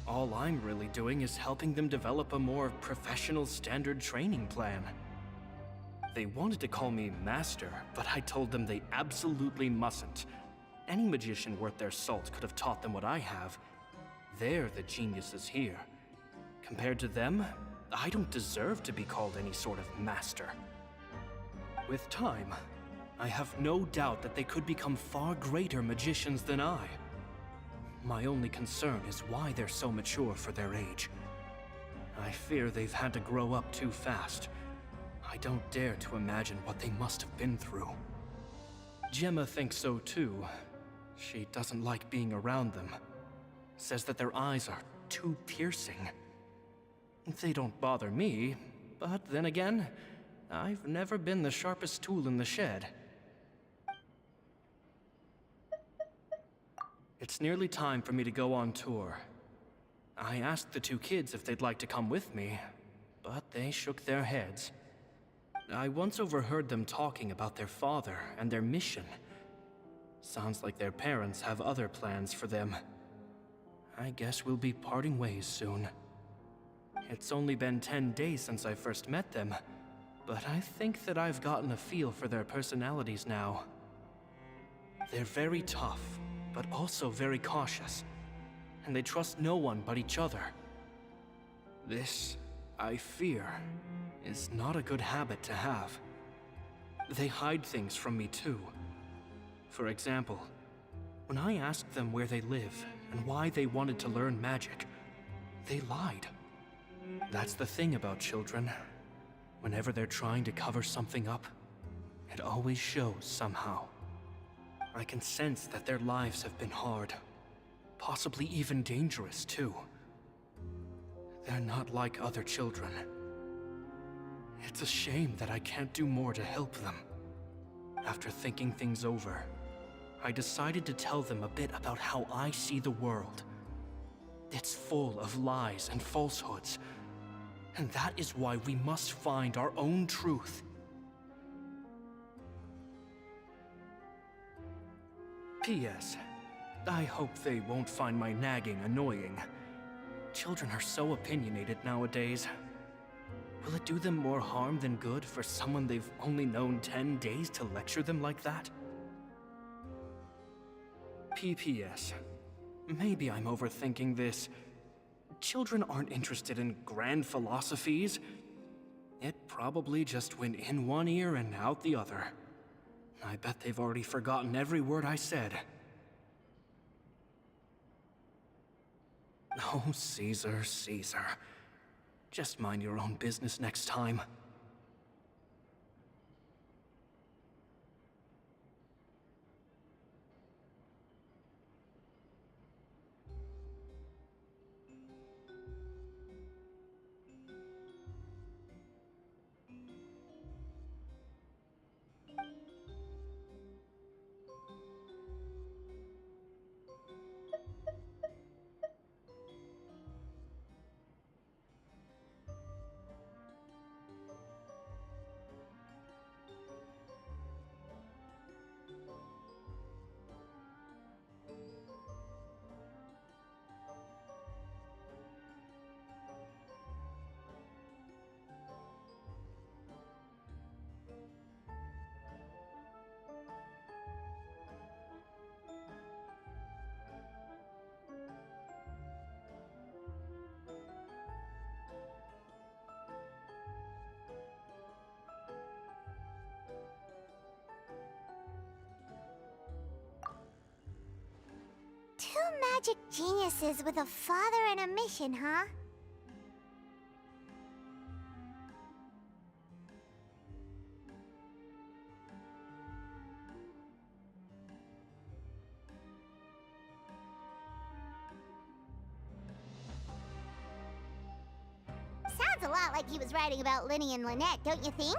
All I'm really doing is helping them develop a more professional standard training plan. They wanted to call me Master, but I told them they absolutely mustn't. Any magician worth their salt could have taught them what I have. They're the geniuses here. Compared to them, I don't deserve to be called any sort of master. With time, I have no doubt that they could become far greater magicians than I. My only concern is why they're so mature for their age. I fear they've had to grow up too fast. I don't dare to imagine what they must have been through. Gemma thinks so too. She doesn't like being around them. Says that their eyes are too piercing. They don't bother me, but then again, I've never been the sharpest tool in the shed. It's nearly time for me to go on tour. I asked the two kids if they'd like to come with me, but they shook their heads. I once overheard them talking about their father and their mission. Sounds like their parents have other plans for them. I guess we'll be parting ways soon. It's only been 10 days since I first met them, but I think that I've gotten a feel for their personalities now. They're very tough, but also very cautious, and they trust no one but each other. This, I fear, is not a good habit to have. They hide things from me too. For example, when I asked them where they live and why they wanted to learn magic, they lied. That's the thing about children. Whenever they're trying to cover something up, it always shows somehow. I can sense that their lives have been hard, possibly even dangerous too. They're not like other children. It's a shame that I can't do more to help them. After thinking things over, I decided to tell them a bit about how I see the world. It's full of lies and falsehoods, and that is why we must find our own truth. P.S. I hope they won't find my nagging annoying. Children are so opinionated nowadays. Will it do them more harm than good for someone they've only known 10 days to lecture them like that? P.P.S. Maybe I'm overthinking this. Children aren't interested in grand philosophies. It probably just went in one ear and out the other. I bet they've already forgotten every word I said. Oh, Caesar, Caesar. Just mind your own business next time. Two magic geniuses with a father and a mission, huh? Sounds a lot like he was writing about Linny and Lynette, don't you think?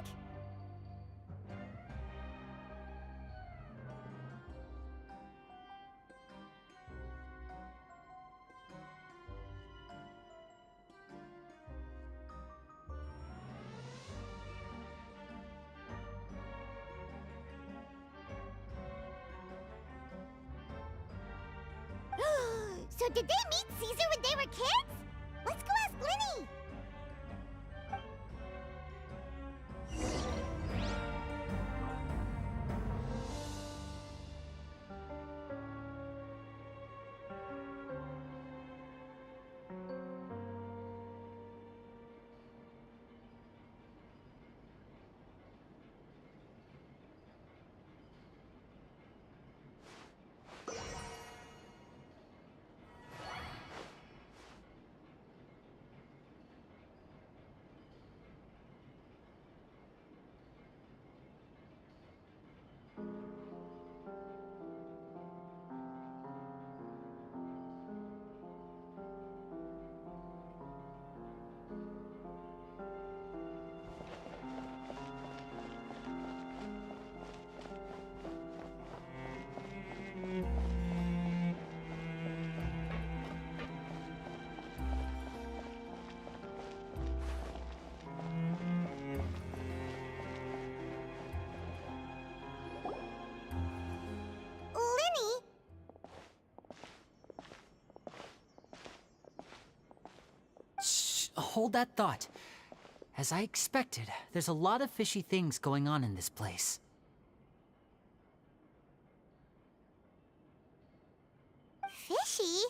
So So did they meet Caesar when they were kids? Let's go ask Linny! Hold that thought. As I expected, there's a lot of fishy things going on in this place. Fishy?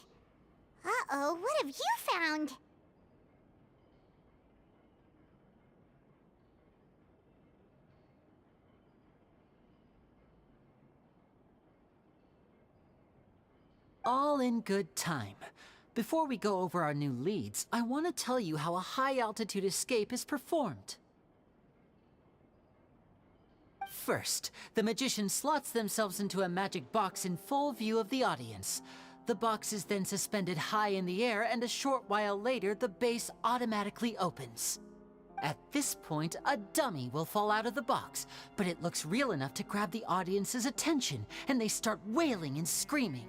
Uh-oh, what have you found? All in good time. Before we go over our new leads, I want to tell you how a high-altitude escape is performed. First, the magician slots themselves into a magic box in full view of the audience. The box is then suspended high in the air, and a short while later, the base automatically opens. At this point, a dummy will fall out of the box, but it looks real enough to grab the audience's attention, and they start wailing and screaming.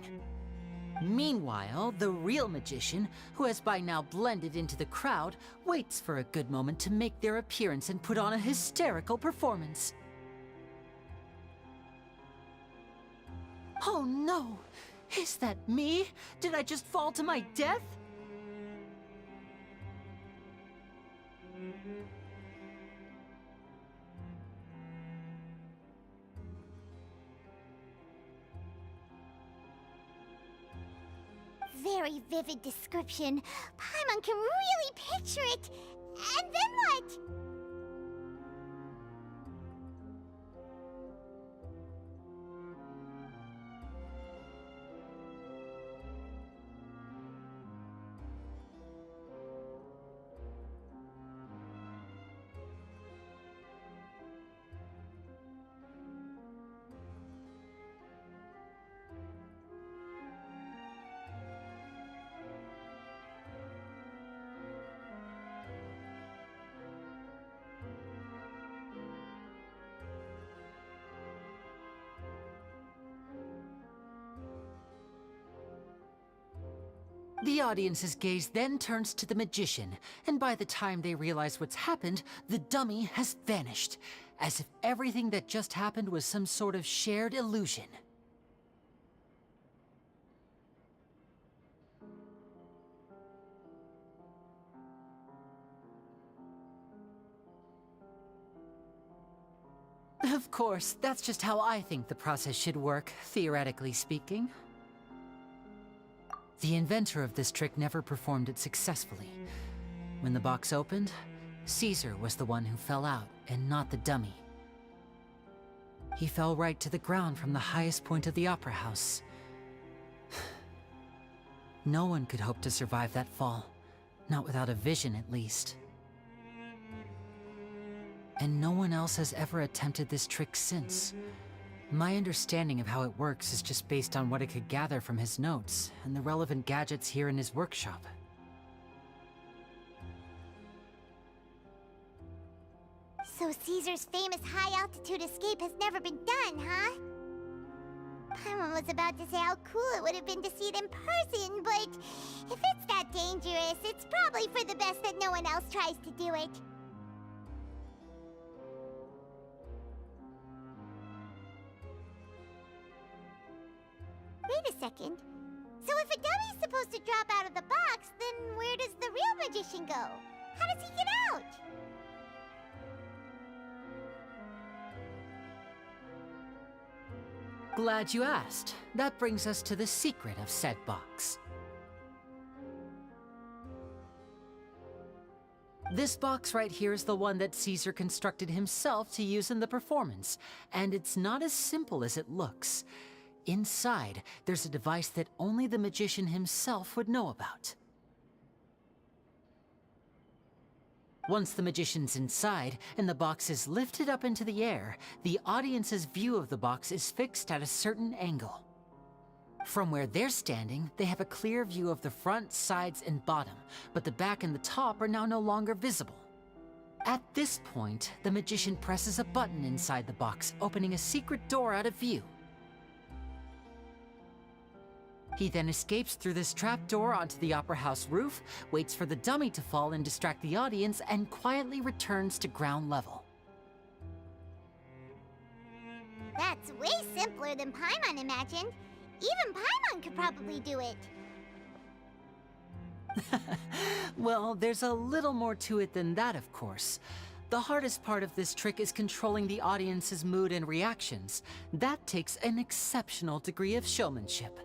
Meanwhile, the real magician, who has by now blended into the crowd, waits for a good moment to make their appearance and put on a hysterical performance. Oh no! Is that me? Did I just fall to my death? Very vivid description. Paimon can really picture it. And then what? The audience's gaze then turns to the magician, and by the time they realize what's happened, the dummy has vanished, as if everything that just happened was some sort of shared illusion. Of course, that's just how I think the process should work, theoretically speaking. The inventor of this trick never performed it successfully. When the box opened, Caesar was the one who fell out, and not the dummy. He fell right to the ground from the highest point of the opera house. No one could hope to survive that fall, not without a vision at least. And no one else has ever attempted this trick since. My understanding of how it works is just based on what I could gather from his notes and the relevant gadgets here in his workshop. So Caesar's famous high-altitude escape has never been done, huh? Paimon was about to say how cool it would have been to see it in person, but if it's that dangerous, it's probably for the best that no one else tries to do it. Wait a second. So if a dummy's supposed to drop out of the box, then where does the real magician go? How does he get out? Glad you asked. That brings us to the secret of said box. This box right here is the one that Caesar constructed himself to use in the performance, and it's not as simple as it looks. Inside, there's a device that only the magician himself would know about. Once the magician's inside and the box is lifted up into the air, the audience's view of the box is fixed at a certain angle. From where they're standing, they have a clear view of the front, sides, and bottom, but the back and the top are now no longer visible. At this point, the magician presses a button inside the box, opening a secret door out of view. He then escapes through this trapdoor onto the opera house roof, waits for the dummy to fall and distract the audience, and quietly returns to ground level. That's way simpler than Paimon imagined. Even Paimon could probably do it. Well, there's a little more to it than that, of course. The hardest part of this trick is controlling the audience's mood and reactions. That takes an exceptional degree of showmanship.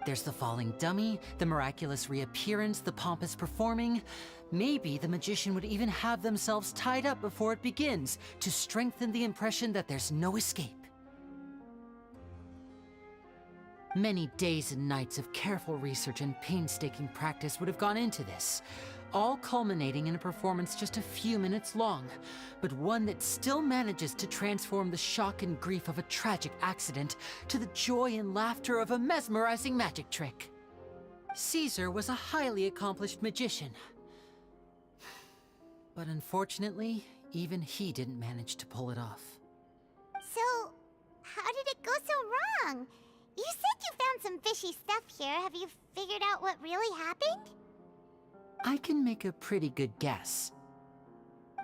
There's the falling dummy, the miraculous reappearance, the pompous performing. Maybe the magician would even have themselves tied up before it begins to strengthen the impression that there's no escape. Many days and nights of careful research and painstaking practice would have gone into this, all culminating in a performance just a few minutes long, but one that still manages to transform the shock and grief of a tragic accident to the joy and laughter of a mesmerizing magic trick. Caesar was a highly accomplished magician, but unfortunately, even he didn't manage to pull it off. So, how did it go so wrong? You said you found some fishy stuff here. Have you figured out what really happened? I can make a pretty good guess.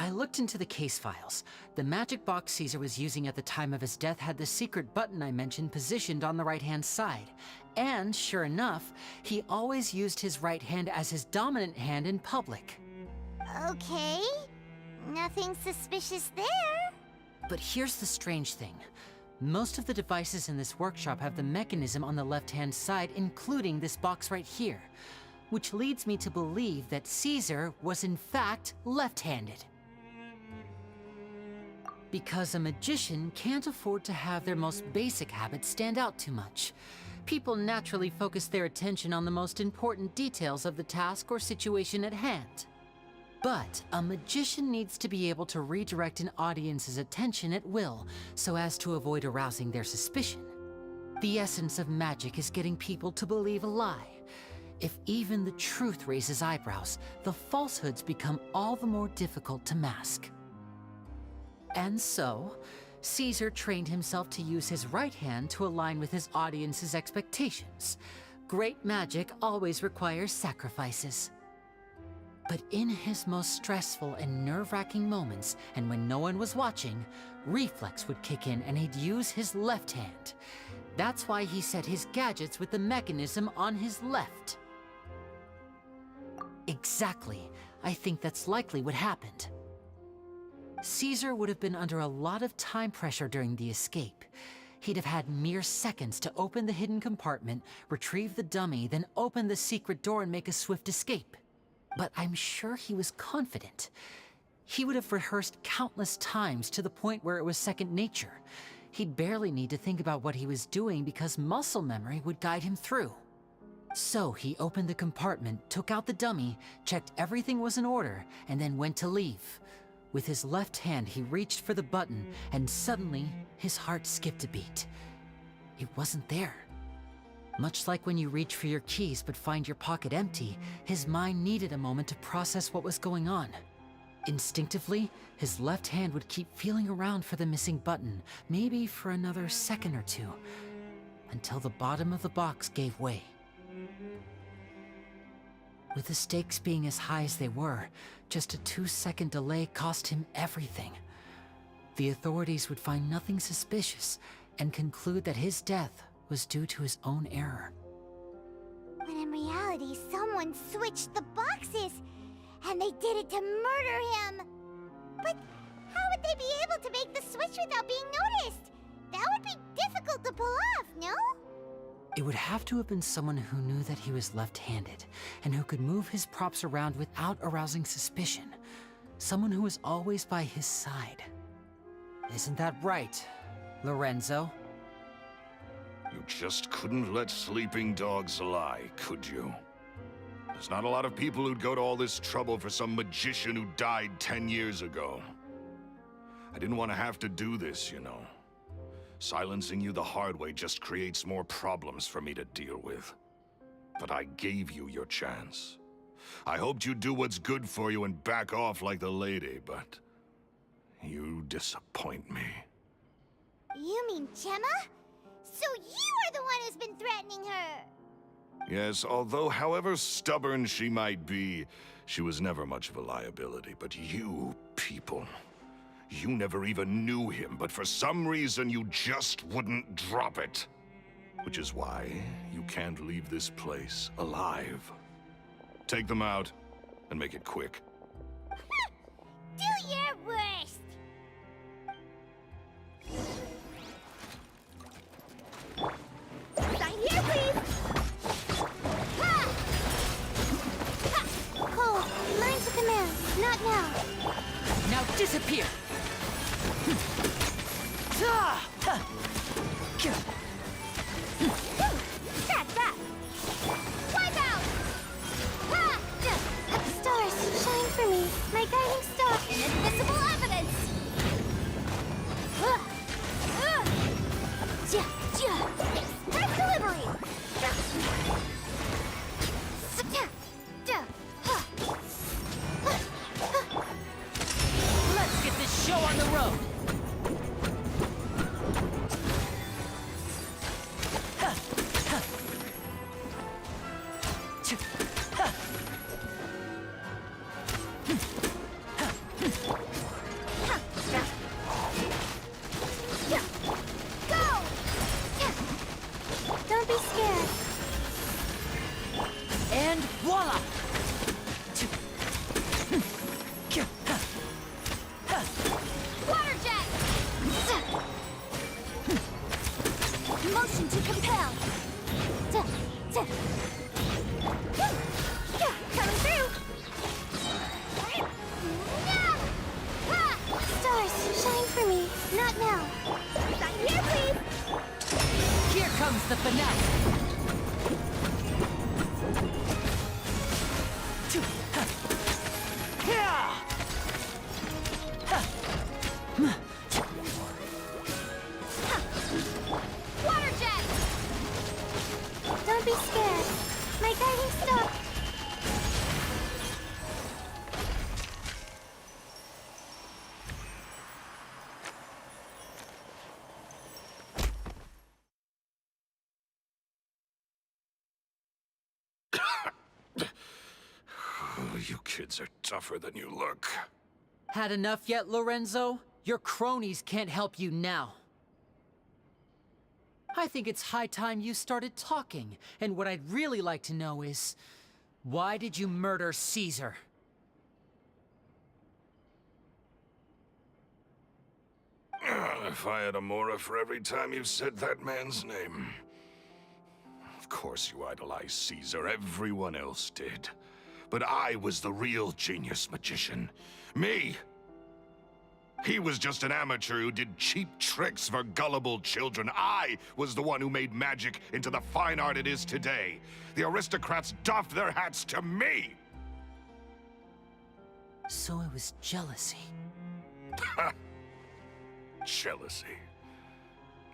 I looked into the case files. The magic box Caesar was using at the time of his death had the secret button I mentioned positioned on the right-hand side. And sure enough, he always used his right hand as his dominant hand in public. Okay. Nothing suspicious there. But here's the strange thing. Most of the devices in this workshop have the mechanism on the left-hand side, including this box right here, which leads me to believe that Caesar was in fact left-handed. Because a magician can't afford to have their most basic habits stand out too much. People naturally focus their attention on the most important details of the task or situation at hand. But a magician needs to be able to redirect an audience's attention at will, so as to avoid arousing their suspicion. The essence of magic is getting people to believe a lie. If even the truth raises eyebrows, the falsehoods become all the more difficult to mask. And so, Caesar trained himself to use his right hand to align with his audience's expectations. Great magic always requires sacrifices. But in his most stressful and nerve-wracking moments, and when no one was watching, reflex would kick in and he'd use his left hand. That's why he set his gadgets with the mechanism on his left. Exactly. I think that's likely what happened. Caesar would have been under a lot of time pressure during the escape. He'd have had mere seconds to open the hidden compartment, retrieve the dummy, then open the secret door and make a swift escape. But I'm sure he was confident. He would have rehearsed countless times to the point where it was second nature. He'd barely need to think about what he was doing because muscle memory would guide him through. So he opened the compartment, took out the dummy, checked everything was in order, and then went to leave. With his left hand, he reached for the button, and suddenly, his heart skipped a beat. It wasn't there. Much like when you reach for your keys but find your pocket empty, his mind needed a moment to process what was going on. Instinctively, his left hand would keep feeling around for the missing button, maybe for another second or two, until the bottom of the box gave way. With the stakes being as high as they were, just a 2-second delay cost him everything. The authorities would find nothing suspicious and conclude that his death was due to his own error. When in reality, someone switched the boxes, and they did it to murder him. But how would they be able to make the switch without being noticed? That would be difficult to pull off, no? It would have to have been someone who knew that he was left-handed, and who could move his props around without arousing suspicion. Someone who was always by his side. Isn't that right, Lorenzo? You just couldn't let sleeping dogs lie, could you? There's not a lot of people who'd go to all this trouble for some magician who died 10 years ago. I didn't want to have to do this, you know. Silencing you the hard way just creates more problems for me to deal with. But I gave you your chance. I hoped you'd do what's good for you and back off like the lady, but you disappoint me. You mean Gemma? So you are the one who's been threatening her! Yes, although however stubborn she might be, she was never much of a liability. But you people, you never even knew him, but for some reason you just wouldn't drop it. Which is why you can't leave this place alive. Take them out, and make it quick. Do your worst! Sign here, please! Ha! Ha! Cole, mine's a command, not now. Now disappear! That's that! Wipe out! Ha! Stars, shine for me, my guiding star. Invisible evidence! Express delivery! Let's get this show on the road! Go! Don't be scared. And voila! Water jet! Motion to compel. Coming through. Stars, shine for me. Not now. Sign here, please. Here comes the finale! Water jet! Don't be scared. My guiding star. You kids are tougher than you look. Had enough yet, Lorenzo? Your cronies can't help you now. I think it's high time you started talking, and what I'd really like to know is, why did you murder Caesar? If I had a mora for every time you said that man's name. Of course you idolize Caesar, everyone else did. But I was the real genius magician. Me! He was just an amateur who did cheap tricks for gullible children. I was the one who made magic into the fine art it is today. The aristocrats doffed their hats to me! So it was jealousy. Jealousy.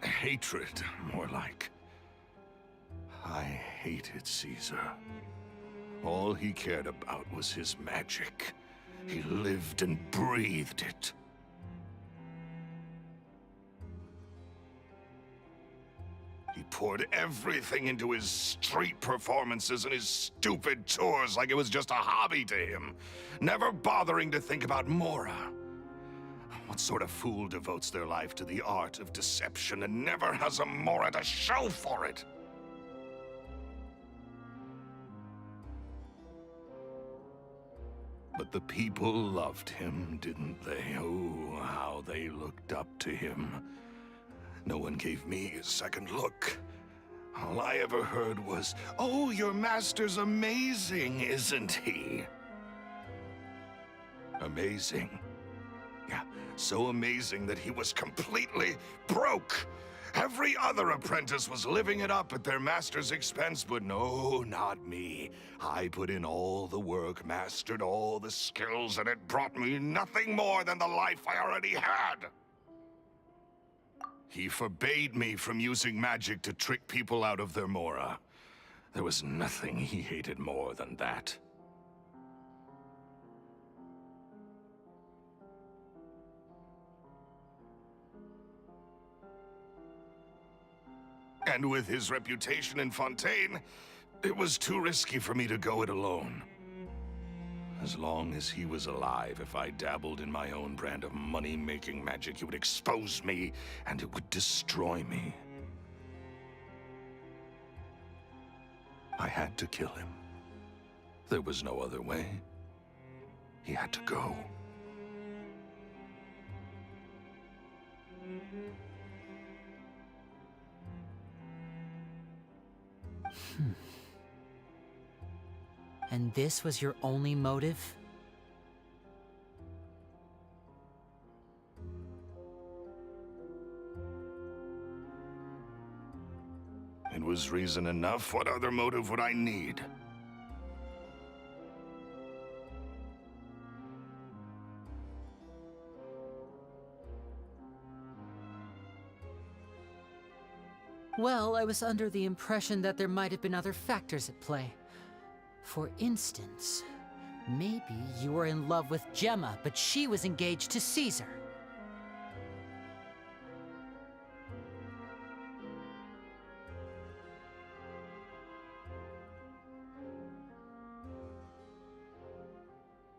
Hatred, more like. I hated Caesar. All he cared about was his magic. He lived and breathed it. He poured everything into his street performances and his stupid tours like it was just a hobby to him, never bothering to think about Mora. What sort of fool devotes their life to the art of deception and never has a Mora to show for it? But the people loved him, didn't they? Oh, how they looked up to him. No one gave me a second look. All I ever heard was, "Oh, your master's amazing, isn't he?" Amazing. Yeah, so amazing that he was completely broke. Every other apprentice was living it up at their master's expense, but no, not me. I put in all the work, mastered all the skills, and it brought me nothing more than the life I already had. He forbade me from using magic to trick people out of their Mora. There was nothing he hated more than that. And with his reputation in Fontaine, it was too risky for me to go it alone. As long as he was alive, if I dabbled in my own brand of money-making magic, he would expose me, and it would destroy me. I had to kill him. There was no other way. He had to go. And this was your only motive? It was reason enough. What other motive would I need? Well, I was under the impression that there might have been other factors at play. For instance, maybe you were in love with Gemma, but she was engaged to Caesar.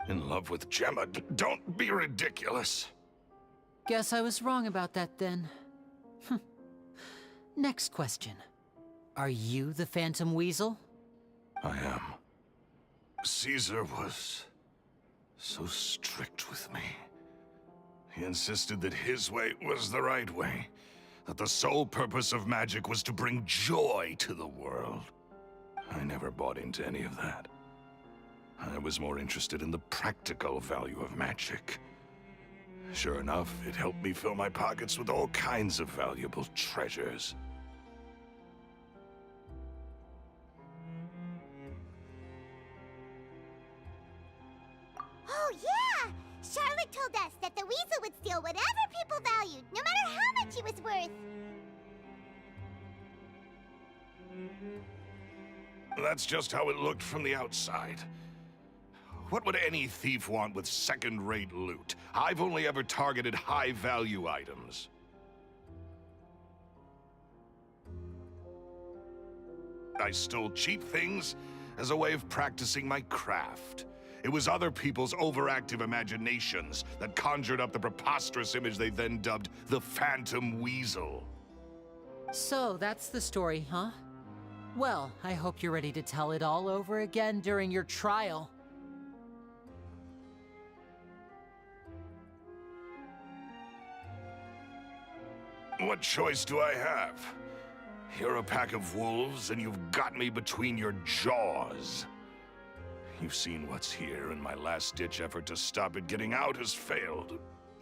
In love with Gemma? Don't be ridiculous. Guess I was wrong about that then. Next question. Are you the Phantom Weasel? I am. Caesar was so strict with me. He insisted that his way was the right way, that the sole purpose of magic was to bring joy to the world. I never bought into any of that. I was more interested in the practical value of magic. Sure enough, it helped me fill my pockets with all kinds of valuable treasures. Oh, yeah! Charlotte told us that the weasel would steal whatever people valued, no matter how much it was worth. That's just how it looked from the outside. What would any thief want with second-rate loot? I've only ever targeted high-value items. I stole cheap things as a way of practicing my craft. It was other people's overactive imaginations that conjured up the preposterous image they then dubbed the Phantom Weasel. So, that's the story, huh? Well, I hope you're ready to tell it all over again during your trial. What choice do I have? You're a pack of wolves, and you've got me between your jaws. You've seen what's here, and my last-ditch effort to stop it getting out has failed.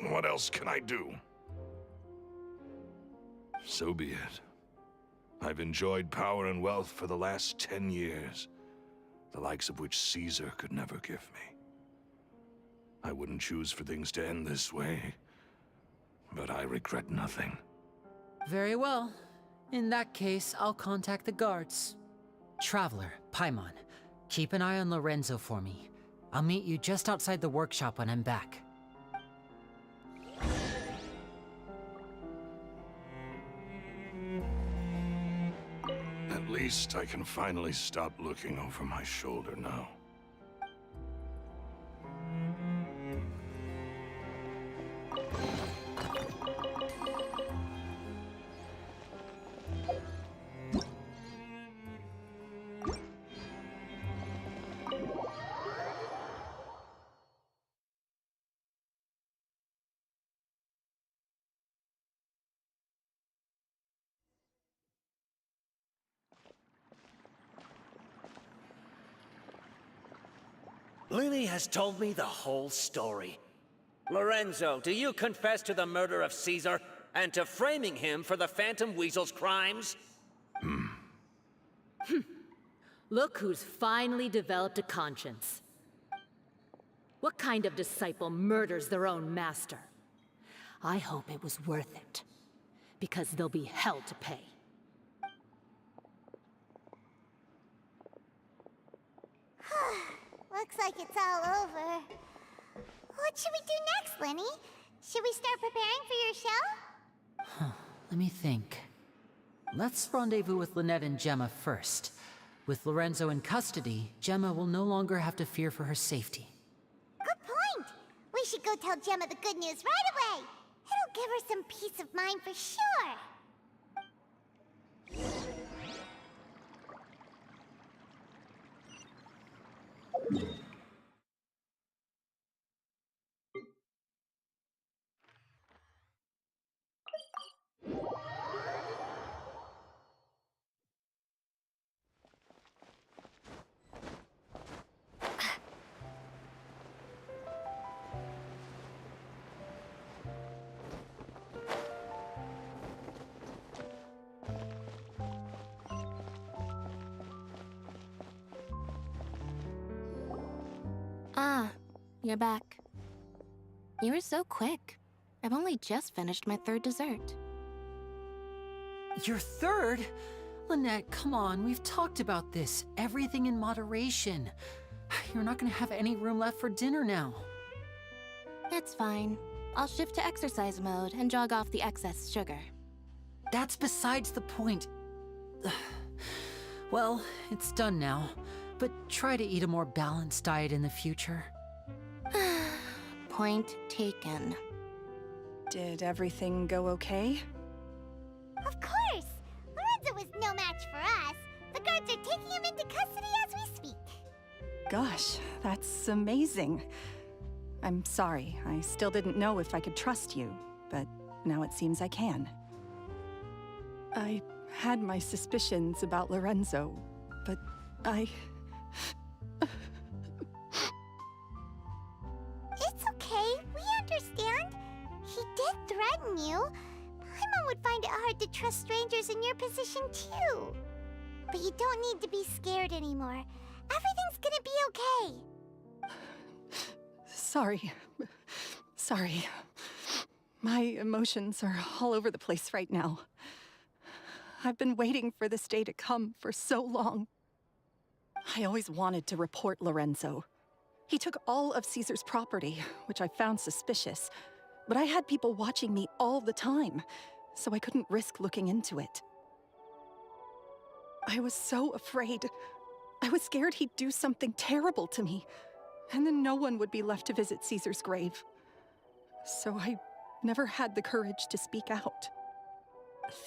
What else can I do? So be it. I've enjoyed power and wealth for the last 10 years, the likes of which Caesar could never give me. I wouldn't choose for things to end this way, but I regret nothing. Very well. In that case, I'll contact the guards. Traveler, Paimon, keep an eye on Lorenzo for me. I'll meet you just outside the workshop when I'm back. least I can finally stop looking over my shoulder now. Lily has told me the whole story. Lorenzo, do you confess to the murder of Caesar and to framing him for the Phantom Weasel's crimes? Look who's finally developed a conscience. What kind of disciple murders their own master? I hope it was worth it, because they'll be hell to pay. Looks like it's all over. What should we do next, Lenny? Should we start preparing for your show? Let me think. Let's rendezvous with Lynette and Gemma first. With Lorenzo in custody, Gemma will no longer have to fear for her safety. Good point. We should go tell Gemma the good news right away. It'll give her some peace of mind for sure. Ah, you're back. You were so quick. I've only just finished my third dessert. Your third? Lynette, come on, we've talked about this. Everything in moderation. You're not gonna have any room left for dinner now. It's fine. I'll shift to exercise mode and jog off the excess sugar. That's besides the point. Well, it's done now, but try to eat a more balanced diet in the future. Point taken. Did everything go okay? Of course! Lorenzo was no match for us. The guards are taking him into custody as we speak. Gosh, that's amazing. I'm sorry, I still didn't know if I could trust you, but now it seems I can. I had my suspicions about Lorenzo, but It's okay, we understand. He did threaten you. My mom would find it hard to trust strangers in your position too. But you don't need to be scared anymore. Everything's gonna be okay. Sorry. My emotions are all over the place right now. I've been waiting for this day to come for so long. I always wanted to report Lorenzo. He took all of Caesar's property, which I found suspicious, but I had people watching me all the time, so I couldn't risk looking into it. I was so afraid. I was scared he'd do something terrible to me, and then no one would be left to visit Caesar's grave. So I never had the courage to speak out.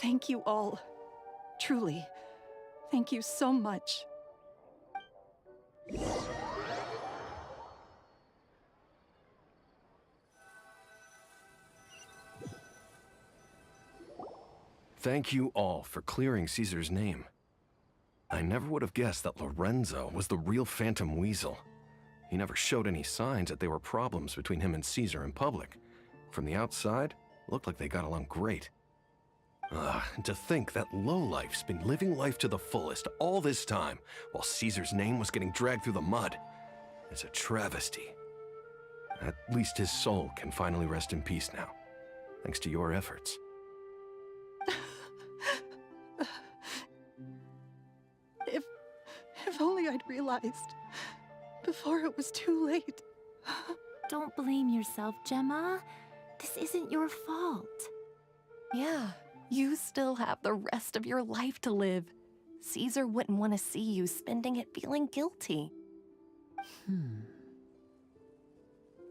Thank you all. Truly. Thank you so much. Thank you all for clearing Caesar's name. I never would have guessed that Lorenzo was the real Phantom Weasel. He never showed any signs that there were problems between him and Caesar in public. From the outside, it looked like they got along great. And to think that lowlife's been living life to the fullest all this time, while Caesar's name was getting dragged through the mud. It's a travesty. At least his soul can finally rest in peace now, thanks to your efforts. If only I'd realized before it was too late. Don't blame yourself, Gemma. This isn't your fault. Yeah, you still have the rest of your life to live. Caesar wouldn't want to see you spending it feeling guilty.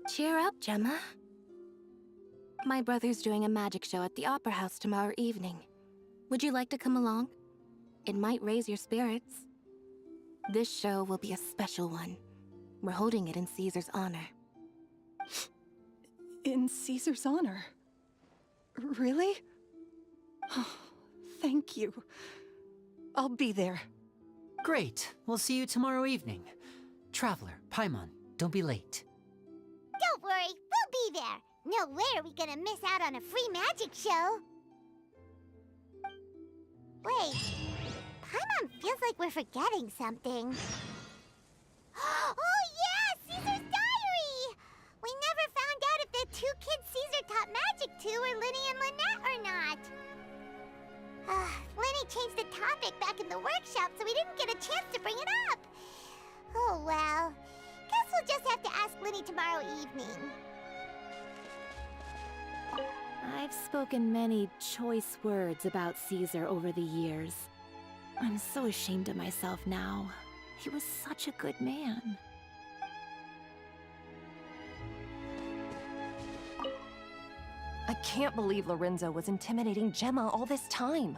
Cheer up, Gemma. My brother's doing a magic show at the Opera House tomorrow evening. Would you like to come along? It might raise your spirits. This show will be a special one. We're holding it in Caesar's honor. In Caesar's honor? Really? Oh, thank you. I'll be there. Great. We'll see you tomorrow evening. Traveler, Paimon, don't be late. Don't worry, we'll be there. No way are we gonna miss out on a free magic show. Wait, Paimon feels like we're forgetting something. Oh yeah, Caesar's diary! We never found out if the two kids Caesar taught magic to were Linny and Lynette or not. Linny changed the topic back in the workshop, so we didn't get a chance to bring it up. Oh well, guess we'll just have to ask Linny tomorrow evening. I've spoken many choice words about Caesar over the years. I'm so ashamed of myself now. He was such a good man. I can't believe Lorenzo was intimidating Gemma all this time.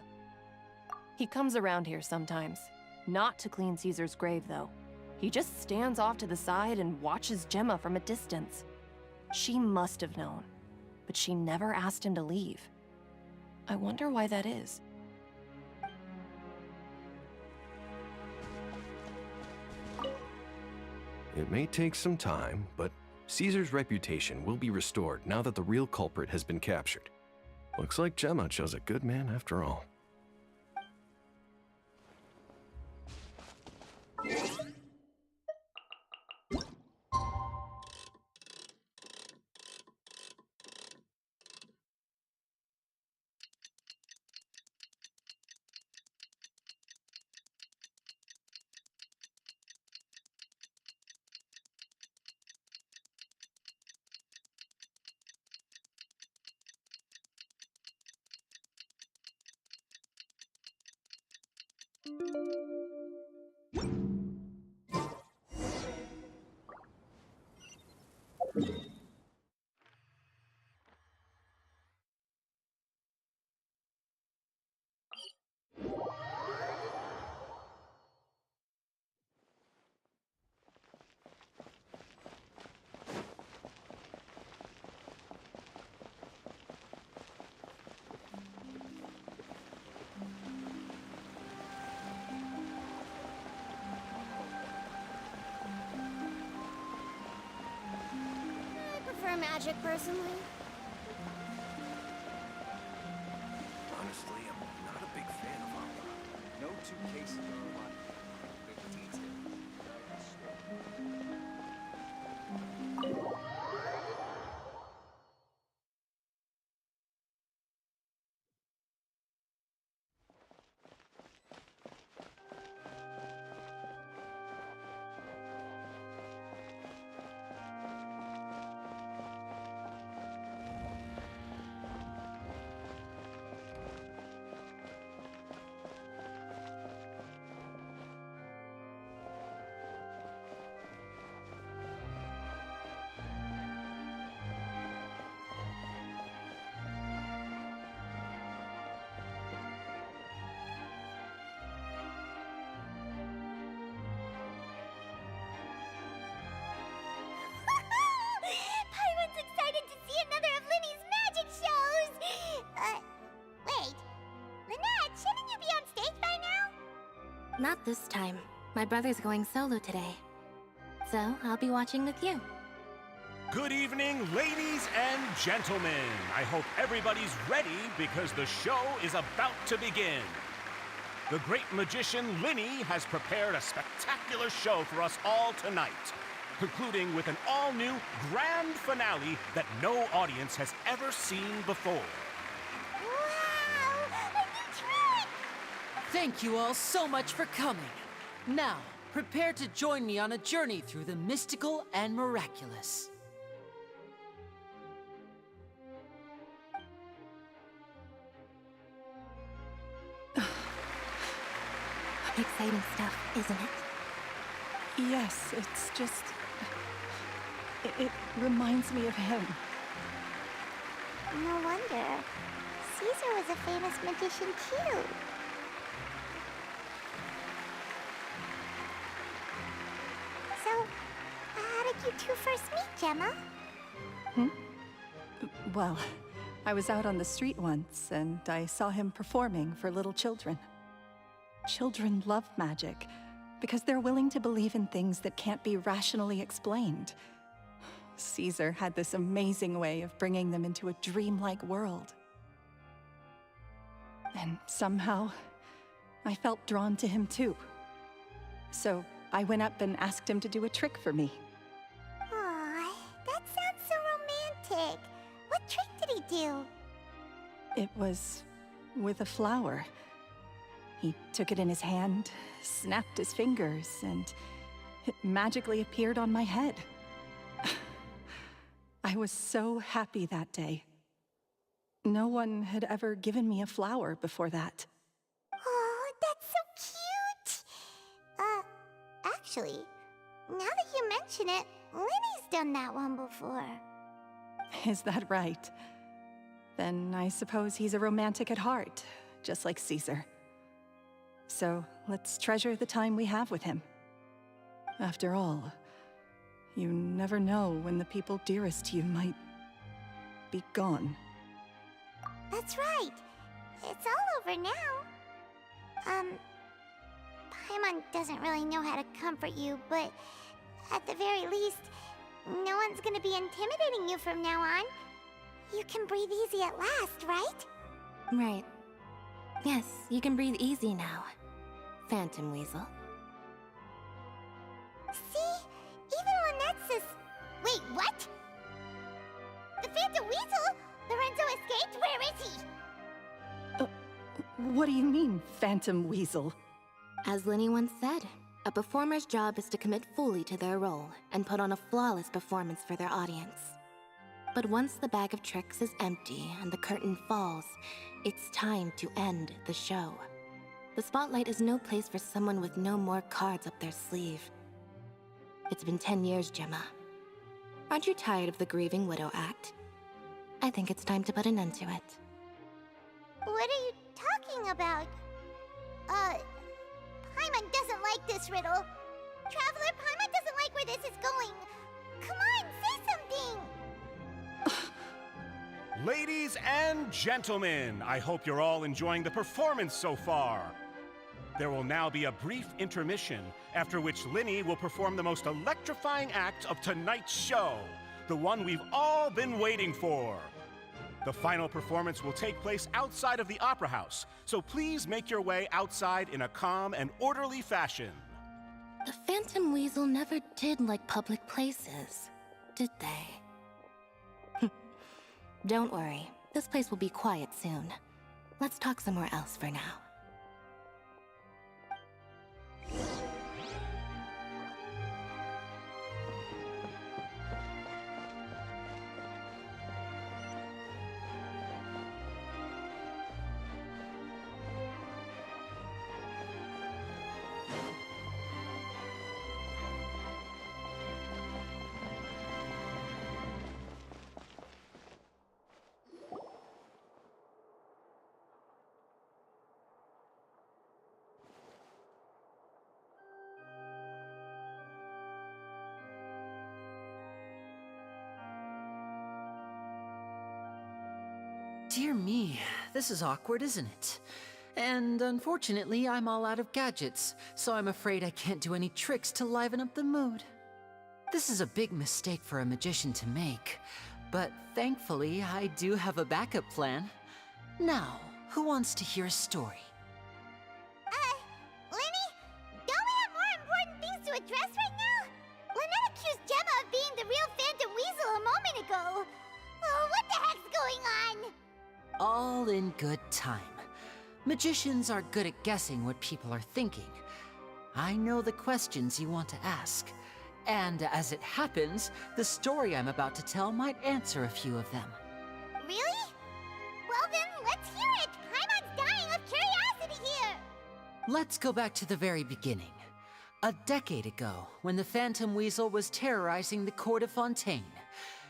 He comes around here sometimes. Not to clean Caesar's grave, though. He just stands off to the side and watches Gemma from a distance. She must have known, but she never asked him to leave. I wonder why that is. It may take some time, but Caesar's reputation will be restored now that the real culprit has been captured. Looks like Gemma chose a good man after all. Magic, personally. Honestly, I'm not a big fan of opera. No two cases are alike. The detail. Paimon's excited to see another of Linny's magic shows! Wait. Lynette, shouldn't you be on stage by now? Not this time. My brother's going solo today. So, I'll be watching with you. Good evening, ladies and gentlemen. I hope everybody's ready because the show is about to begin. The great magician Linny has prepared a spectacular show for us all tonight, concluding with an all-new grand finale that no audience has ever seen before. Wow! A new trick! Thank you all so much for coming. Now, prepare to join me on a journey through the mystical and miraculous. Exciting stuff, isn't it? Yes, it's just... It reminds me of him. No wonder. Caesar was a famous magician too. So, how did you two first meet, Gemma? Well, I was out on the street once, and I saw him performing for little children. Children love magic, because they're willing to believe in things that can't be rationally explained. Caesar had this amazing way of bringing them into a dreamlike world. And somehow, I felt drawn to him too. So I went up and asked him to do a trick for me. Aw, that sounds so romantic. What trick did he do? It was with a flower. He took it in his hand, snapped his fingers, and it magically appeared on my head. I was so happy that day. No one had ever given me a flower before that. Oh, that's so cute! Actually, now that you mention it, Linny's done that one before. Is that right? Then I suppose he's a romantic at heart, just like Caesar. So let's treasure the time we have with him. After all, you never know when the people dearest to you might be gone. That's right. It's all over now. Paimon doesn't really know how to comfort you, but at the very least, no one's gonna be intimidating you from now on. You can breathe easy at last, right? Right. Yes, you can breathe easy now, Phantom Weasel. See? Even Lynette's... Wait, what? The Phantom Weasel? Lorenzo escaped? Where is he? What do you mean, Phantom Weasel? As Linny once said, a performer's job is to commit fully to their role and put on a flawless performance for their audience. But once the bag of tricks is empty and the curtain falls, it's time to end the show. The spotlight is no place for someone with no more cards up their sleeve. It's been 10 years, Gemma. Aren't you tired of the grieving widow act? I think it's time to put an end to it. What are you talking about? Paimon doesn't like this riddle. Traveler, Paimon doesn't like where this is going. Come on, say something! Ladies and gentlemen, I hope you're all enjoying the performance so far. There will now be a brief intermission, after which Linny will perform the most electrifying act of tonight's show, the one we've all been waiting for. The final performance will take place outside of the Opera House, so please make your way outside in a calm and orderly fashion. The Phantom Weasel never did like public places, did they? Don't worry, this place will be quiet soon. Let's talk somewhere else for now. Dear me, this is awkward, isn't it? And unfortunately, I'm all out of gadgets, so I'm afraid I can't do any tricks to liven up the mood. This is a big mistake for a magician to make, but thankfully, I do have a backup plan. Now, who wants to hear a story? Linny? Don't we have more important things to address right now? Lynette accused Gemma of being the real Phantom Weasel a moment ago. Oh, what the heck's going on? All in good time. Magicians are good at guessing what people are thinking. I know the questions you want to ask. And as it happens, the story I'm about to tell might answer a few of them. Really? Well then, let's hear it! Paimon's dying of curiosity here! Let's go back to the very beginning. A decade ago, when the Phantom Weasel was terrorizing the court of Fontaine.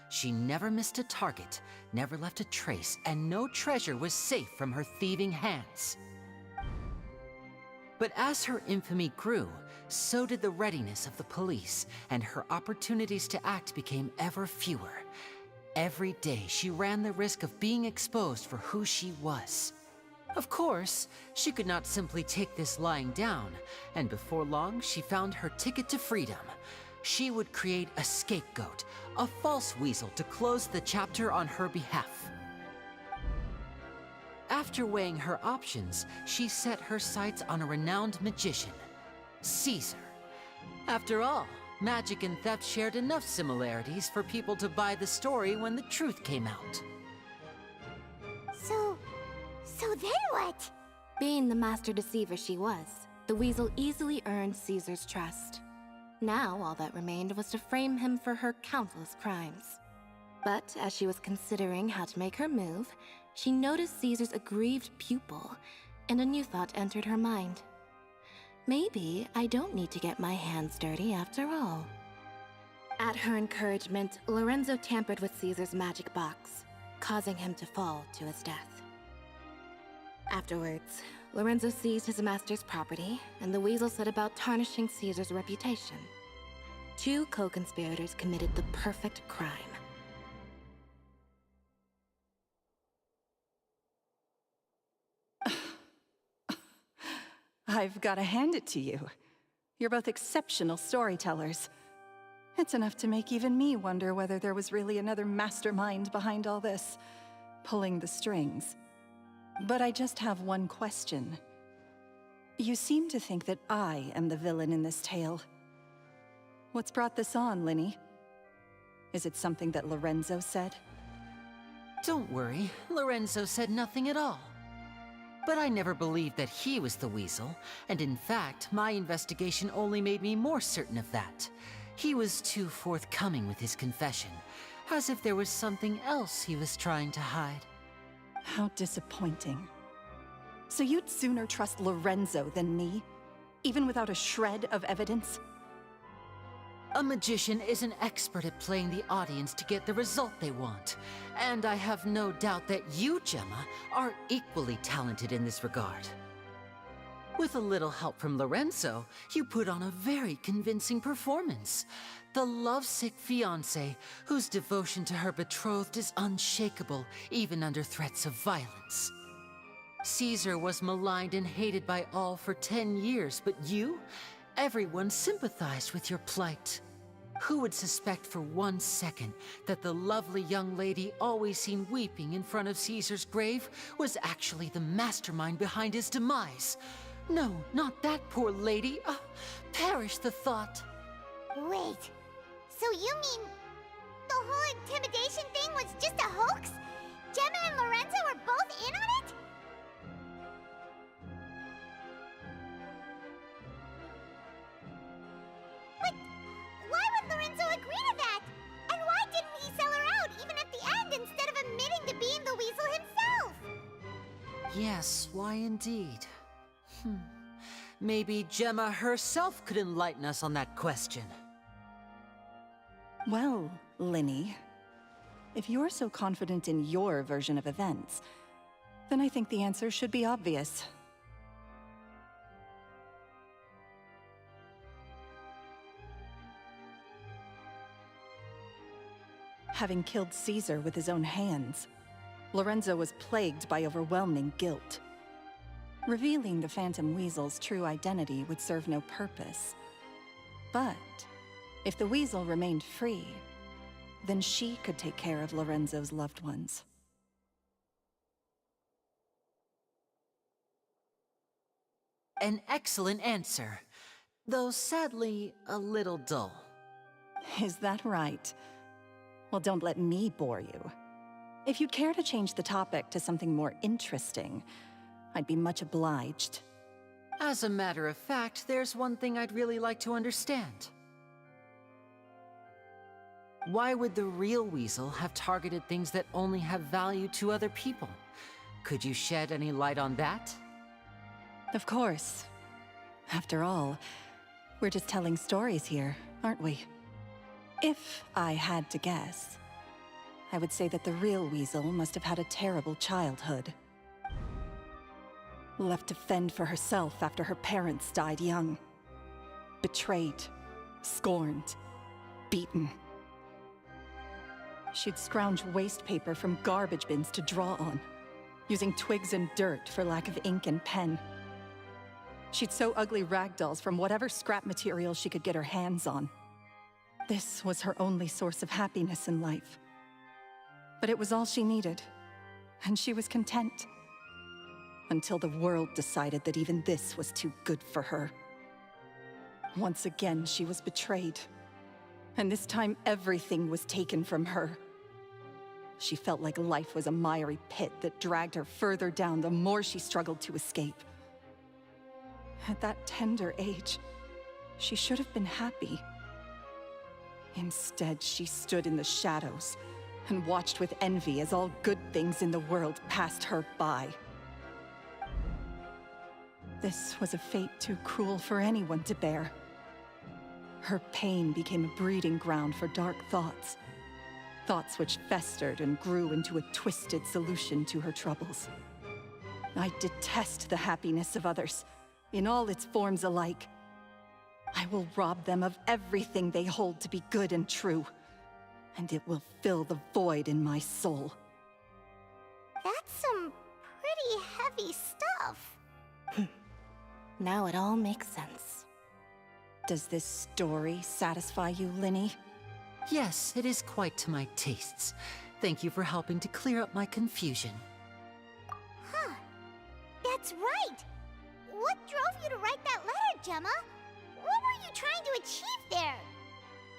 She never missed a target, never left a trace, and no treasure was safe from her thieving hands. But as her infamy grew, so did the readiness of the police, and her opportunities to act became ever fewer. Every day, she ran the risk of being exposed for who she was. Of course, she could not simply take this lying down, and before long, she found her ticket to freedom. She would create a scapegoat, a false weasel to close the chapter on her behalf. After weighing her options, she set her sights on a renowned magician, Caesar. After all, magic and theft shared enough similarities for people to buy the story when the truth came out. So then what? Being the master deceiver she was, the weasel easily earned Caesar's trust. Now, all that remained was to frame him for her countless crimes. But as she was considering how to make her move, she noticed Caesar's aggrieved pupil, and a new thought entered her mind. Maybe I don't need to get my hands dirty after all. At her encouragement, Lorenzo tampered with Caesar's magic box, causing him to fall to his death. Afterwards, Lorenzo seized his master's property, and the weasel set about tarnishing Caesar's reputation. Two co-conspirators committed the perfect crime. I've got to hand it to you. You're both exceptional storytellers. It's enough to make even me wonder whether there was really another mastermind behind all this, pulling the strings. But I just have one question. You seem to think that I am the villain in this tale. What's brought this on, Linny? Is it something that Lorenzo said? Don't worry, Lorenzo said nothing at all. But I never believed that he was the weasel, and in fact, my investigation only made me more certain of that. He was too forthcoming with his confession, as if there was something else he was trying to hide. How disappointing. So you'd sooner trust Lorenzo than me? Even without a shred of evidence? A magician is an expert at playing the audience to get the result they want. And I have no doubt that you, Gemma, are equally talented in this regard. With a little help from Lorenzo, you put on a very convincing performance. The lovesick fiancé, whose devotion to her betrothed is unshakable, even under threats of violence. Caesar was maligned and hated by all for 10 years, but you? Everyone sympathized with your plight. Who would suspect for 1 second that the lovely young lady always seen weeping in front of Caesar's grave was actually the mastermind behind his demise? No, not that poor lady. Perish the thought. Wait, so you mean the whole intimidation thing was just a hoax? Gemma and Lorenzo were both in on it? But why would Lorenzo agree to that? And why didn't he sell her out even at the end instead of admitting to being the weasel himself? Yes, why indeed? Maybe Gemma herself could enlighten us on that question. Well, Linny, if you're so confident in your version of events, then I think the answer should be obvious. Having killed Caesar with his own hands, Lorenzo was plagued by overwhelming guilt. Revealing the Phantom Weasel's true identity would serve no purpose. But if the Weasel remained free, then she could take care of Lorenzo's loved ones. An excellent answer, though sadly a little dull. Is that right? Well, don't let me bore you. If you'd care to change the topic to something more interesting, I'd be much obliged. As a matter of fact, there's one thing I'd really like to understand. Why would the real Weasel have targeted things that only have value to other people? Could you shed any light on that? Of course. After all, we're just telling stories here, aren't we? If I had to guess, I would say that the real Weasel must have had a terrible childhood. Left to fend for herself after her parents died young. Betrayed, scorned, beaten. She'd scrounge waste paper from garbage bins to draw on, using twigs and dirt for lack of ink and pen. She'd sew ugly ragdolls from whatever scrap material she could get her hands on. This was her only source of happiness in life. But it was all she needed, and she was content. Until the world decided that even this was too good for her. Once again, she was betrayed. And this time, everything was taken from her. She felt like life was a miry pit that dragged her further down the more she struggled to escape. At that tender age, she should have been happy. Instead, she stood in the shadows and watched with envy as all good things in the world passed her by. This was a fate too cruel for anyone to bear. Her pain became a breeding ground for dark thoughts. Thoughts which festered and grew into a twisted solution to her troubles. I detest the happiness of others, in all its forms alike. I will rob them of everything they hold to be good and true, and it will fill the void in my soul. That's some pretty heavy stuff. Now it all makes sense. Does this story satisfy you, Linny? Yes, it is quite to my tastes. Thank you for helping to clear up my confusion. Huh. That's right. What drove you to write that letter, Gemma? What were you trying to achieve there?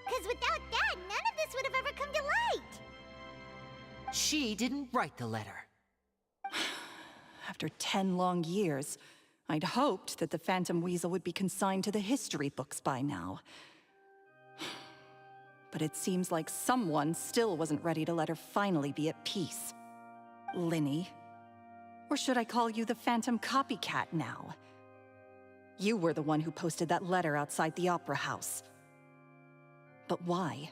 Because without that, none of this would have ever come to light. She didn't write the letter. After 10 long years, I'd hoped that the Phantom Weasel would be consigned to the history books by now. But it seems like someone still wasn't ready to let her finally be at peace. Linny. Or should I call you the Phantom Copycat now? You were the one who posted that letter outside the Opera House. But why?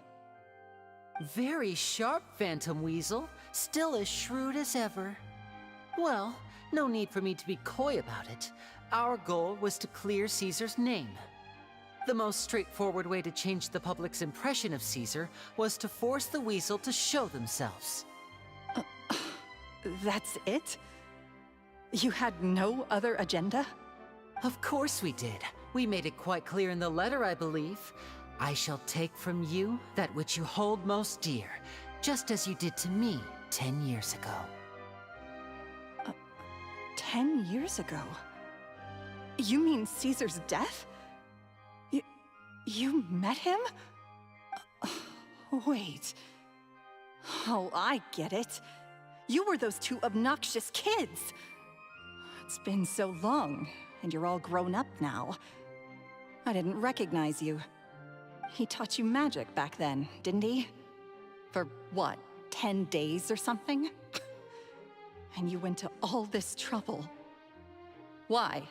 Very sharp, Phantom Weasel. Still as shrewd as ever. Well, no need for me to be coy about it. Our goal was to clear Caesar's name. The most straightforward way to change the public's impression of Caesar was to force the Weasel to show themselves. That's it? You had no other agenda? Of course we did. We made it quite clear in the letter, I believe. I shall take from you that which you hold most dear, just as you did to me 10 years ago. 10 years ago? You mean Caesar's death? You met him? Wait. Oh, I get it. You were those two obnoxious kids. It's been so long, and you're all grown up now. I didn't recognize you. He taught you magic back then, didn't he? For what, 10 days or something? And you went to all this trouble. Why?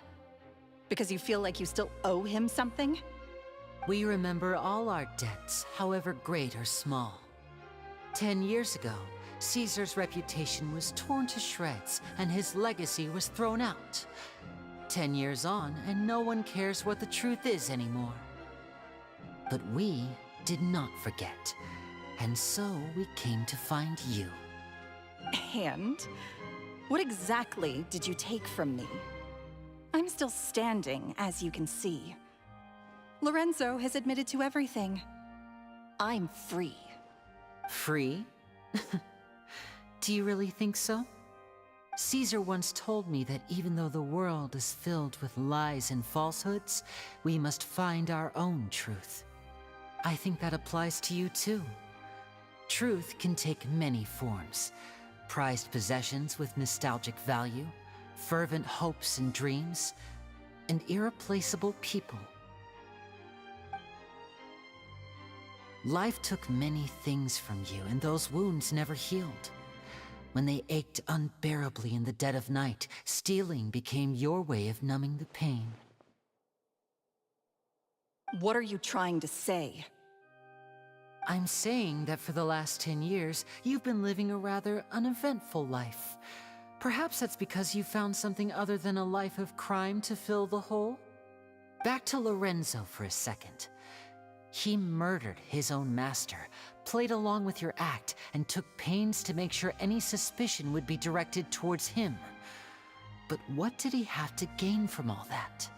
Because you feel like you still owe him something? We remember all our debts, however great or small. 10 years ago, Caesar's reputation was torn to shreds, and his legacy was thrown out. 10 years on, and no one cares what the truth is anymore. But we did not forget, and so we came to find you. And? What exactly did you take from me? I'm still standing, as you can see. Lorenzo has admitted to everything. I'm free. Free? Do you really think so? Caesar once told me that even though the world is filled with lies and falsehoods, we must find our own truth. I think that applies to you too. Truth can take many forms. Prized possessions with nostalgic value, fervent hopes and dreams, and irreplaceable people. Life took many things from you, and those wounds never healed. When they ached unbearably in the dead of night, stealing became your way of numbing the pain. What are you trying to say? I'm saying that for the last 10 years, you've been living a rather uneventful life. Perhaps that's because you found something other than a life of crime to fill the hole? Back to Lorenzo for a second. He murdered his own master, played along with your act, and took pains to make sure any suspicion would be directed towards him. But what did he have to gain from all that?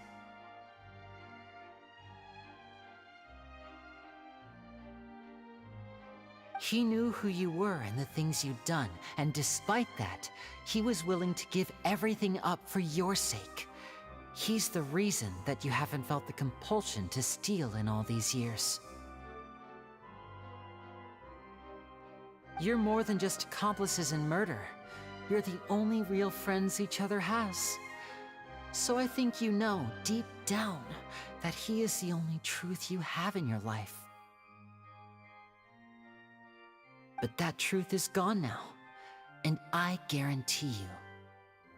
He knew who you were and the things you'd done, and despite that, he was willing to give everything up for your sake. He's the reason that you haven't felt the compulsion to steal in all these years. You're more than just accomplices in murder. You're the only real friends each other has. So I think you know, deep down, that he is the only truth you have in your life. But that truth is gone now, and I guarantee you,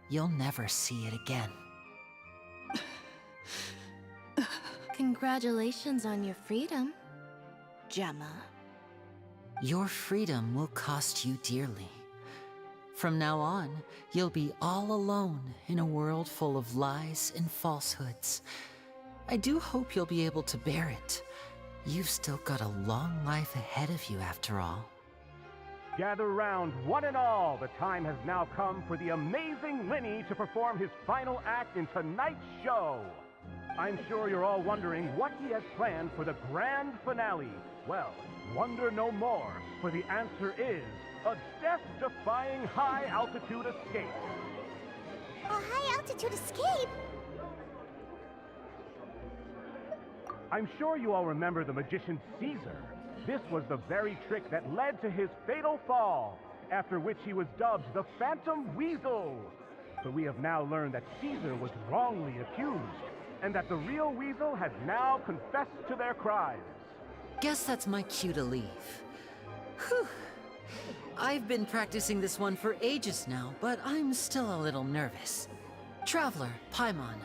you'll never see it again. Congratulations on your freedom, Gemma. Your freedom will cost you dearly. From now on, you'll be all alone in a world full of lies and falsehoods. I do hope you'll be able to bear it. You've still got a long life ahead of you after all. Gather round, one and all. The time has now come for the amazing Linny to perform his final act in tonight's show. I'm sure you're all wondering what he has planned for the grand finale. Well, wonder no more, for the answer is a death-defying high-altitude escape. A high-altitude escape? I'm sure you all remember the magician Caesar. This was the very trick that led to his fatal fall, after which he was dubbed the Phantom Weasel. But we have now learned that Caesar was wrongly accused, and that the real Weasel has now confessed to their crimes. Guess that's my cue to leave. Whew. I've been practicing this one for ages now, but I'm still a little nervous. Traveler, Paimon,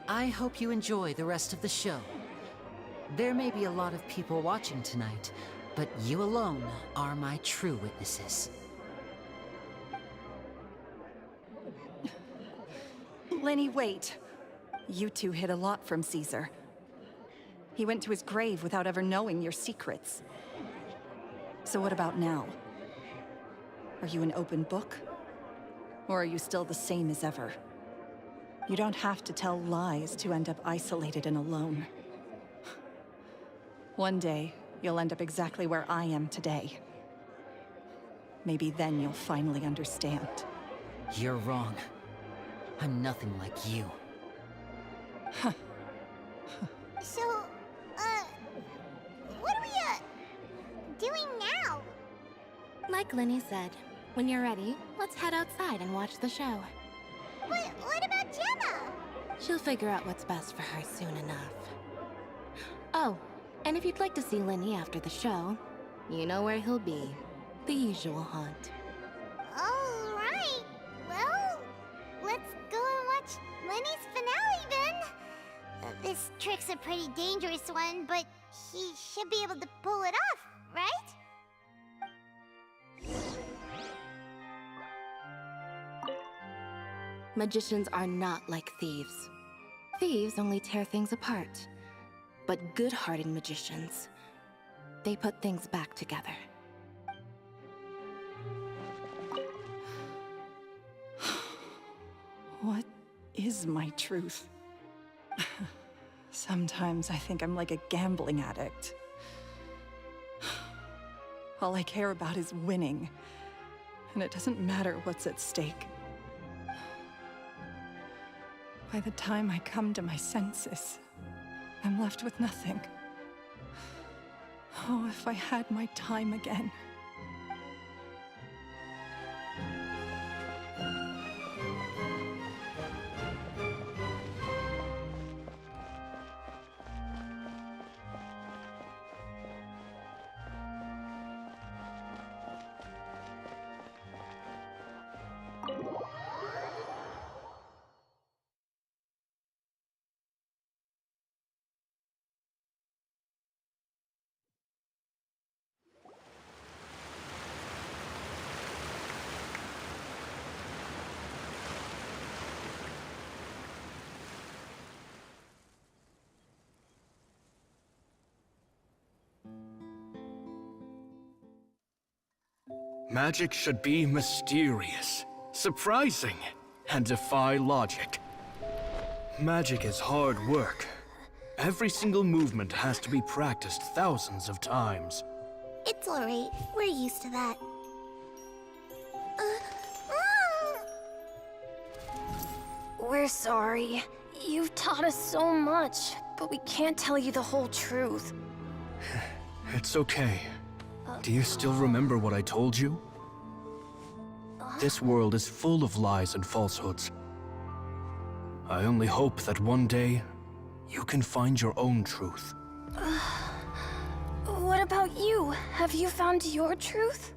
I hope you enjoy the rest of the show. There may be a lot of people watching tonight, but you alone are my true witnesses. Lenny, wait. You two hid a lot from Caesar. He went to his grave without ever knowing your secrets. So what about now? Are you an open book? Or are you still the same as ever? You don't have to tell lies to end up isolated and alone. One day, you'll end up exactly where I am today. Maybe then you'll finally understand. You're wrong. I'm nothing like you. So, what are we, doing now? Like Linny said, when you're ready, let's head outside and watch the show. But what about Gemma? She'll figure out what's best for her soon enough. Oh, and if you'd like to see Linny after the show, you know where he'll be. The usual haunt. All right. Well, let's go and watch Lenny's finale then. This trick's a pretty dangerous one, but he should be able to pull it off, right? Magicians are not like thieves. Thieves only tear things apart. But good-hearted magicians, they put things back together. What is my truth? Sometimes I think I'm like a gambling addict. All I care about is winning, and it doesn't matter what's at stake. By the time I come to my senses, I'm left with nothing. Oh, if I had my time again. Magic should be mysterious, surprising, and defy logic. Magic is hard work. Every single movement has to be practiced thousands of times. It's alright. We're used to that. We're sorry. You've taught us so much, but we can't tell you the whole truth. It's okay. Do you still remember what I told you? This world is full of lies and falsehoods. I only hope that one day, you can find your own truth. What about you? Have you found your truth?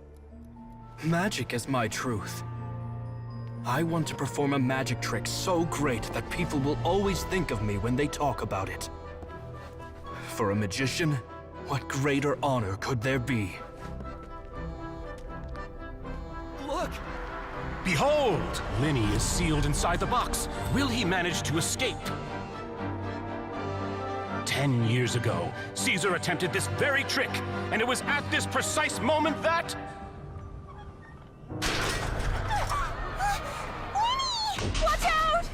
Magic is my truth. I want to perform a magic trick so great that people will always think of me when they talk about it. For a magician, what greater honor could there be? Look! Behold! Linny is sealed inside the box. Will he manage to escape? 10 years ago, Caesar attempted this very trick, and it was at this precise moment that... Watch out!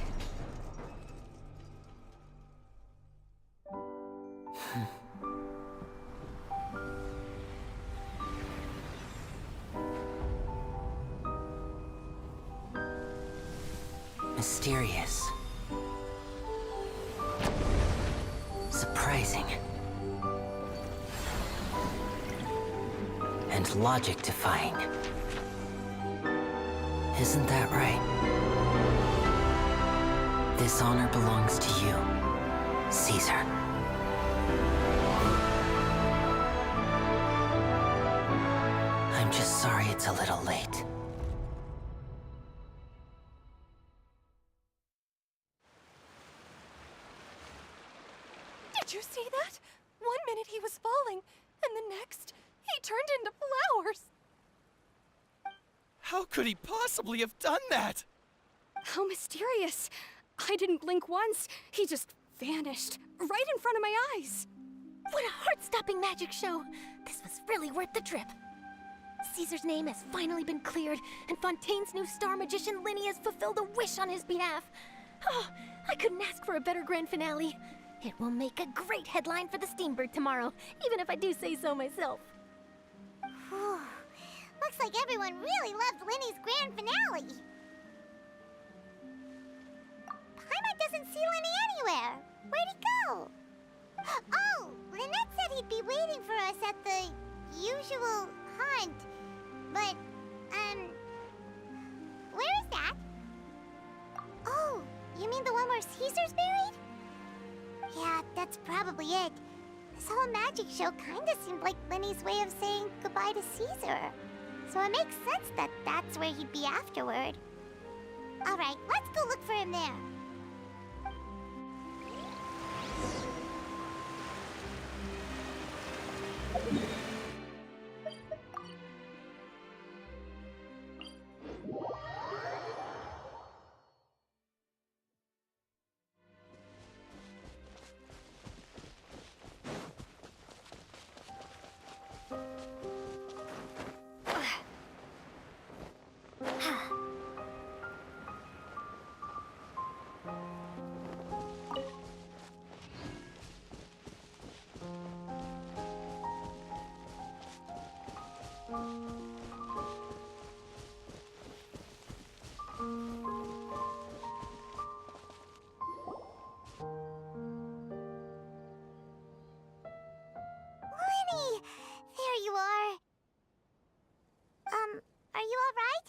Mysterious. Surprising. And logic-defying. Isn't that right? This honor belongs to you, Caesar. I'm just sorry it's a little late. Did you see that? 1 minute he was falling, and the next, he turned into flowers. How could he possibly have done that? How mysterious. I didn't blink once. He just vanished, right in front of my eyes. What a heart-stopping magic show! This was really worth the trip. Caesar's name has finally been cleared, and Fontaine's new star magician Linny has fulfilled a wish on his behalf. Oh, I couldn't ask for a better grand finale. It will make a great headline for the Steambird tomorrow, even if I do say so myself. Whew. Looks like everyone really loved Linny's grand finale. Paimon doesn't see Linny anywhere. Where'd he go? Oh, Lynette said he'd be waiting for us at the usual hunt. But, where is that? Oh, you mean the one where Caesar's buried? Yeah, that's probably it. This whole magic show kinda seemed like Linny's way of saying goodbye to Caesar. So it makes sense that that's where he'd be afterward. Alright, let's go look for him there. Linny! There you are. Are you alright?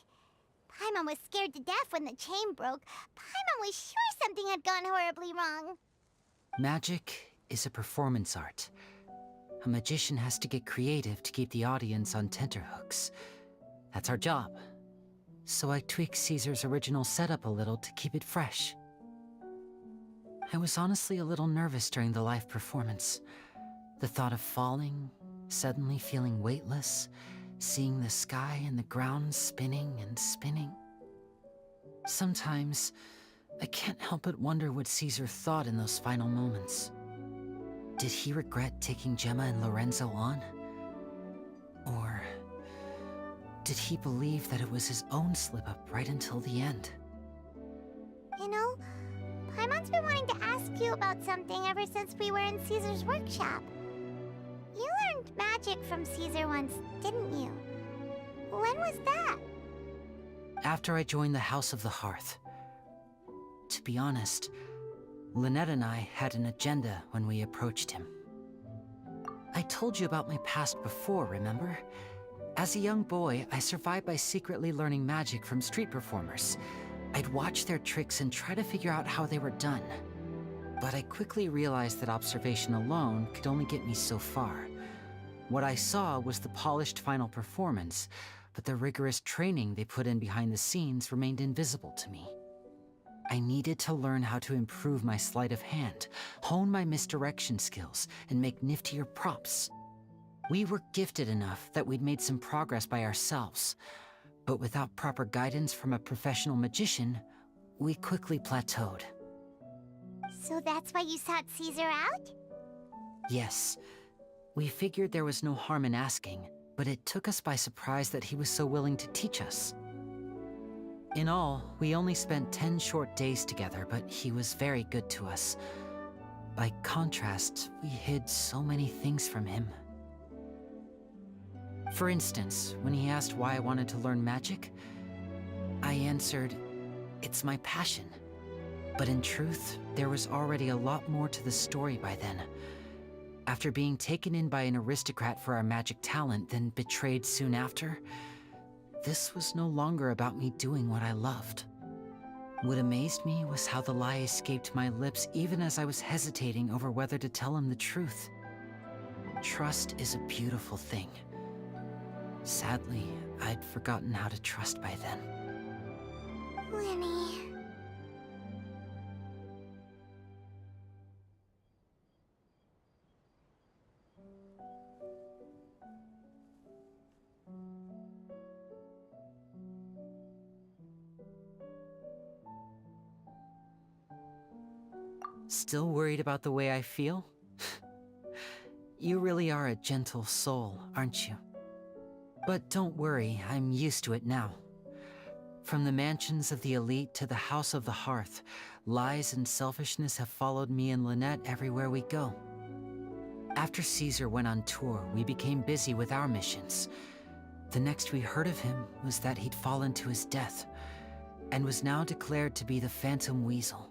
Paimon was scared to death when the chain broke. Paimon was sure something had gone horribly wrong. Magic is a performance art. A magician has to get creative to keep the audience on tenterhooks. That's our job. So I tweaked Caesar's original setup a little to keep it fresh. I was honestly a little nervous during the live performance. The thought of falling, suddenly feeling weightless, seeing the sky and the ground spinning and spinning. Sometimes, I can't help but wonder what Caesar thought in those final moments. Did he regret taking Gemma and Lorenzo on? Or did he believe that it was his own slip-up right until the end? You know, Paimon's been wanting to ask you about something ever since we were in Caesar's workshop. You learned magic from Caesar once, didn't you? When was that? After I joined the House of the Hearth. To be honest, Lynette and I had an agenda when we approached him. I told you about my past before, remember? As a young boy, I survived by secretly learning magic from street performers. I'd watch their tricks and try to figure out how they were done. But I quickly realized that observation alone could only get me so far. What I saw was the polished final performance, but the rigorous training they put in behind the scenes remained invisible to me. I needed to learn how to improve my sleight of hand, hone my misdirection skills, and make niftier props. We were gifted enough that we'd made some progress by ourselves, but without proper guidance from a professional magician, we quickly plateaued. So that's why you sought Caesar out? Yes, we figured there was no harm in asking, but it took us by surprise that he was so willing to teach us. In all, we only spent 10 short days together, but he was very good to us. By contrast, we hid so many things from him. For instance, when he asked why I wanted to learn magic, I answered, "It's my passion." But in truth, there was already a lot more to the story by then. After being taken in by an aristocrat for our magic talent, then betrayed soon after, this was no longer about me doing what I loved. What amazed me was how the lie escaped my lips even as I was hesitating over whether to tell him the truth. Trust is a beautiful thing. Sadly, I'd forgotten how to trust by then. Lenny. Still worried about the way I feel? You really are a gentle soul, aren't you? But don't worry, I'm used to it now. From the mansions of the elite to the House of the Hearth, lies and selfishness have followed me and Lynette everywhere we go. After Caesar went on tour, we became busy with our missions. The next we heard of him was that he'd fallen to his death, and was now declared to be the Phantom Weasel.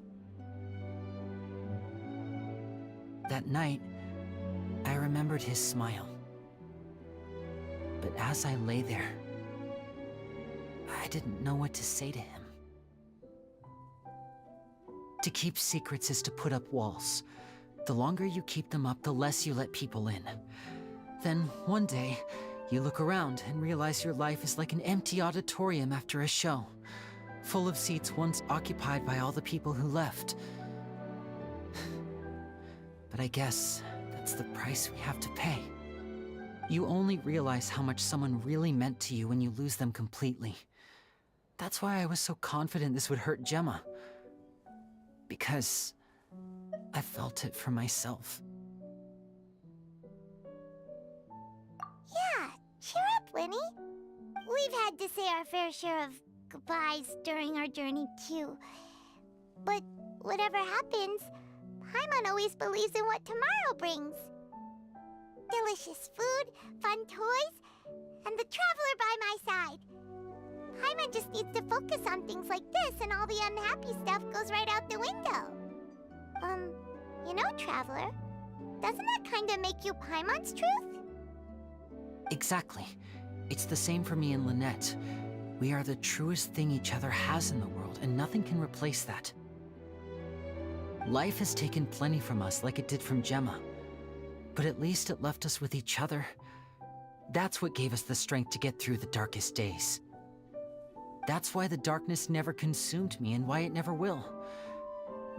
That night, I remembered his smile. But as I lay there, I didn't know what to say to him. To keep secrets is to put up walls. The longer you keep them up, the less you let people in. Then, one day, you look around and realize your life is like an empty auditorium after a show, full of seats once occupied by all the people who left. But I guess that's the price we have to pay. You only realize how much someone really meant to you when you lose them completely. That's why I was so confident this would hurt Gemma. Because I felt it for myself. Yeah, cheer up, Winnie. We've had to say our fair share of goodbyes during our journey, too. But whatever happens, Paimon always believes in what tomorrow brings. Delicious food, fun toys, and the Traveler by my side. Paimon just needs to focus on things like this, and all the unhappy stuff goes right out the window. You know, Traveler, doesn't that kinda make you Paimon's truth? Exactly. It's the same for me and Lynette. We are the truest thing each other has in the world, and nothing can replace that. Life has taken plenty from us, like it did from Gemma. But at least it left us with each other. That's what gave us the strength to get through the darkest days. That's why the darkness never consumed me, and why it never will.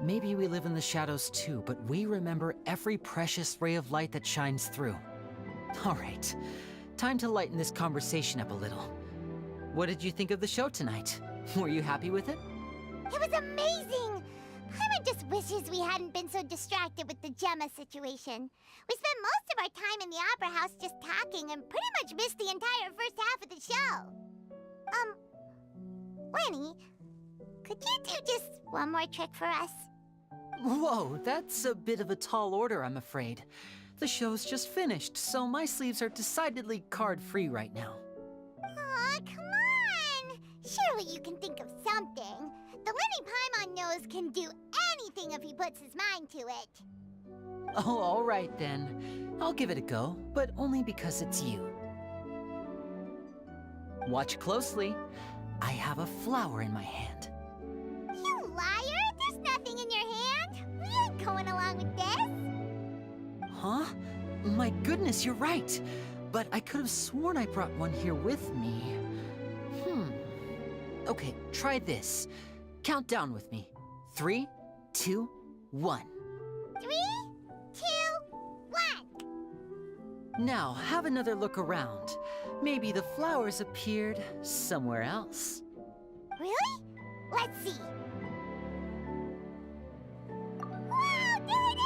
Maybe we live in the shadows too, but we remember every precious ray of light that shines through. All right, time to lighten this conversation up a little. What did you think of the show tonight? Were you happy with it? It was amazing! Paimon just wishes we hadn't been so distracted with the Gemma situation. We spent most of our time in the Opera House just talking and pretty much missed the entire first half of the show. Lenny, could you do just one more trick for us? Whoa, that's a bit of a tall order, I'm afraid. The show's just finished, so my sleeves are decidedly card-free right now. Aw, come on! Surely you can think of something. The Lenny Paimon knows can do anything if he puts his mind to it. Oh, all right then. I'll give it a go, but only because it's you. Watch closely. I have a flower in my hand. You liar! There's nothing in your hand! We ain't going along with this! Huh? My goodness, you're right. But I could have sworn I brought one here with me. Okay, try this. Count down with me. 3, 2, 1. 3, 2, 1. Now, have another look around. Maybe the flowers appeared somewhere else. Really? Let's see. Wow, there it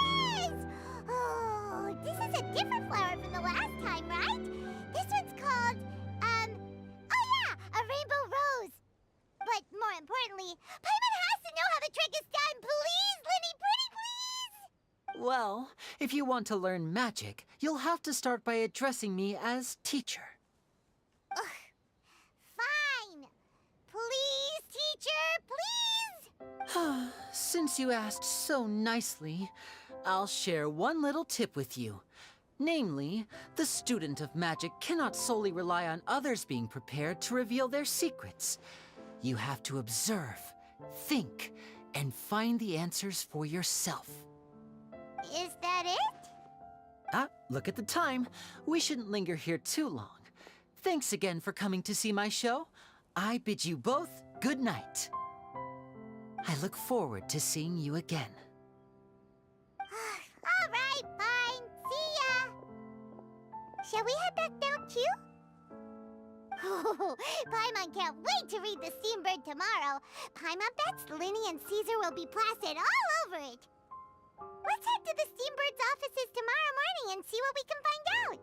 is! Oh, this is a different flower from the last time, right? This one's called, oh yeah, a rainbow rose. But more importantly, Paimon has to know how the trick is done. Please, Lenny, pretty please! Well, if you want to learn magic, you'll have to start by addressing me as teacher. Fine. Please, teacher, please! Since you asked so nicely, I'll share one little tip with you. Namely, the student of magic cannot solely rely on others being prepared to reveal their secrets. You have to observe, think, and find the answers for yourself. Is that it? Look at the time. We shouldn't linger here too long. Thanks again for coming to see my show. I bid you both good night. I look forward to seeing you again. All right, fine. See ya. Shall we head back down too? Paimon can't wait to read The Steambird tomorrow. Paimon bets Linny and Caesar will be plastered all over it. Let's head to the Steambird's offices tomorrow morning and see what we can find out.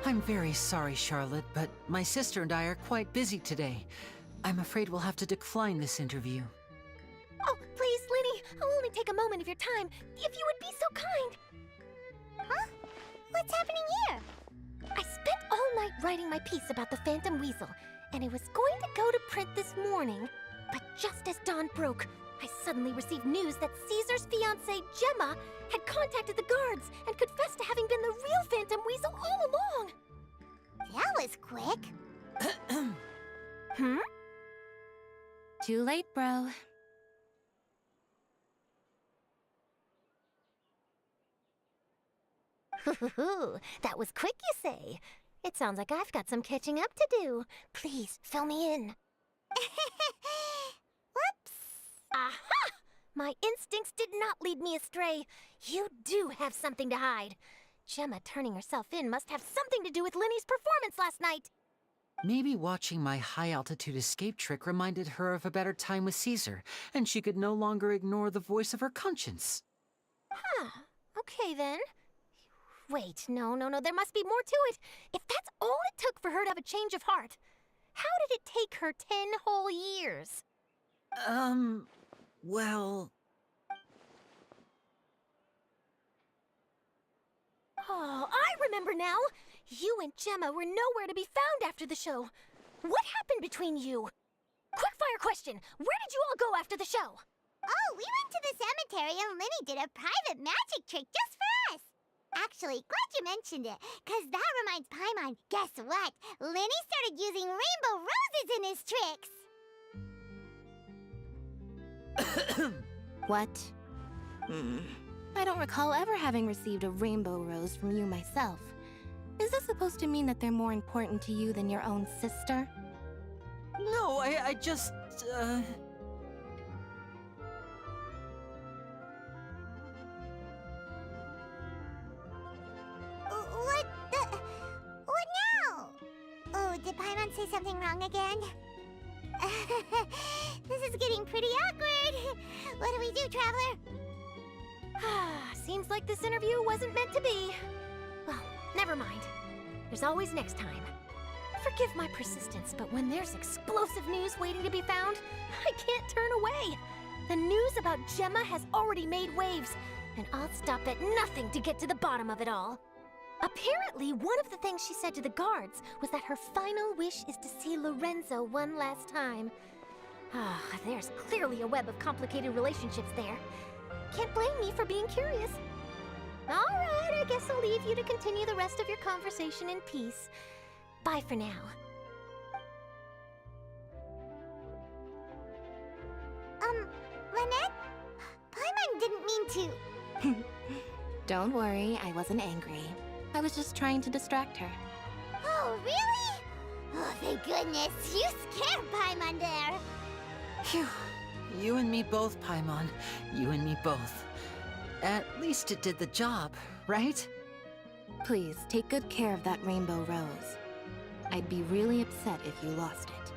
I'm very sorry, Charlotte, but my sister and I are quite busy today. I'm afraid we'll have to decline this interview. Oh, please, Linny, I'll only take a moment of your time, if you would be so kind. Huh? What's happening here? I spent all night writing my piece about the Phantom Weasel, and it was going to go to print this morning. But just as dawn broke, I suddenly received news that Caesar's fiancée, Gemma, had contacted the guards and confessed to having been the real Phantom Weasel all along. That was quick. Hmm? Too late, bro. That was quick, you say? It sounds like I've got some catching up to do. Please, fill me in. Whoops! Aha! My instincts did not lead me astray. You do have something to hide. Gemma turning herself in must have something to do with Linny's performance last night. Maybe watching my high-altitude escape trick reminded her of a better time with Caesar, and she could no longer ignore the voice of her conscience. Huh. Okay, then. Wait, no, there must be more to it. If that's all it took for her to have a change of heart, how did it take her 10 whole years? Well... Oh, I remember now! You and Gemma were nowhere to be found after the show. What happened between you? Quickfire question! Where did you all go after the show? Oh, we went to the cemetery and Linny did a private magic trick just for us. Actually, glad you mentioned it, because that reminds Paimon. Guess what? Linny started using rainbow roses in his tricks. What? I don't recall ever having received a rainbow rose from you myself. Is this supposed to mean that they're more important to you than your own sister? No, I just, What now? Oh, did Paimon say something wrong again? This is getting pretty awkward. What do we do, Traveler? Seems like this interview wasn't meant to be. Well, never mind. There's always next time. Forgive my persistence, but when there's explosive news waiting to be found, I can't turn away. The news about Gemma has already made waves, and I'll stop at nothing to get to the bottom of it all. Apparently, one of the things she said to the guards was that her final wish is to see Lorenzo one last time. There's clearly a web of complicated relationships there. Can't blame me for being curious. All right, I guess I'll leave you to continue the rest of your conversation in peace. Bye for now. Lynette? Paimon didn't mean to... Don't worry, I wasn't angry. I was just trying to distract her. Oh, really? Oh, thank goodness. You scared Paimon there. Phew. You and me both, Paimon. You and me both. At least it did the job, right? Please, take good care of that rainbow rose. I'd be really upset if you lost it.